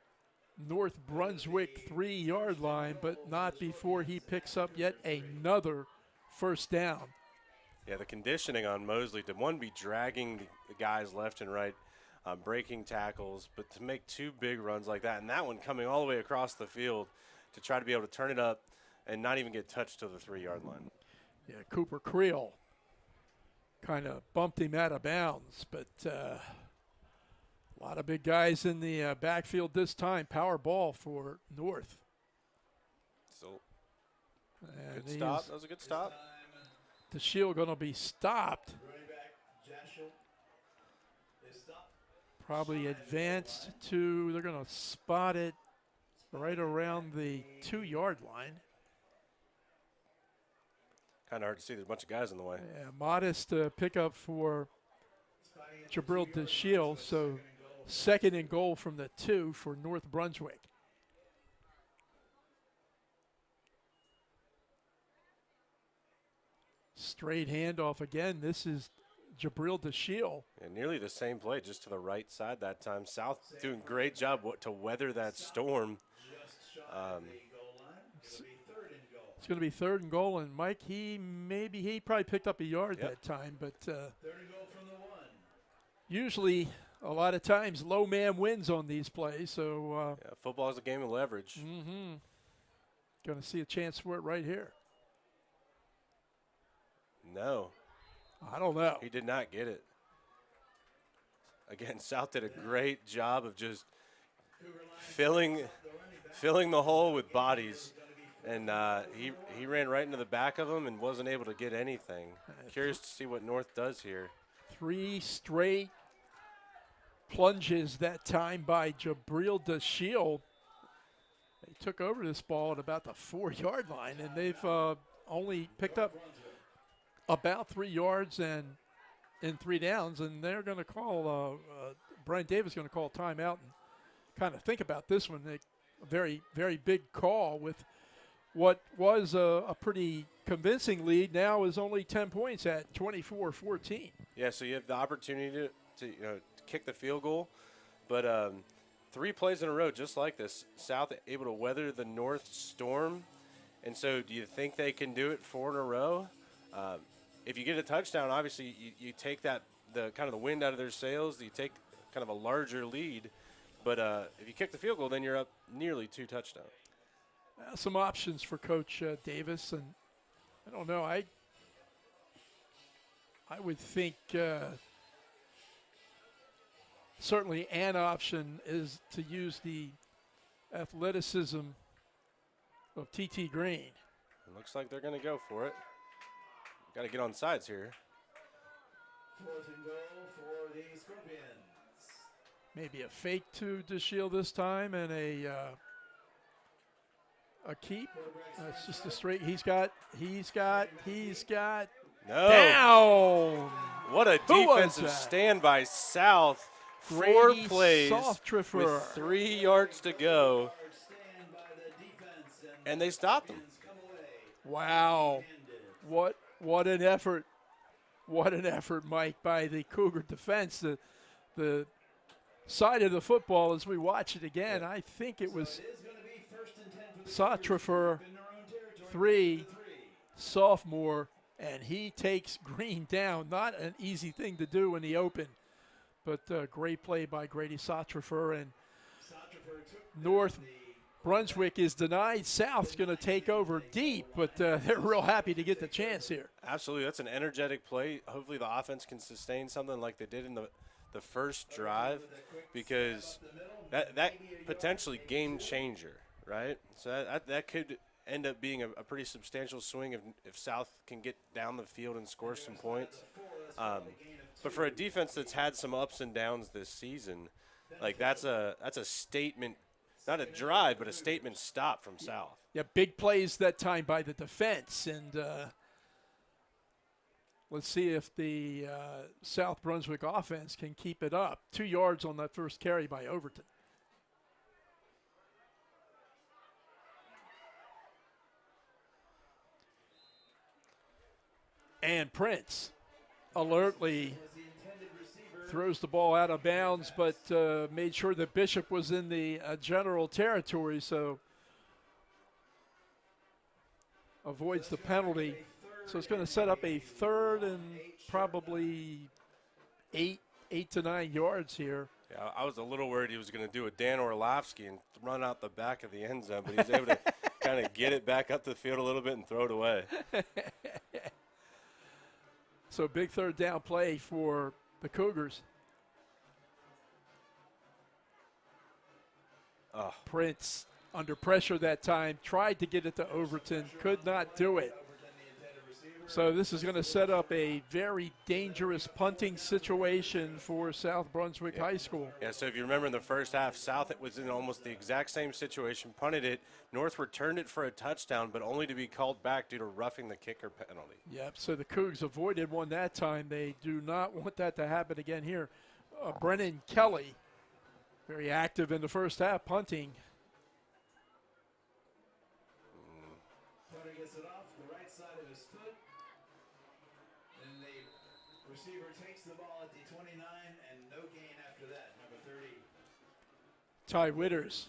North Brunswick 3-yard line, but not before he picks up yet another first down. Yeah, the conditioning on Mosley to, one, be dragging the guys left and right, breaking tackles, but to make 2 big runs like that, and that one coming all the way across the field to try to be able to turn it up and not even get touched to the 3-yard line. Yeah, Cooper Creel kind of bumped him out of bounds, but a lot of big guys in the backfield this time. Power ball for North. So, good stop. That was a good stop. DeShield going to be stopped. Running back Jashel is stopped. Probably advanced to, they're going to spot it right around the 2-yard line. Kind of hard to see. There's a bunch of guys in the way. Yeah, modest pickup for Jabril DeShield. So 2nd and goal from the 2 for North Brunswick. Straight handoff again. This is Jabril DeShield. Yeah, nearly the same play, just to the right side that time. South doing a great job to weather that storm. It's going to be 3rd and goal, and Mike, he probably picked up a yard that time, but 3rd and goal from the 1. usually a lot of times low man wins on these plays. So yeah, football is a game of leverage. Going to see a chance for it right here. No. I don't know. He did not get it. Again, South did a great job of just filling the hole with bodies. And he ran right into the back of him and wasn't able to get anything. Curious to see what North does here. 3 straight plunges that time by Jabril DeShield. They took over this ball at about the 4-yard line, and they've only picked up about 3 yards and 3 downs, and they're going to call Brian Davis going to call timeout and kind of think about this one. A very, very big call with what was a pretty convincing lead now is only 10 points at 24-14. Yeah, so you have the opportunity to kick the field goal, but 3 plays in a row just like this. South able to weather the North storm, and so do you think they can do it 4 in a row? If you get a touchdown, obviously you take the kind of the wind out of their sails. You take kind of a larger lead, but if you kick the field goal, then you're up nearly 2 touchdowns. Some options for Coach Davis, and I don't know. I would think certainly an option is to use the athleticism of T.T. Green. It looks like they're going to go for it. Got to get on sides here. 4th and goal for the Scorpions. Maybe a fake to DeShield this time and a keep. It's just a straight. He's got No. down. What a Who was defensive that? stand by South. 4 Grady plays Softrifer. with 3 yards to go, Stand by the defense, and they stopped them. come away. Wow. What an effort. What an effort, Mike, by the Cougar defense. The side of the football as we watch it again, I think it was It is going to be 1st and 10 for the Softrifer, in their own territory. 3, sophomore, and he takes Green down. Not an easy thing to do in the open, but great play by Grady Softrifer, and Softrifer took North Brunswick is denied. South's going to take over deep, but they're real happy to get the chance here. Absolutely. That's an energetic play. Hopefully the offense can sustain something like they did in the first drive, because that potentially game changer, right? So that could end up being a pretty substantial swing if South can get down the field and score some points. But for a defense that's had some ups and downs this season, like that's a statement. Not a drive, but a statement stop from South. Yeah, big plays that time by the defense, and let's see if the South Brunswick offense can keep it up. 2 yards on that first carry by Overton. And Prince alertly throws the ball out of bounds, but made sure that Bishop was in the general territory, so avoids the penalty. So it's going to set up a 3rd and probably 8 to 9 yards here. Yeah, I was a little worried he was going to do a Dan Orlovsky and run out the back of the end zone, but he's able to kind of get it back up the field a little bit and throw it away. So big 3rd down play for the Cougars. Prince under pressure that time, tried to get it to Overton, could not do it. So this is going to set up a very dangerous punting situation for South Brunswick High School. Yeah, so if you remember in the first half, South was in almost the exact same situation, punted it. North returned it for a touchdown, but only to be called back due to roughing the kicker penalty. Yep, so the Cougs avoided one that time. They do not want that to happen again here. Brennan Kelly, very active in the first half, punting. Hunter gets it off the right side of his foot. And the receiver takes the ball at the 29 and no gain after that. Number 30. Ty Witters.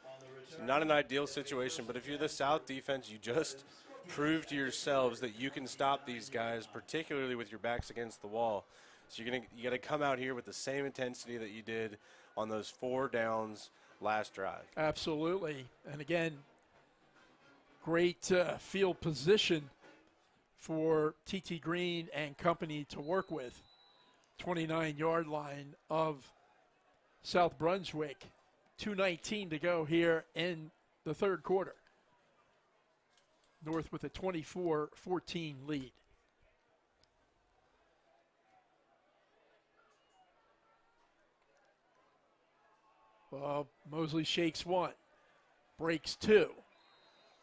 On the It's return. not an ideal situation, but if you're the South defense, you just prove to yourselves that you can stop these guys, particularly with your backs against the wall. So you got to come out here with the same intensity that you did on those 4 downs last drive. Absolutely. And again, great field position for T.T. Green and company to work with. 29-yard line of South Brunswick. 2:19 to go here in the third quarter. North with a 24-14 lead. Well, Mosley shakes one, breaks 2.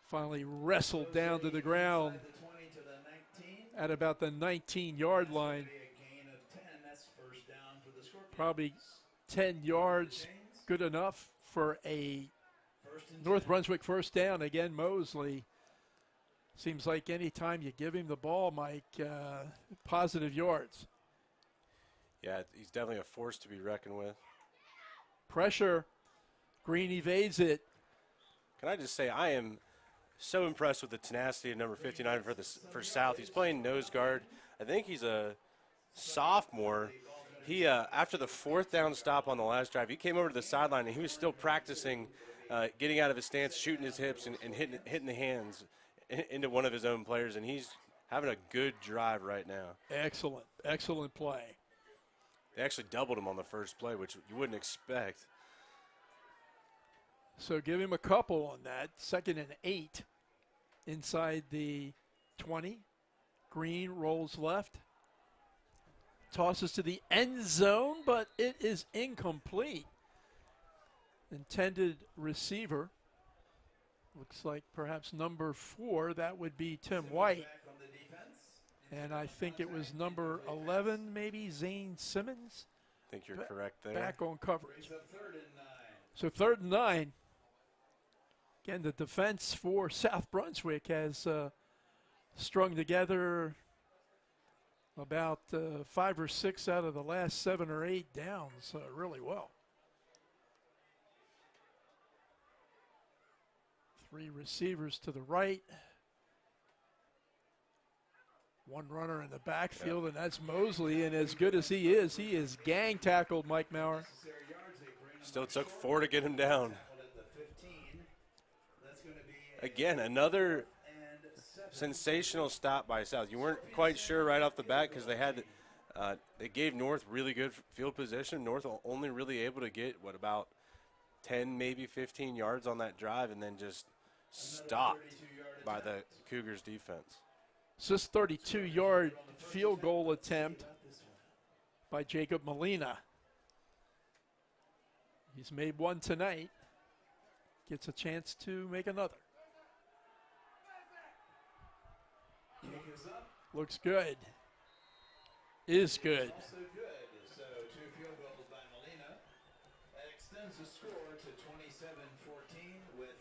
Finally wrestled down to the ground The 20 to the 19. at about the 19-yard line. Be a gain of 10. That's first down for the Scorpions. Probably 10 yards, good enough for a First and North Brunswick first down. Again, Mosley. Seems like any time you give him the ball, Mike, positive yards. Yeah, he's definitely a force to be reckoned with. Pressure. Green evades it. Can I just say I am so impressed with the tenacity of number 59 for South. He's playing nose guard. I think he's a sophomore. He after the 4th down stop on the last drive, he came over to the sideline and he was still practicing getting out of his stance, shooting his hips, and hitting the hands into one of his own players, and he's having a good drive right now. Excellent, excellent play. They actually doubled him on the first play, which you wouldn't expect. So give him a couple on that. 2nd and 8 inside the 20. Green rolls left. Tosses to the end zone, but it is incomplete. Intended receiver. Looks like perhaps number 4. That would be Tim White. back on the defense. And I think it was number 11, maybe, Zane Simmons. I think you're correct there. Back on coverage. Brings up 3rd and 9. So 3rd and 9. Again, the defense for South Brunswick has strung together about 5 or 6 out of the last 7 or 8 downs really well. 3 receivers to the right. 1 runner in the backfield, and that's Mosley. And as good as he is gang tackled, Mike Maurer. Necessary yards they bring him Still took 4 to get him down. at the 15. That's going to be Again, another and 7. sensational stop by South. You weren't quite sure right off the bat because they gave North really good field position. North only really able to get, about 10, maybe 15 yards on that drive, and then just stopped by the Cougars defense. It's this 32-yard field goal attempt by Jacob Molina. He's made 1 tonight. Gets a chance to make another. Kick is up. Looks good. Is good. Also good. So 2 field goals by Molina. That extends the score to 27-14 with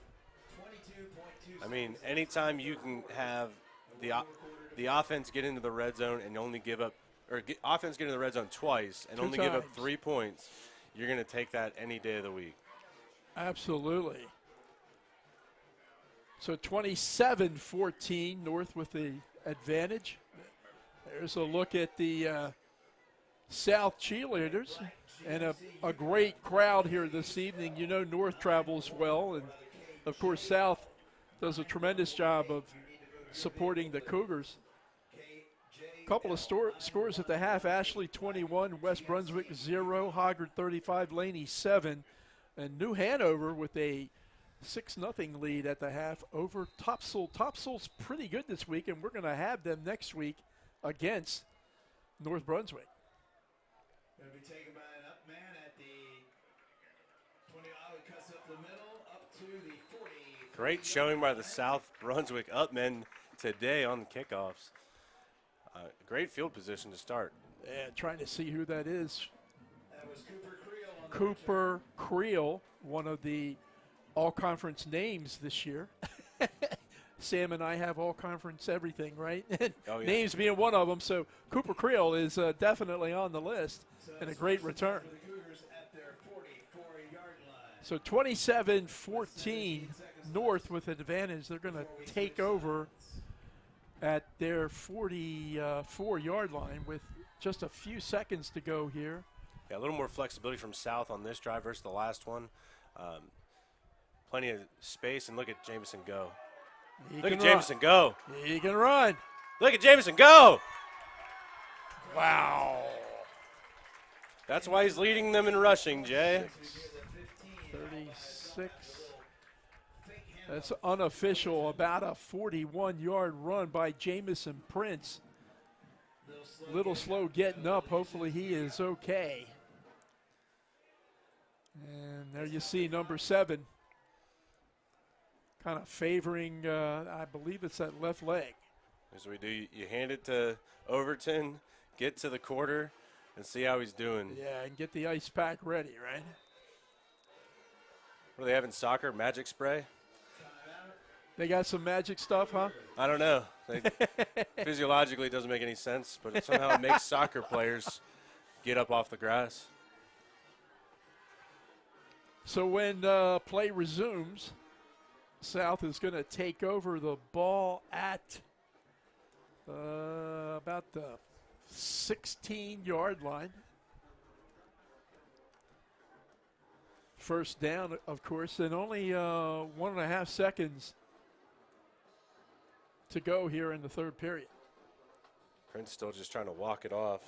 22.2 I mean, anytime you can have the offense get into the red zone and only give up, offense get into the red zone twice and 2 only give up times. 3 points, you're going to take that any day of the week. Absolutely. So 27-14, North with the advantage. There's a look at the South cheerleaders and a great crowd here this evening. You know North travels well, and of course South does a tremendous job of supporting the Cougars. A couple of scores at the half. Ashley 21, West Brunswick 0, Hoggard 35, Laney 7. And New Hanover with a 6-0 lead at the half over Topsail. Topsail's pretty good this week, and we're going to have them next week against North Brunswick. Going to be taken by an up man at the 20. He cuts up the middle, up to the 40. Great showing by the South Brunswick Upmen today on the kickoffs. Great field position to start. And trying to see who that is. That was Cooper Creel on the Cooper Creel, one of the all-conference names this year. Sam and I have all-conference everything, right? Oh, yeah. Names being one of them. So Cooper Creel is definitely on the list, and a great return. for the Cougars at their 44-yard line. So 27-14 North with advantage. They're going to take over at their 44-yard line with just a few seconds to go here. Yeah, a little more flexibility from South on this drive versus the last one. Plenty of space, and look at Jameson go. Look at Jameson go. He can run. Look at Jameson go. Wow. That's why he's leading them in rushing, Jay. 36. That's unofficial, about a 41-yard run by Jamison Prince. Little slow getting up. Hopefully he is okay. And there you see number 7 kind of favoring, I believe it's that left leg. As we do, you hand it to Overton, get to the quarter, and see how he's doing. Yeah, and get the ice pack ready, right? What do they have in soccer? Magic spray? They got some magic stuff, huh? I don't know. Physiologically, it doesn't make any sense, but somehow it makes soccer players get up off the grass. So when play resumes, South is going to take over the ball at about the 16-yard line. First down, of course, and only 1.5 seconds to go here in the third period. Prince still just trying to walk it off.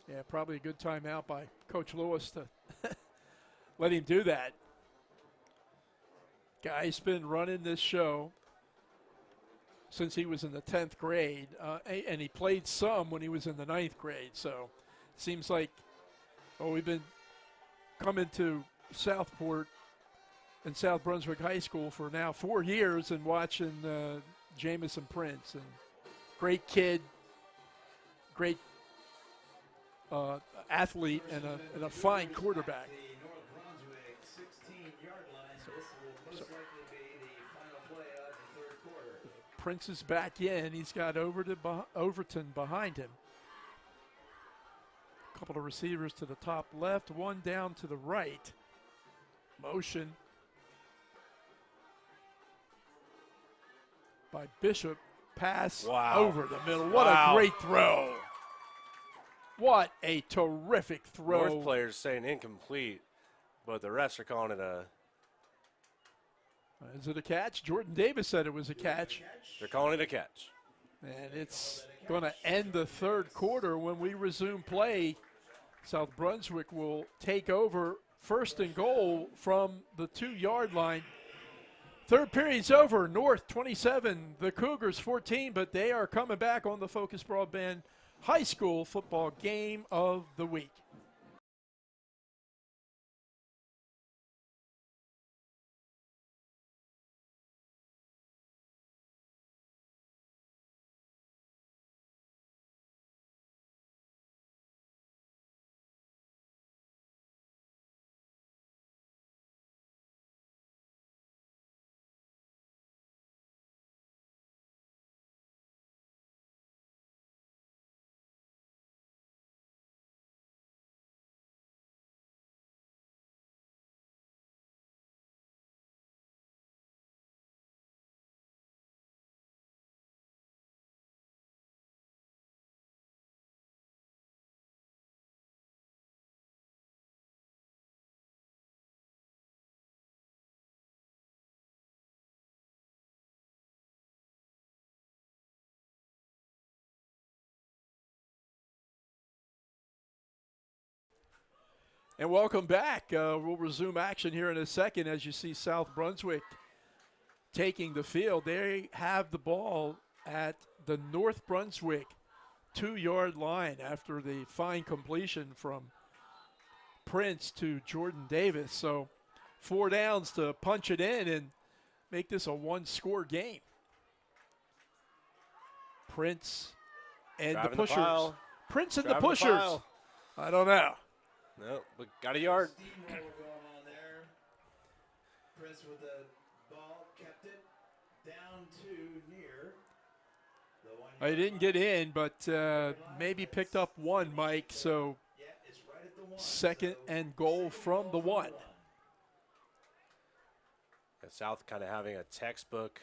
Yeah, probably a good timeout by Coach Lewis to let him do that. Guy's been running this show since he was in the 10th grade, and he played some when he was in the 9th grade. So it seems like, we've been coming to Southport and South Brunswick High School for now 4 years and watching Jamison Prince. And great kid, great athlete, and a fine quarterback. The North Brunswick 16-yard line. This will most likely be the final play of the third quarter. Prince is back in. He's got Overton behind him. A couple of receivers to the top left, one down to the right. Motion by Bishop. Pass over the middle. What a great throw. What a terrific throw. North players saying incomplete, but the refs are calling it a. Is it a catch? Jordan Davis said it was a catch. They're calling it a catch. And it's going to end the third quarter when we resume play. South Brunswick will take over first and goal from the 2-yard line. Third period's over. North 27, the Cougars 14, but they are coming back on the FOCUS Broadband High School Football Game of the Week. And welcome back. We'll resume action here in a second as you see South Brunswick taking the field. They have the ball at the North Brunswick 2-yard line after the fine completion from Prince to Jordan Davis. So 4 downs to punch it in and make this a 1-score game. Prince and driving the pushers. pile. Prince and Driving the pushers. I don't know. No, but got a yard. Steamroller going on there. Prince with the ball, kept it down to near the 1 I didn't get in, but maybe picked up 1, Mike. So Yeah, it's right at the 1. second and goal from the 1. South kind of having a textbook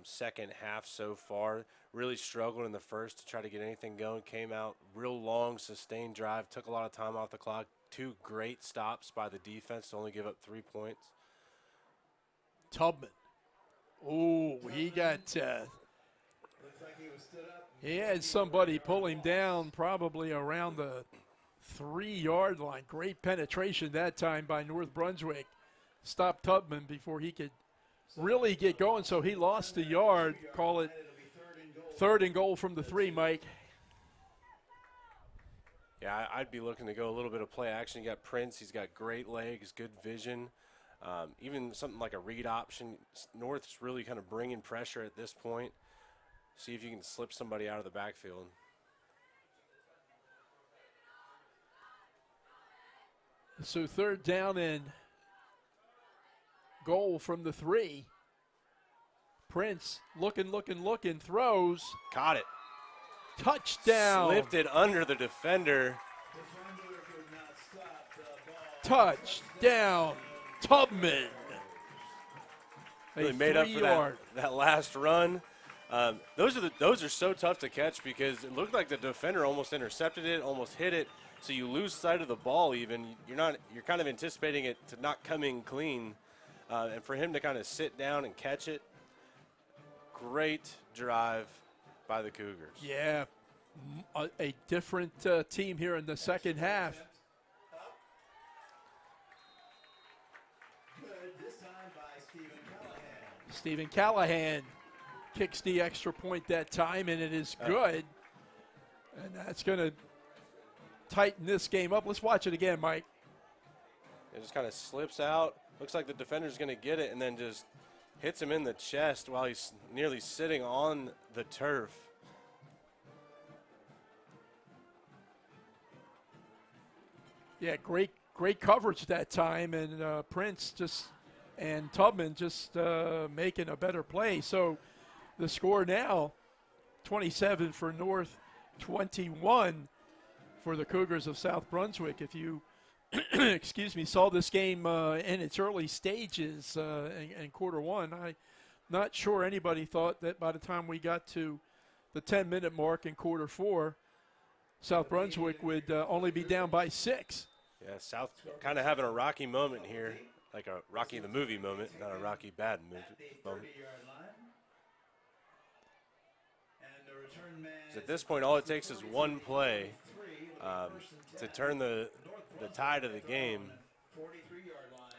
second half so far. Really struggled in the first to try to get anything going. Came out real long, sustained drive. Took a lot of time off the clock. 2 great stops by the defense to only give up 3 points. Tubman. Oh, he got, Looks like he was stood up. he had somebody pull him down probably around the 3-yard line. Great penetration that time by North Brunswick. Stopped Tubman before he could really get going, so he lost a yard. Call it third and goal from the 3, Mike. Yeah, I'd be looking to go a little bit of play action. You got Prince. He's got great legs, good vision. Even something like a read option. North's really kind of bringing pressure at this point. See if you can slip somebody out of the backfield. So 3rd down and goal from the 3. Prince looking, throws. Caught it. Touchdown. Slipped it under the defender. Defender could not stop the ball. Touchdown, Tubman. Really A made up for 3-yard. that last run. Those are so tough to catch because it looked like the defender almost intercepted it, almost hit it. So you lose sight of the ball. Even you're kind of anticipating it to not come in clean, and for him to kind of sit down and catch it. Great drive by the Cougars. Yeah, a different team here in the second half. Good this time by Stephen Callahan. Stephen Callahan kicks the extra point that time, and it is good. And that's going to tighten this game up. Let's watch it again, Mike. It just kind of slips out. Looks like the defender's going to get it and then just hits him in the chest while he's nearly sitting on the turf. Yeah, great coverage that time, and Prince and Tubman just making a better play. So the score now, 27 for North, 21 for the Cougars of South Brunswick. If you, excuse me, saw this game in its early stages in quarter 1, I'm not sure anybody thought that by the time we got to the 10-minute mark in quarter 4, South Brunswick would only be down by 6. Yeah, South kind of having a Rocky moment here, like a Rocky the movie moment, not a Rocky bad moment. 30-yard line. And the return man So at this point, all it takes is one play to turn the tide of the game. 43-yard line.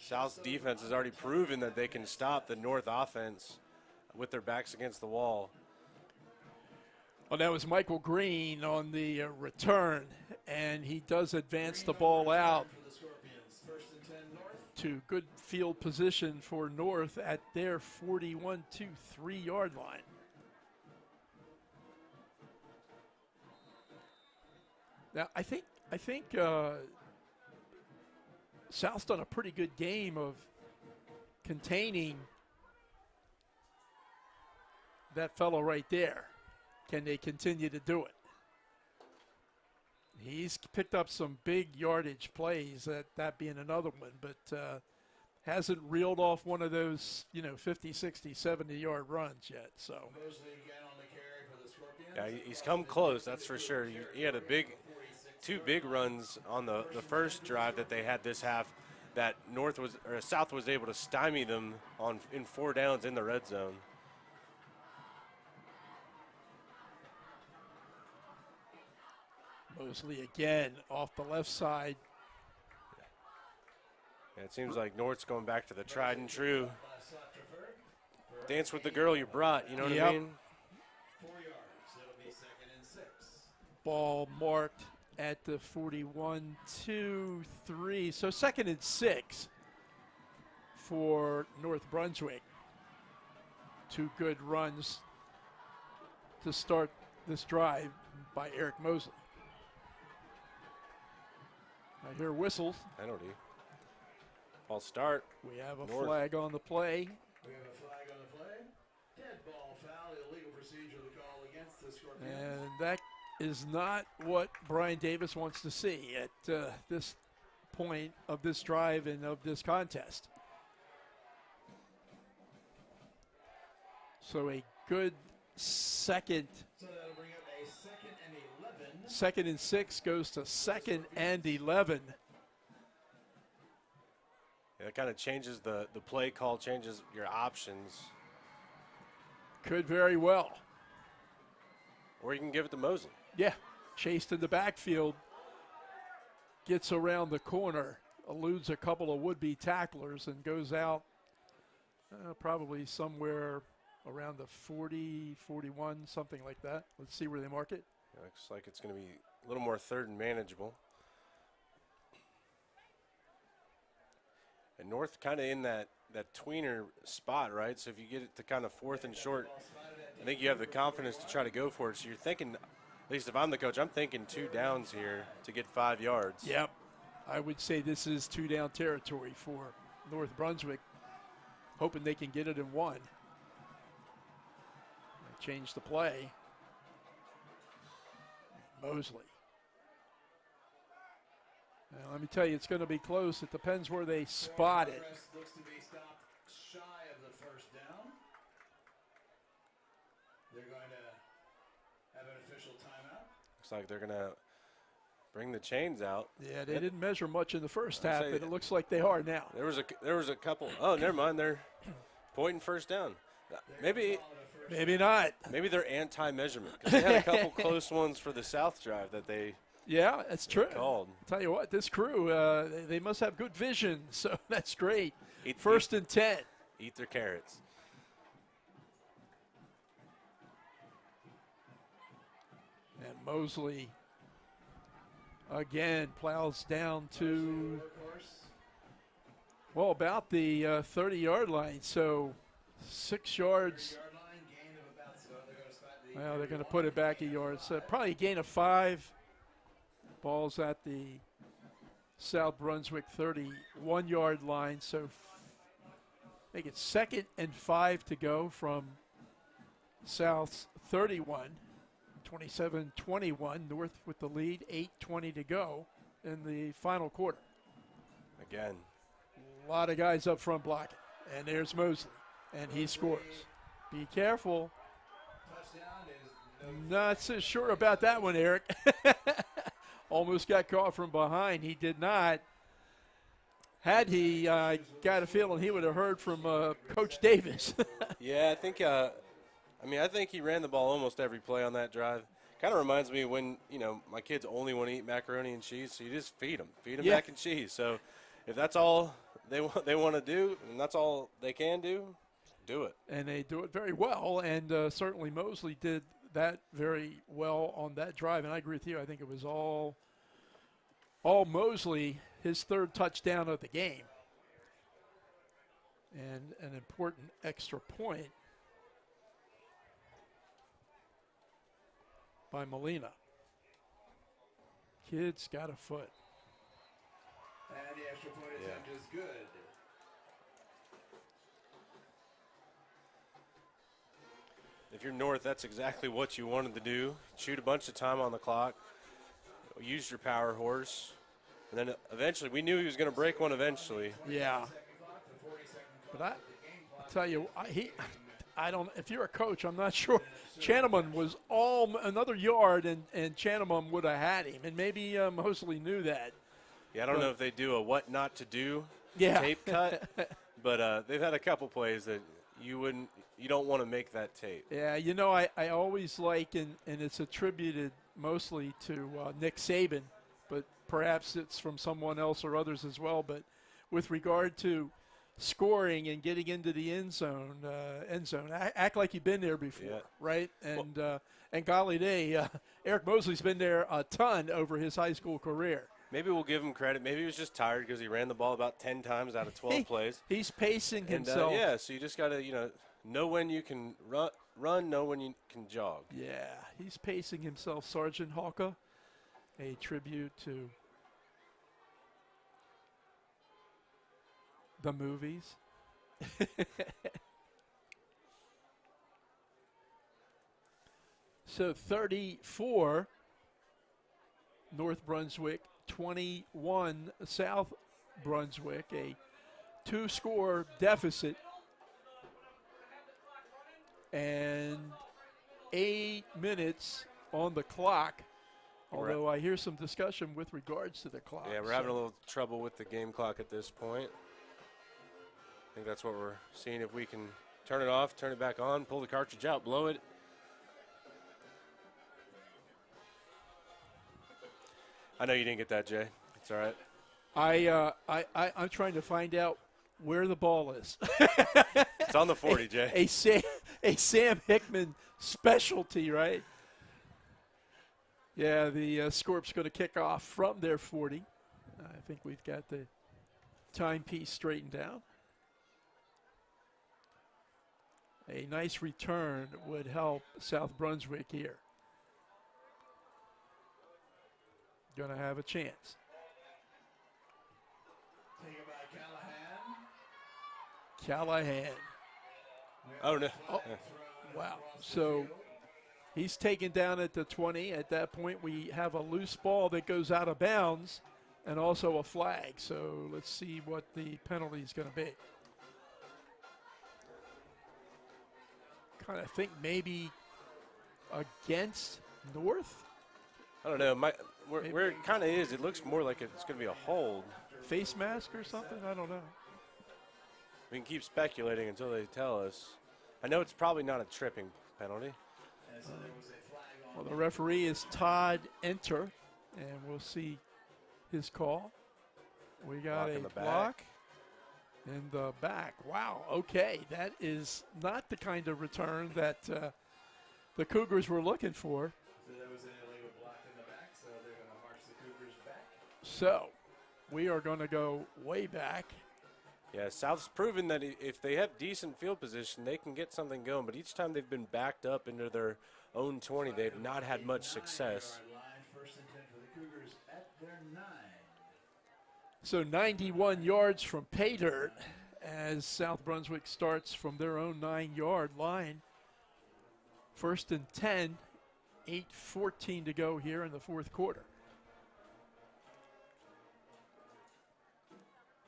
South's defense has already proven that they can stop the North offense with their backs against the wall. Well, that was Michael Green on the return, and he does advance the ball out For the Scorpions, 1st and 10 North. to good field position for North at their 41-3-yard line. Now, I think South's done a pretty good game of containing that fellow right there. Can they continue to do it? He's picked up some big yardage plays, that being another one, but hasn't reeled off one of those, 50, 60, 70-yard runs yet. So Mosley again on the carry for the Scorpions. Yeah, he's come close, that's for sure. He had two big runs on the first drive that they had this half that South was able to stymie them in 4 downs in the red zone. Mosley again off the left side, Yeah, it seems like North's going back to the tried and true. Dance with the girl you brought, you know what I mean? 4 yards. It'll be 2nd and 6. Ball marked at the 41, 2, 3. So 2nd and 6 for North Brunswick. 2 good runs to start this drive by Eric Mosley. I hear whistles. Penalty. False start. We have a North. flag on the play. We have a flag on the play. Dead ball foul, illegal procedure to call against the Scorpions. And that is not what Brian Davis wants to see at this point of this drive and of this contest. So a good second. So that'll bring up a 2nd and 11. 2nd and 6 goes to 2nd and 11. Yeah, it kind of changes the play call, changes your options. Could very well. Or you can give it to Mosley. Yeah, chased in the backfield, gets around the corner, eludes a couple of would-be tacklers, and goes out probably somewhere around the 40, 41, something like that. Let's see where they mark it. Yeah, looks like it's going to be a little more 3rd and manageable. And North kind of in that tweener spot, right? So if you get it to kind of 4th and short, I think you have the confidence to try to go for it. So you're thinking, at least if I'm the coach, I'm thinking 2 downs here to get 5 yards. Yep. I would say this is 2-down territory for North Brunswick, hoping they can get it in 1. Change the play. Mosley. Now, let me tell you, it's going to be close. It depends where they spot it. Looks to be stopped shy of the 1st down. They're going to have an official timeout. Looks like they're going to bring the chains out. Yeah, they didn't measure much in the first half, but it looks like they are now. There was a couple. Oh, never mind. They're pointing 1st down. Maybe not. Maybe they're anti-measurement because they had a couple close ones for the South drive that they. Yeah, that's true. Called. Tell you what, this crew, they must have good vision, so that's great. 1st and 10. Eat their carrots. And Mosley again plows down to, well, about the 30-yard line. So 6 yards. Well, they're going to put it back a yard. So probably a gain of 5. Ball's at the South Brunswick 31-yard line. So make it 2nd and 5 to go from South's 31. 27-21, North with the lead, 8:20 to go in the final quarter. Again. A lot of guys up front blocking. And there's Mosley, and he scores. Be careful. Not so sure about that one, Eric. Almost got caught from behind. He did not. Had he got a feeling he would have heard from Coach Davis. Yeah, I think I think he ran the ball almost every play on that drive. Kind of reminds me when, my kids only want to eat macaroni and cheese, so you just feed them mac and cheese. So if that's all they want to do and that's all they can do it. And they do it very well, and certainly Mosley did that very well on that drive. And I agree with you. I think it was all Mosley, his 3rd touchdown of the game, and an important extra point by Molina. Kid's got a foot. And the extra point attempt is good. If you're North, that's exactly what you wanted to do. Shoot a bunch of time on the clock. Use your power horse. And then eventually, we knew he was going to break one eventually. Yeah. But I'll tell you, I don't. If you're a coach, I'm not sure. Channeman was another yard, and Channeman would have had him, and maybe Mosley knew that. Yeah, I don't know if they do a what not to do tape cut, but they've had a couple plays that you don't want to make that tape. Yeah, I always like, and it's attributed mostly to Nick Saban, but perhaps it's from someone else or others as well. But with regard to scoring and getting into the end zone. Act like you've been there before, right? And golly day, Eric Mosley's been there a ton over his high school career. Maybe we'll give him credit. Maybe he was just tired because he ran the ball about 10 times out of 12 plays. He's pacing himself. So you just got to, know when you can run, know when you can jog. Yeah, he's pacing himself. Sergeant Hawka, a tribute to the movies. So 34, North Brunswick, 21, South Brunswick, a 2-score deficit. And 8 minutes on the clock, although I hear some discussion with regards to the clock. Yeah, we're having a little trouble with the game clock at this point. I think that's what we're seeing, if we can turn it off, turn it back on, pull the cartridge out, blow it. I know you didn't get that, Jay. It's all right. I'm trying to find out where the ball is. It's on the 40, Jay. A Sam Hickman specialty, right? Yeah, the Scorp's going to kick off from their 40. I think we've got the timepiece straightened out. A nice return would help South Brunswick here. Going to have a chance. Taken by Callahan. Oh, no. Oh, wow. So he's taken down at the 20. At that point, we have a loose ball that goes out of bounds and also a flag. So let's see what the penalty is going to be. Kind of think maybe against North. I don't know. Where it kind of is, it looks more like it's going to be a hold. Face mask or something? I don't know. We can keep speculating until they tell us. I know it's probably not a tripping penalty. Well, the referee is Todd Enter, and we'll see his call. We got a block in the back. Wow, okay. That is not the kind of return that the Cougars were looking for. So we are going to go way back. Yeah, South's proven that if they have decent field position, they can get something going. But each time they've been backed up into their own 20, they've not had much success. So 91 yards from pay dirt as South Brunswick starts from their own 9-yard line. 1st and 10, 8:14 to go here in the fourth quarter.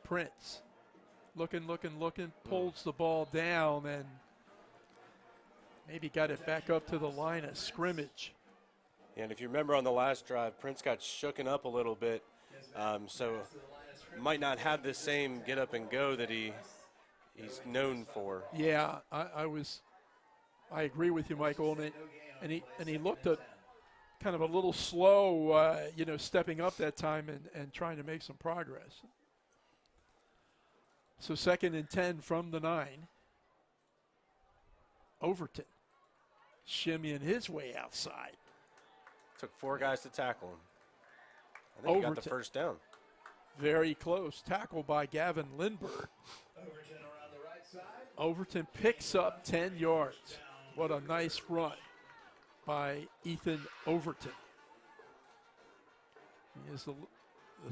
Prince looking, pulls the ball down and maybe got it back up to the line of scrimmage. And if you remember on the last drive, Prince got shooken up a little bit, so might not have the same get up and go that he's known for. Yeah, I agree with you, Michael, and he looked at kind of a little slow, stepping up that time and trying to make some progress. So 2nd and 10 from the 9. Overton shimmying his way outside. Took 4 guys to tackle him. I think he got the first down. Very close. Tackle by Gavin Lindbergh. Overton picks up 10 yards. What a nice run by Ethan Overton. He is the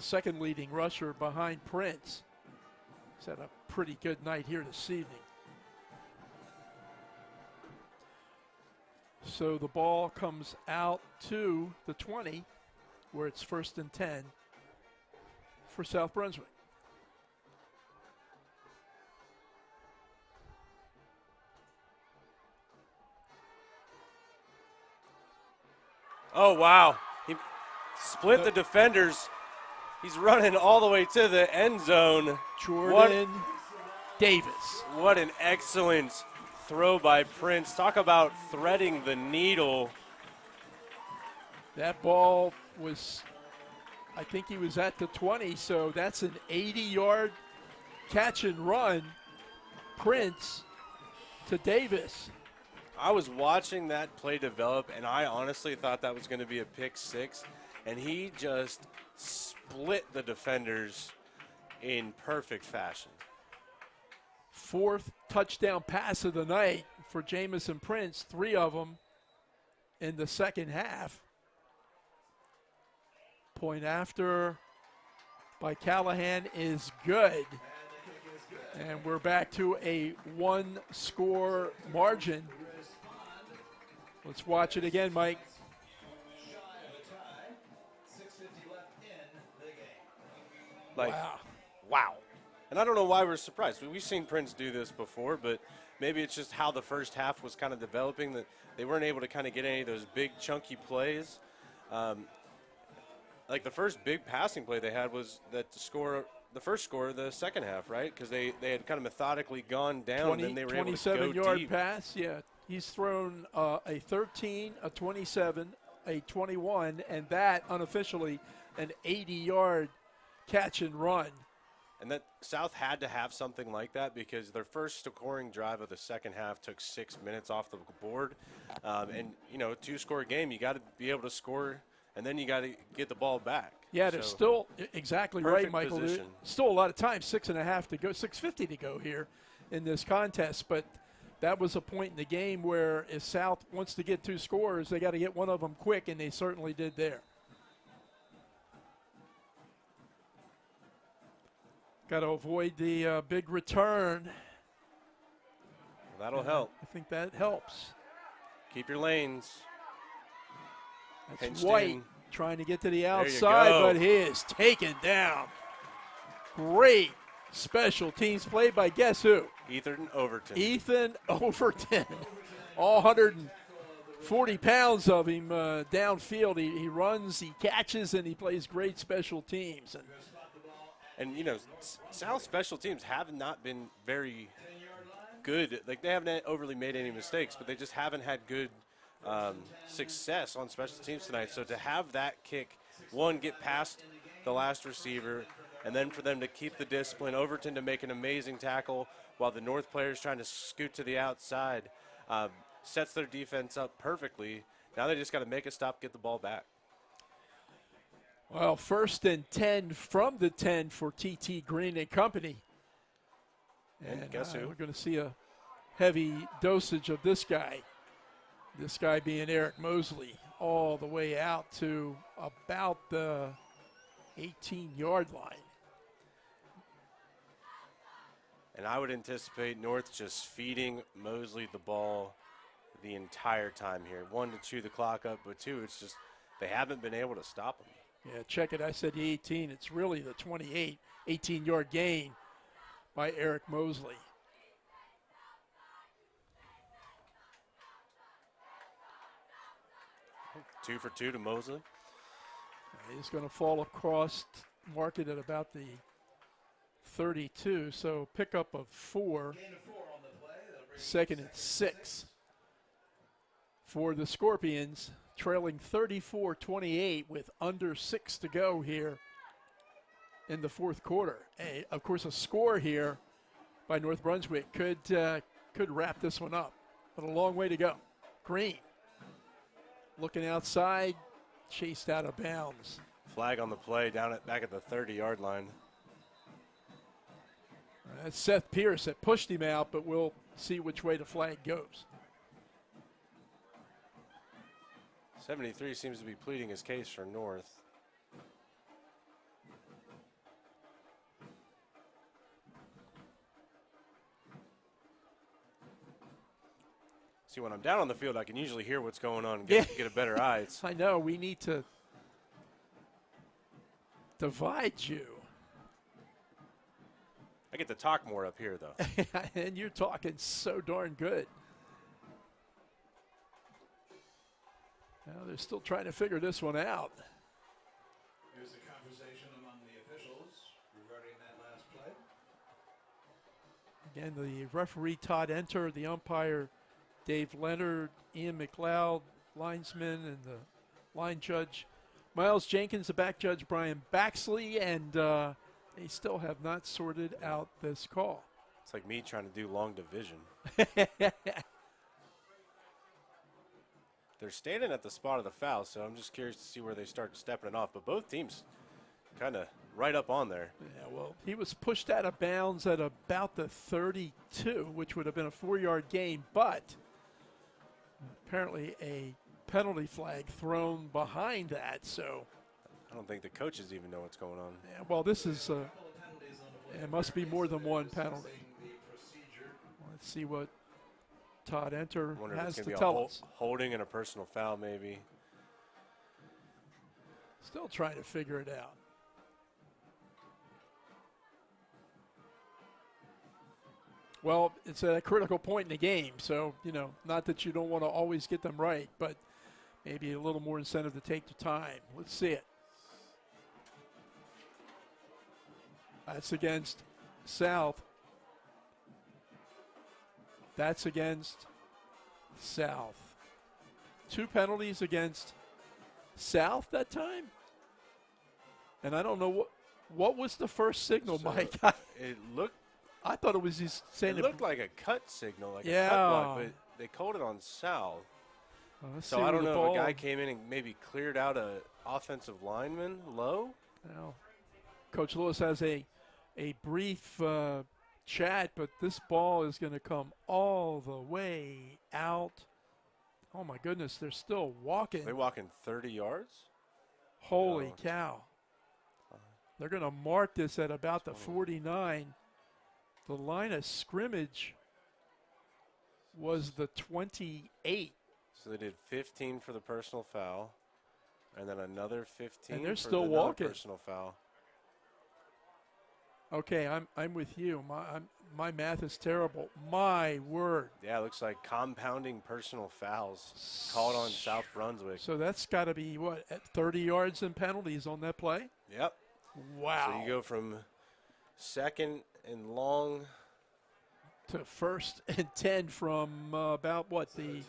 second leading rusher behind Prince. He's had a pretty good night here this evening. So the ball comes out to the 20, where it's 1st and 10 for South Brunswick. Oh, wow. He split the defenders. He's running all the way to the end zone. Jordan Davis. What an excellent throw by Prince. Talk about threading the needle. That ball was, I think he was at the 20, so that's an 80-yard catch and run. Prince to Davis. I was watching that play develop, and I honestly thought that was going to be a pick six, and he just split the defenders in perfect fashion. 4th touchdown pass of the night for Jamison Prince, 3 of them in the second half. Point after by Callahan is good. And we're back to a 1-score margin. Let's watch it again, Mike. Like, wow. And I don't know why we're surprised. We've seen Prince do this before, but maybe it's just how the first half was kind of developing, that they weren't able to kind of get any of those big, chunky plays. Like the first big passing play they had was the first score of the second half, right? Because they had kind of methodically gone down, and then they were able to go 27-yard deep. pass, yeah. He's thrown a 13, a 27, a 21, and that unofficially an 80-yard catch and run. And that South had to have something like that because their first scoring drive of the second half took 6 minutes off the board. And, you know, 2-score game, you got to be able to score, and then you got to get the ball back. Yeah, there's still exactly right, Michael. There's position. still a lot of time, 6.5 to go, 6:50 to go here in this contest. But that was a point in the game where if South wants to get 2 scores, they got to get one of them quick, and they certainly did there. Got to avoid the big return. That'll help. I think that helps. Keep your lanes. That's Pinched White in. trying to get to the you outside, go. but he is taken down. Great special teams play by guess who? Ethan Overton. Ethan Overton. All 140 pounds of him downfield. He runs, he catches, and he plays great special teams. And, you know, South special teams have not been very good. Like, they haven't overly made any mistakes, but they just haven't had good success on special teams tonight. So to have that kick, one, get past the last receiver, and then for them to keep the discipline, Overton to make an amazing tackle while the North players trying to scoot to the outside, sets their defense up perfectly. Now they just got to make a stop, get the ball back. Well, 1st and 10 from the 10 for T.T. Green and company. And guess who? We're going to see a heavy dosage of this guy. This guy being Eric Mosley, all the way out to about the 18-yard line. And I would anticipate North just feeding Mosley the ball the entire time here. 1, to chew the clock up, but 2, it's just they haven't been able to stop him. Yeah, check it. I said the 18. It's really the 28, 18-yard gain by Eric Mosley. Two for 2 to Mosley. He's going to fall across, mark it at about the 32. So pickup of 4, 2nd and 6 for the Scorpions, trailing 34-28 with under 6 to go here in the 4th quarter. Of course, a score here by North Brunswick could wrap this one up, but a long way to go. Green looking outside, chased out of bounds. Flag on the play back at the 30-yard line. That's Seth Pierce that pushed him out, but we'll see which way the flag goes. 73 seems to be pleading his case for North. See, when I'm down on the field, I can usually hear what's going on and get a better eye. I know. We need to divide you. I get to talk more up here, though. And you're talking so darn good. Now they're still trying to figure this one out. There's a conversation among the officials regarding that last play. Again, the referee Todd Enter, the umpire Dave Leonard, Ian McLeod, linesman, and the line judge Miles Jenkins, the back judge Brian Baxley, and They still have not sorted out this call. It's like me trying to do long division. They're standing at the spot of the foul, so I'm just curious to see where they start stepping it off. But both teams kind of right up on there. Yeah, well, he was pushed out of bounds at about the 32, which would have been a 4-yard gain, but apparently a penalty flag thrown behind that. So I don't think the coaches even know what's going on. yeah, well, this is it must be more than one penalty. Let's see what Todd Enter Wonder if has it's to going to tell be us. a holding and a personal foul, maybe. Still trying to figure it out. Well, it's a critical point in the game, so, you know, not that you don't want to always get them right, but maybe a little more incentive to take the time. Let's see it. That's against South. That's against South. 2 penalties against South that time? And I don't know what was the first signal, So Mike? It looked I thought it was he's saying It looked like a cut signal, like Yeah. a cut block, but they called it on South. Let's So see I where don't the know ball- if a guy came in and maybe cleared out a offensive lineman low. Well, Coach Lewis has a brief chat, but this ball is going to come all the way out. Oh my goodness, they're still walking. They're walking 30 yards. Holy No. cow. They're going to mark this at about the 49. The line of scrimmage was the 28. So they did 15 for the personal foul, and then another 15 And they're for still the walking. personal foul. Okay, I'm with you. My math is terrible. My word. Yeah, it looks like compounding personal fouls called on South Brunswick. So that's got to be, what, at 30 yards and penalties on that play? Yep. Wow. So you go from second and long. To first and 10 from about, what, the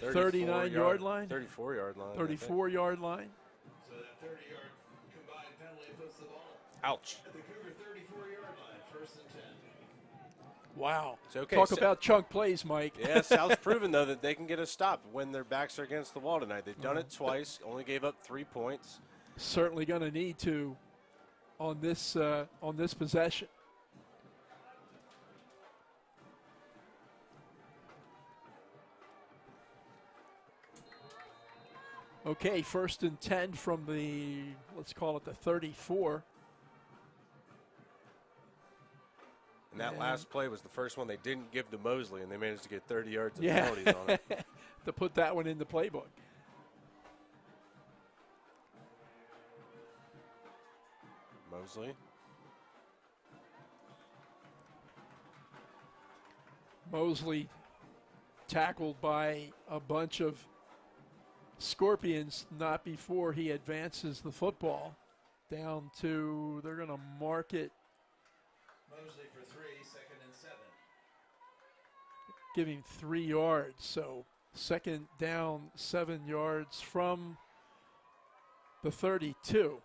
34 39-yard line? 34-yard line. I think. 34-yard line? So that 30-yard combined penalty puts the ball Ouch. at the Cougar 34-yard line, first and 10. Wow. It's okay. Talk about chunk plays, Mike. Yeah, South's proven, though, that they can get a stop when their backs are against the wall tonight. They've done it twice, only gave up 3 points. Certainly going to need to on this possession. Okay, first and 10 from the, let's call it the 34. And that Yeah. last play was the first one they didn't give to Mosley, and they managed to get 30 yards of Yeah. penalties on it. To put that one in the playbook. Mosley. Mosley tackled by a bunch of Scorpions not before he advances the football down to, they're going to mark it, Mosley for 3, second and 7. giving 3 yards. So second down, 7 yards from the 32.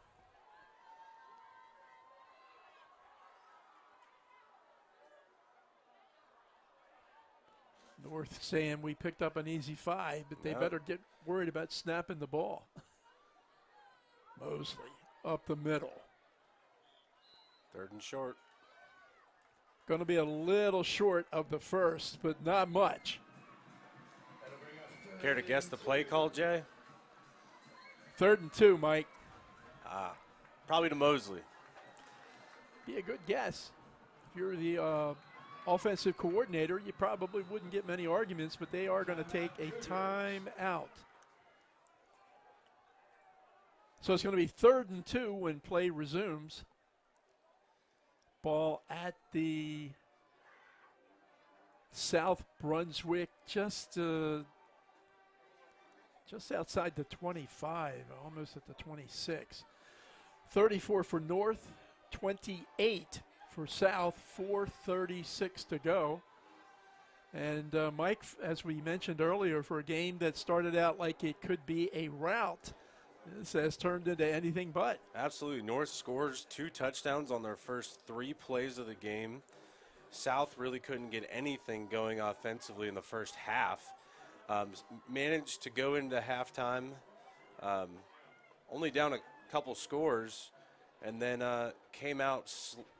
North saying we picked up an easy 5, but they Yep. better get worried about snapping the ball. Mosley up the middle. Third and short. Going to be a little short of the first, but not much. That'll bring up Care to guess the play call, Jay? 3rd and 2, Mike. Probably to Mosley. Be a good guess. If you're the offensive coordinator, you probably wouldn't get many arguments, but they are going to take a timeout. So it's going to be 3rd and 2 when play resumes. Ball at the South Brunswick, just outside the 25, almost at the 26. 34 for North, 28 for South, 4:36 to go. And Mike, as we mentioned earlier, for a game that started out like it could be a rout, This has turned into anything but. Absolutely. North scores 2 touchdowns on their first 3 plays of the game. South really couldn't get anything going offensively in the first half. Managed to go into halftime only down a couple scores, and then came out,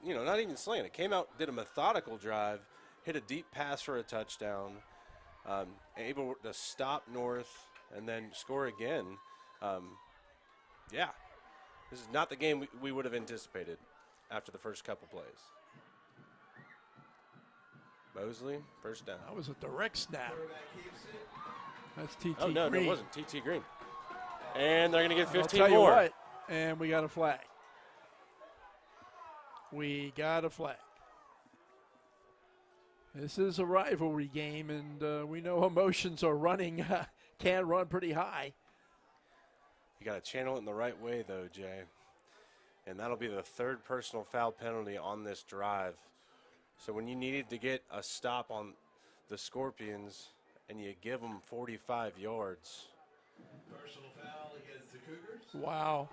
not even slanted. Came out, did a methodical drive, hit a deep pass for a touchdown, able to stop North and then score again. Yeah, this is not the game we would have anticipated after the first couple plays. Mosley, first down. That was a direct snap. That's T.T. Oh, no, Green. it wasn't. T.T. Green. And they're going to get 15 I'll tell more. you what, and we got a flag. We got a flag. This is a rivalry game, and we know emotions are running, can run pretty high. You got to channel it in the right way, though, Jay. And that'll be the 3rd personal foul penalty on this drive. So when you needed to get a stop on the Scorpions and you give them 45 yards. Personal foul against the Cougars. Wow.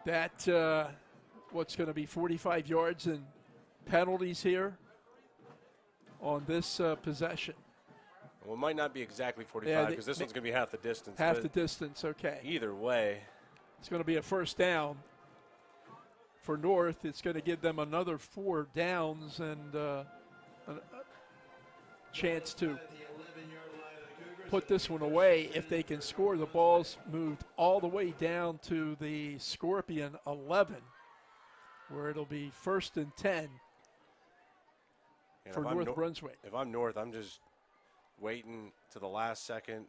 That, what's going to be 45 yards and penalties here on this possession. Well, it might not be exactly 45 because this one's going to be half the distance. Half the distance, okay. Either way. It's going to be a first down for North. It's going to give them another 4 downs and a chance to put this one away if they can score. The ball's moved all the way down to the Scorpion 11, where it'll be 1st and 10 for North Brunswick. If I'm North, I'm just waiting to the last second,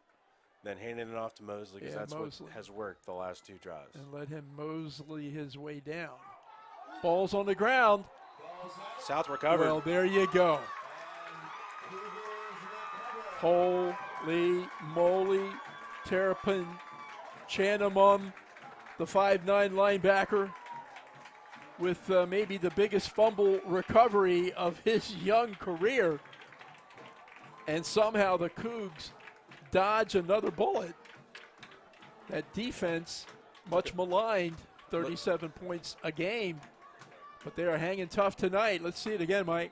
then handing it off to Mosley because that's what has worked the last 2 drives. And let him Mosley his way down. Ball's on the ground. South recovered. Well, there you go. Holy moly. Terrapin Chanamum, the 5'9" linebacker, with maybe the biggest fumble recovery of his young career. And somehow the Cougs dodge another bullet. That defense, much maligned, 37 points a game. But they are hanging tough tonight. Let's see it again, Mike.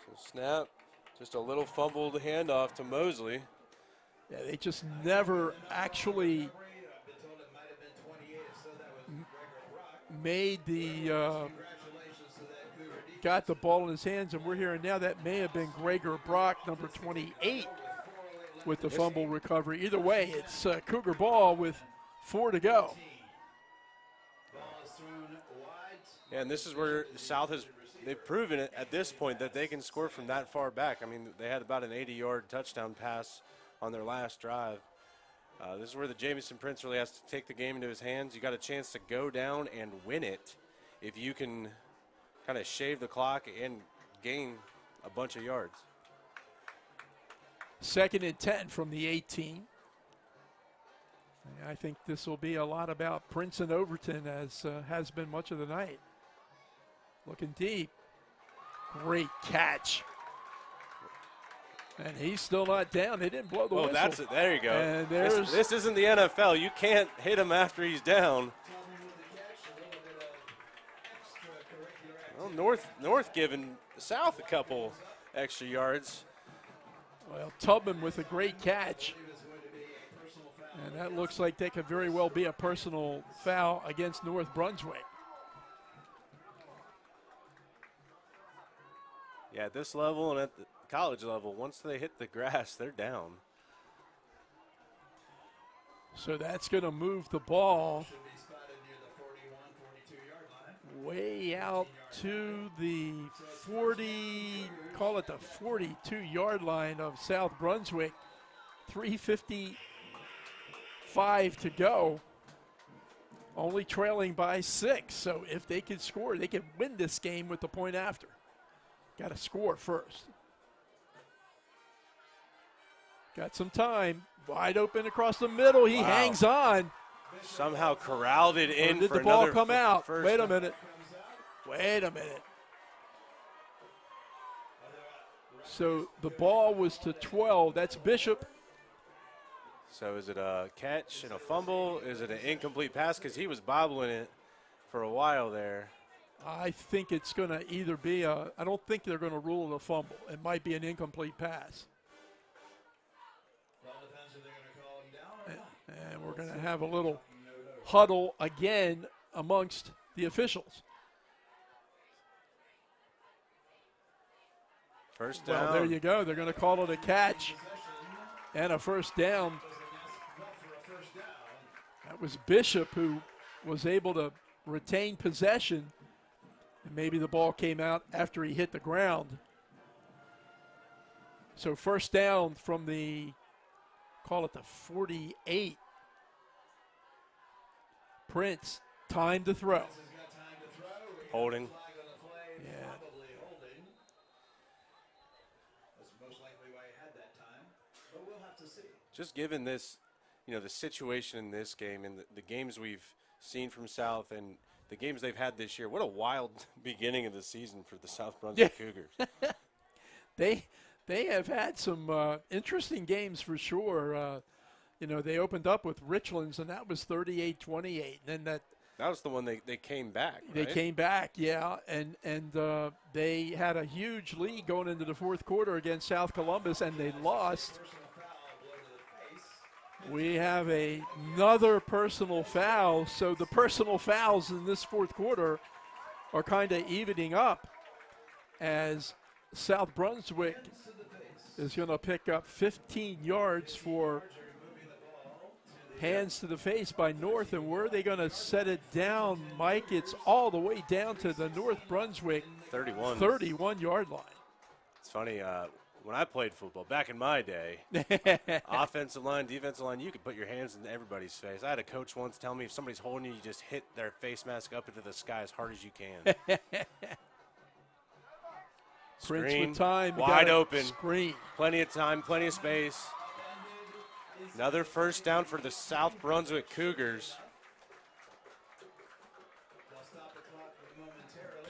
So snap, just a little fumbled handoff to Mosley. Yeah, they just never actually made the got the ball in his hands, and we're hearing now that may have been Gregor Brock, number 28, with the fumble recovery. Either way, it's Cougar ball with 4 to go. Yeah, and this is where South they've proven it at this point that they can score from that far back. I mean, they had about an 80-yard touchdown pass on their last drive. This is where the Jamison Prince really has to take the game into his hands. You got a chance to go down and win it if you can kind of shave the clock and gain a bunch of yards. 2nd and 10 from the 18. I think this will be a lot about Prince and Overton, as has been much of the night. Looking deep. Great catch. And he's still not down. They didn't blow the whistle. That's it. There you go. And this isn't the NFL. You can't hit him after he's down. Well, North giving South a couple extra yards. Well, Tubman with a great catch. And that looks like that could very well be a personal foul against North Brunswick. Yeah, at this level and at the college level, once they hit the grass, they're down. So that's going to move the ball way out to the 40, call it the 42-yard line of South Brunswick. 3:55 to go. Only trailing by 6. So if they could score, they could win this game with the point after. Got to score first. Got some time. Wide open across the middle. He hangs on. Somehow corralled it in. Or did for the ball another come out? First. Wait a minute. Wait a minute. So the ball was to 12. That's Bishop. So is it a catch and a fumble? Is it an incomplete pass? Because he was bobbling it for a while there. I think it's going to either be I don't think they're going to rule it a fumble. It might be an incomplete pass. Well, depends if they're going to call him down or not. And we're going to have a little huddle again amongst the officials. First down. Well, there you go. They're going to call it a catch and a first down. That was Bishop who was able to retain possession. And maybe the ball came out after he hit the ground. So first down from the, call it the 48. Prince, time to throw. Holding. Yeah. Just given this, the situation in this game and the games we've seen from South and the games they've had this year, what a wild beginning of the season for the South Brunswick Cougars. They have had some interesting games for sure. They opened up with Richlands, and that was 38-28. And then that was the one they came back, right? They came back, yeah. And they had a huge lead going into the fourth quarter against South Columbus, and they lost. We have another personal foul, so the personal fouls in this fourth quarter are kind of evening up as South Brunswick is going to pick up 15 yards for hands to the face by North. And where are they going to set it down, Mike? It's all the way down to the North Brunswick 31-yard line. It's funny. When I played football, back in my day, offensive line, defensive line, you could put your hands in everybody's face. I had a coach once tell me if somebody's holding you, you just hit their face mask up into the sky as hard as you can. Prince Screen, with time. wide open. Screen. Plenty of time, plenty of space. Another first down for the South Brunswick Cougars.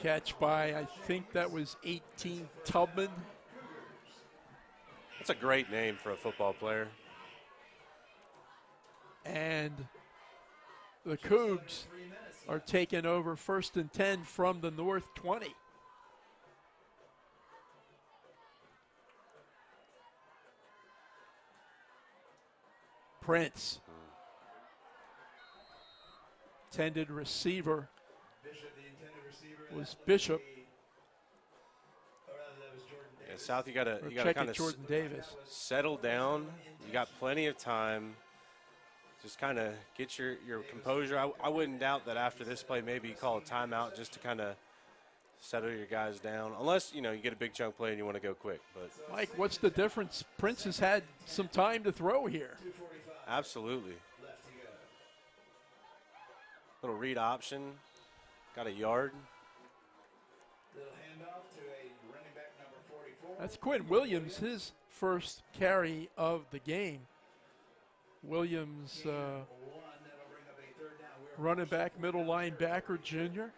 Catch by, I think that was 18 Tubman. That's a great name for a football player. And the Cougs are taking over 1st and 10 from the North 20. Prince. Intended receiver was Bishop. Yeah, South, you got to kind of Jordan Davis. Settle down. You got plenty of time. Just kind of get your composure. I wouldn't doubt that after this play, maybe you call a timeout just to kind of settle your guys down. Unless, you get a big chunk play and you want to go quick. But Mike, what's the difference? Prince has had some time to throw here. Absolutely. Little read option. Got a yard. That's Quinn Williams, his first carry of the game. Williams, running back, middle linebacker, junior.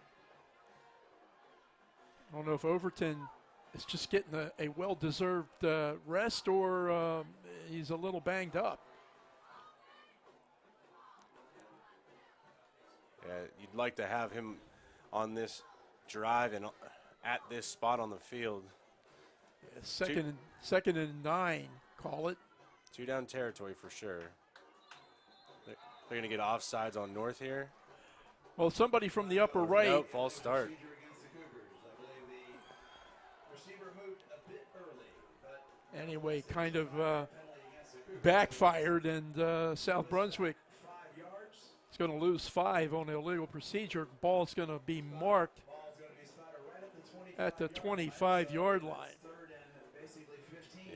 I don't know if Overton is just getting a well-deserved rest or he's a little banged up. Yeah, you'd like to have him on this drive and at this spot on the field. Yeah, second and 9, call it. 2-down territory for sure. They're going to get offsides on North here. Well, somebody from the upper right. Nope, false start. Anyway, kind of backfired, and South Brunswick is going to lose 5 on the illegal procedure. Ball's going to be marked at the 25-yard line.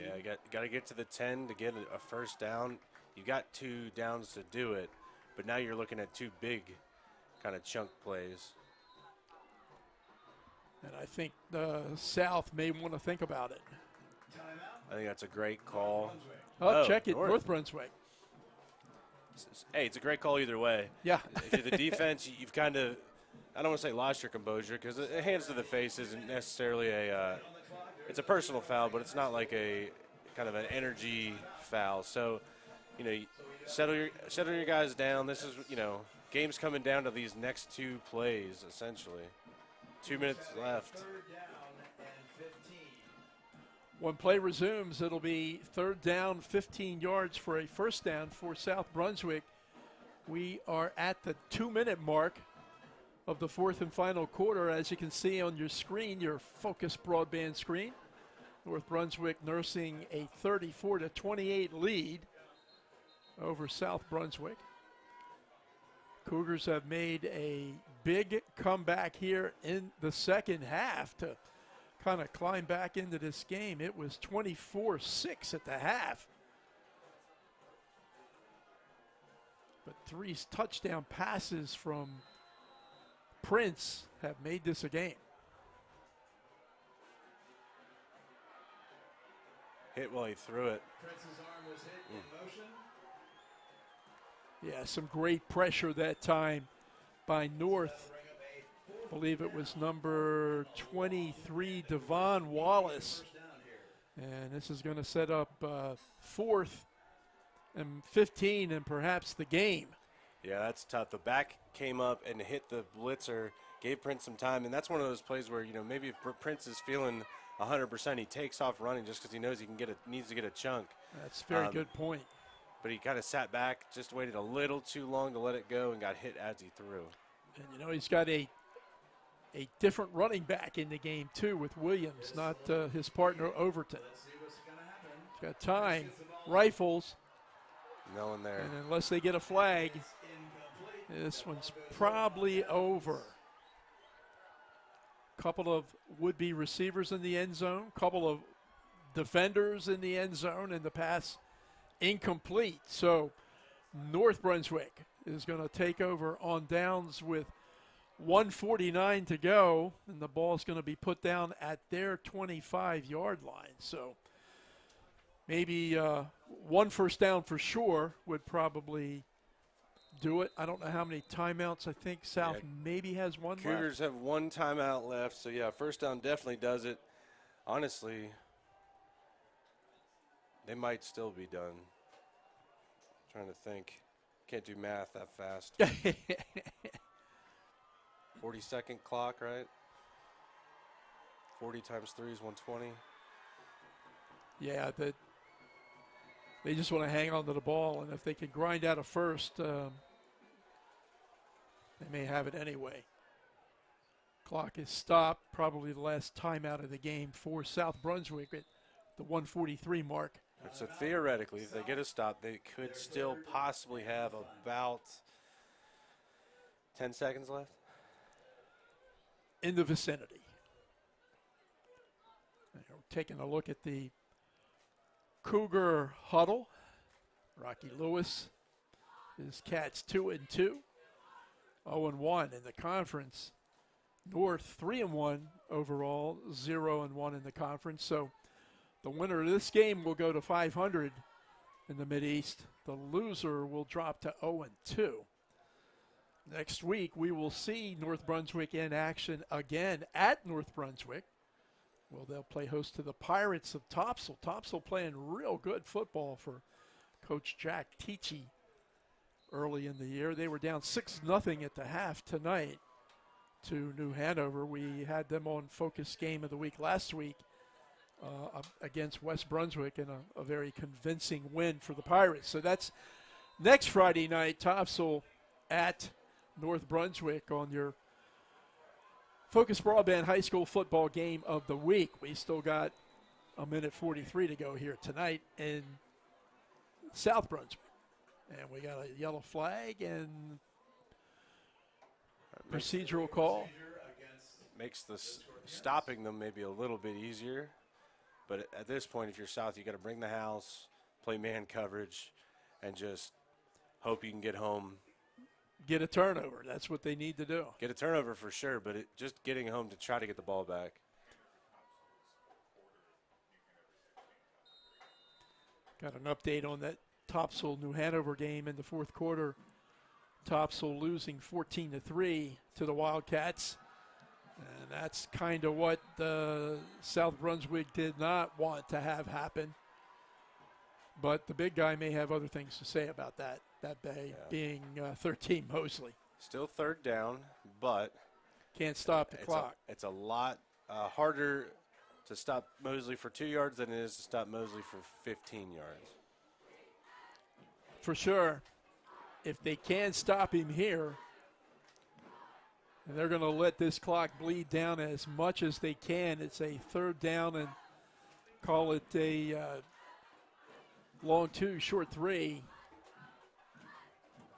Yeah, you got to get to the 10 to get a first down. You got 2 downs to do it, but now you're looking at 2 big kind of chunk plays. And I think the South may want to think about it. I think that's a great call. Oh, check it, North Brunswick. Hey, it's a great call either way. Yeah. If you're the defense, you've kind of, I don't want to say lost your composure, because hands to the face isn't necessarily it's a personal foul, but it's not like a kind of an energy foul. So, settle your guys down. This is, game's coming down to these next 2 plays, essentially. 2 minutes left. Third down and 15. When play resumes, it'll be third down, 15 yards for a first down for South Brunswick. We are at the 2-minute mark of the fourth and final quarter. As you can see on your screen, your FOCUS Broadband screen, North Brunswick nursing a 34-28 lead over South Brunswick. Cougars have made a big comeback here in the second half to kind of climb back into this game. It was 24-6 at the half. But 3 touchdown passes from Prince have made this a game. Hit while he threw it. Prince's arm was hit in motion. Yeah, some great pressure that time by North. I believe it was number 23, Devon Wallace. And this is going to set up 4th and 15 and perhaps the game. Yeah, that's tough. The back came up and hit the blitzer, gave Prince some time. And that's one of those plays where, maybe if Prince is feeling 100%, he takes off running just because he knows he needs to get a chunk. That's a very good point. But he kind of sat back, just waited a little too long to let it go and got hit as he threw. And, he's got a different running back in the game, too, with Williams, not his partner Overton. He's got time, rifles. No one there. And unless they get a flag, this one's probably over. Couple of would-be receivers in the end zone, couple of defenders in the end zone, and the pass incomplete. So North Brunswick is going to take over on downs with 1:49 to go, and the ball's going to be put down at their 25-yard line. So maybe 1 first down for sure would probably do it. I don't know how many timeouts. I think South maybe has one left. Cougars have 1 timeout left, so yeah, first down definitely does it. Honestly, they might still be done. Trying to think. Can't do math that fast. 40-second clock, right? 40 times 3 is 120. Yeah, they just want to hang on to the ball, and if they can grind out a first, they may have it anyway. Clock is stopped, probably the last timeout of the game for South Brunswick at the 1:43 mark. So theoretically, if they get a stop, they could still possibly have about 10 seconds left. In the vicinity. And we're taking a look at the Cougar huddle. Rocky Lewis, his Cats 2-2, 0-1 in the conference. North 3-1 overall, 0-1 in the conference. So the winner of this game will go to 500 in the Mideast. The loser will drop to 0-2. Next week, we will see North Brunswick in action again at North Brunswick. Well, they'll play host to the Pirates of Topsail. Topsail playing real good football for Coach Jack Teachy early in the year. They were down 6-0 at the half tonight to New Hanover. We had them on Focus Game of the Week last week against West Brunswick in a very convincing win for the Pirates. So that's next Friday night, Topsail at North Brunswick on your FOCUS Broadband High School football game of the week. We still got a minute 43 to go here tonight in South Brunswick. And we got a yellow flag and procedural call. Makes this stopping them maybe a little bit easier. But at this point, if you're South, you got to bring the house, play man coverage, and just hope you can get home. Get a turnover. That's what they need to do. Get a turnover for sure, but just getting home to try to get the ball back. Got an update on that Topsail New Hanover game in the fourth quarter. Topsail losing 14-3 to the Wildcats. And that's kind of what South Brunswick did not want to have happen. But the big guy may have other things to say about that bay being 13 Mosley. Still third down, but can't stop the clock. It's a lot harder to stop Mosley for 2 yards than it is to stop Mosley for 15 yards. For sure. If they can stop him here, and they're going to let this clock bleed down as much as they can. It's a third down and call it a long 2, short 3.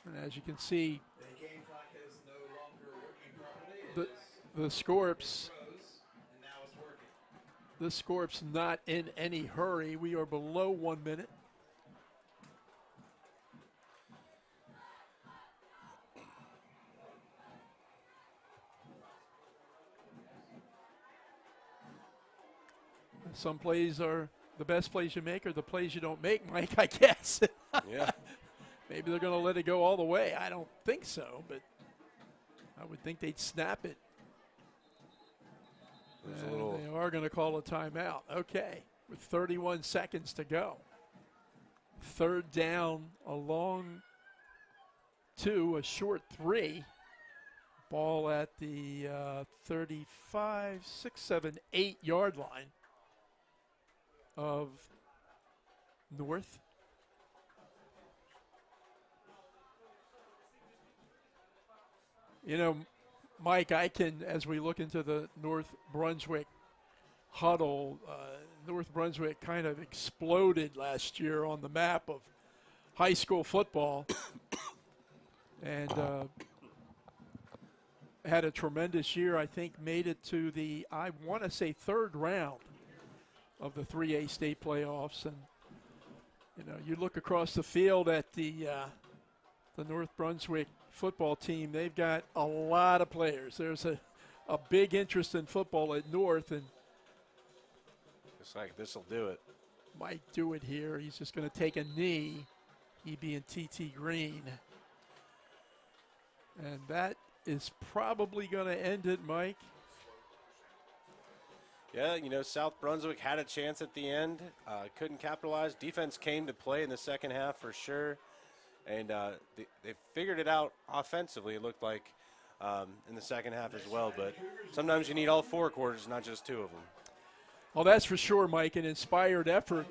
And as you can see, The game clock is no longer working properly. the Scorps, And now it's working. the Scorps not in any hurry. We are below 1 minute. Some plays are the best plays you make or the plays you don't make, Mike, I guess. Yeah. Maybe they're going to let it go all the way. I don't think so, but I would think they'd snap it. And they are going to call a timeout. Okay, with 31 seconds to go. Third down, a long 2, a short 3. Ball at the 35, 6, 7, 8 yard line of North. You know, Mike, I can, as we look into the North Brunswick huddle, North Brunswick kind of exploded last year on the map of high school football and had a tremendous year. I think made it to the, I want to say, third round of the 3A state playoffs. And, you know, you look across the field at the North Brunswick football team, they've got a lot of players. There's a big interest in football at North, and it's like this will do it. Might do it here. He's just going to take a knee, he being TT Green. And that is probably going to end it, Mike. Yeah, you know, South Brunswick had a chance at the end, couldn't capitalize. Defense came to play in the second half for sure, and they figured it out offensively, it looked like, in the second half as well. But sometimes you need all 4 quarters, not just 2 of them. Well, that's for sure, Mike. An inspired effort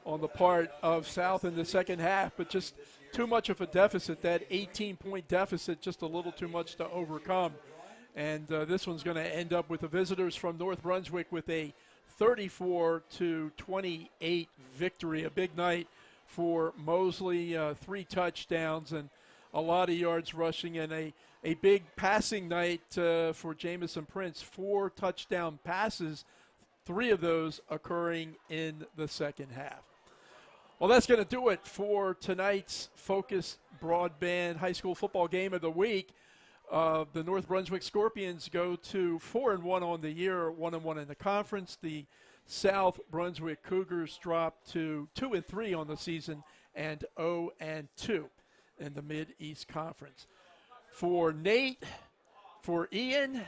on the part of South in the second half, but just too much of a deficit. That 18-point deficit, just a little too much to overcome. And this one's going to end up with the visitors from North Brunswick with a 34-28 victory. A big night for Mosley, 3 touchdowns and a lot of yards rushing, and a big passing night for Jamison Prince. 4 touchdown passes, 3 of those occurring in the second half. Well, that's going to do it for tonight's FOCUS Broadband High School Football Game of the Week. The North Brunswick Scorpions go to 4-1 on the year, 1-1 in the conference. The South Brunswick Cougars drop to 2-3 on the season and 0-2 in the Mid-East Conference. For Nate, for Ian,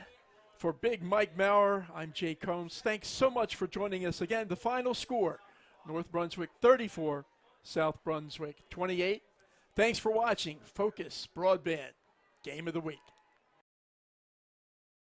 for Big Mike Maurer, I'm Jay Combs. Thanks so much for joining us again. The final score, North Brunswick 34, South Brunswick 28. Thanks for watching FOCUS Broadband Game of the Week.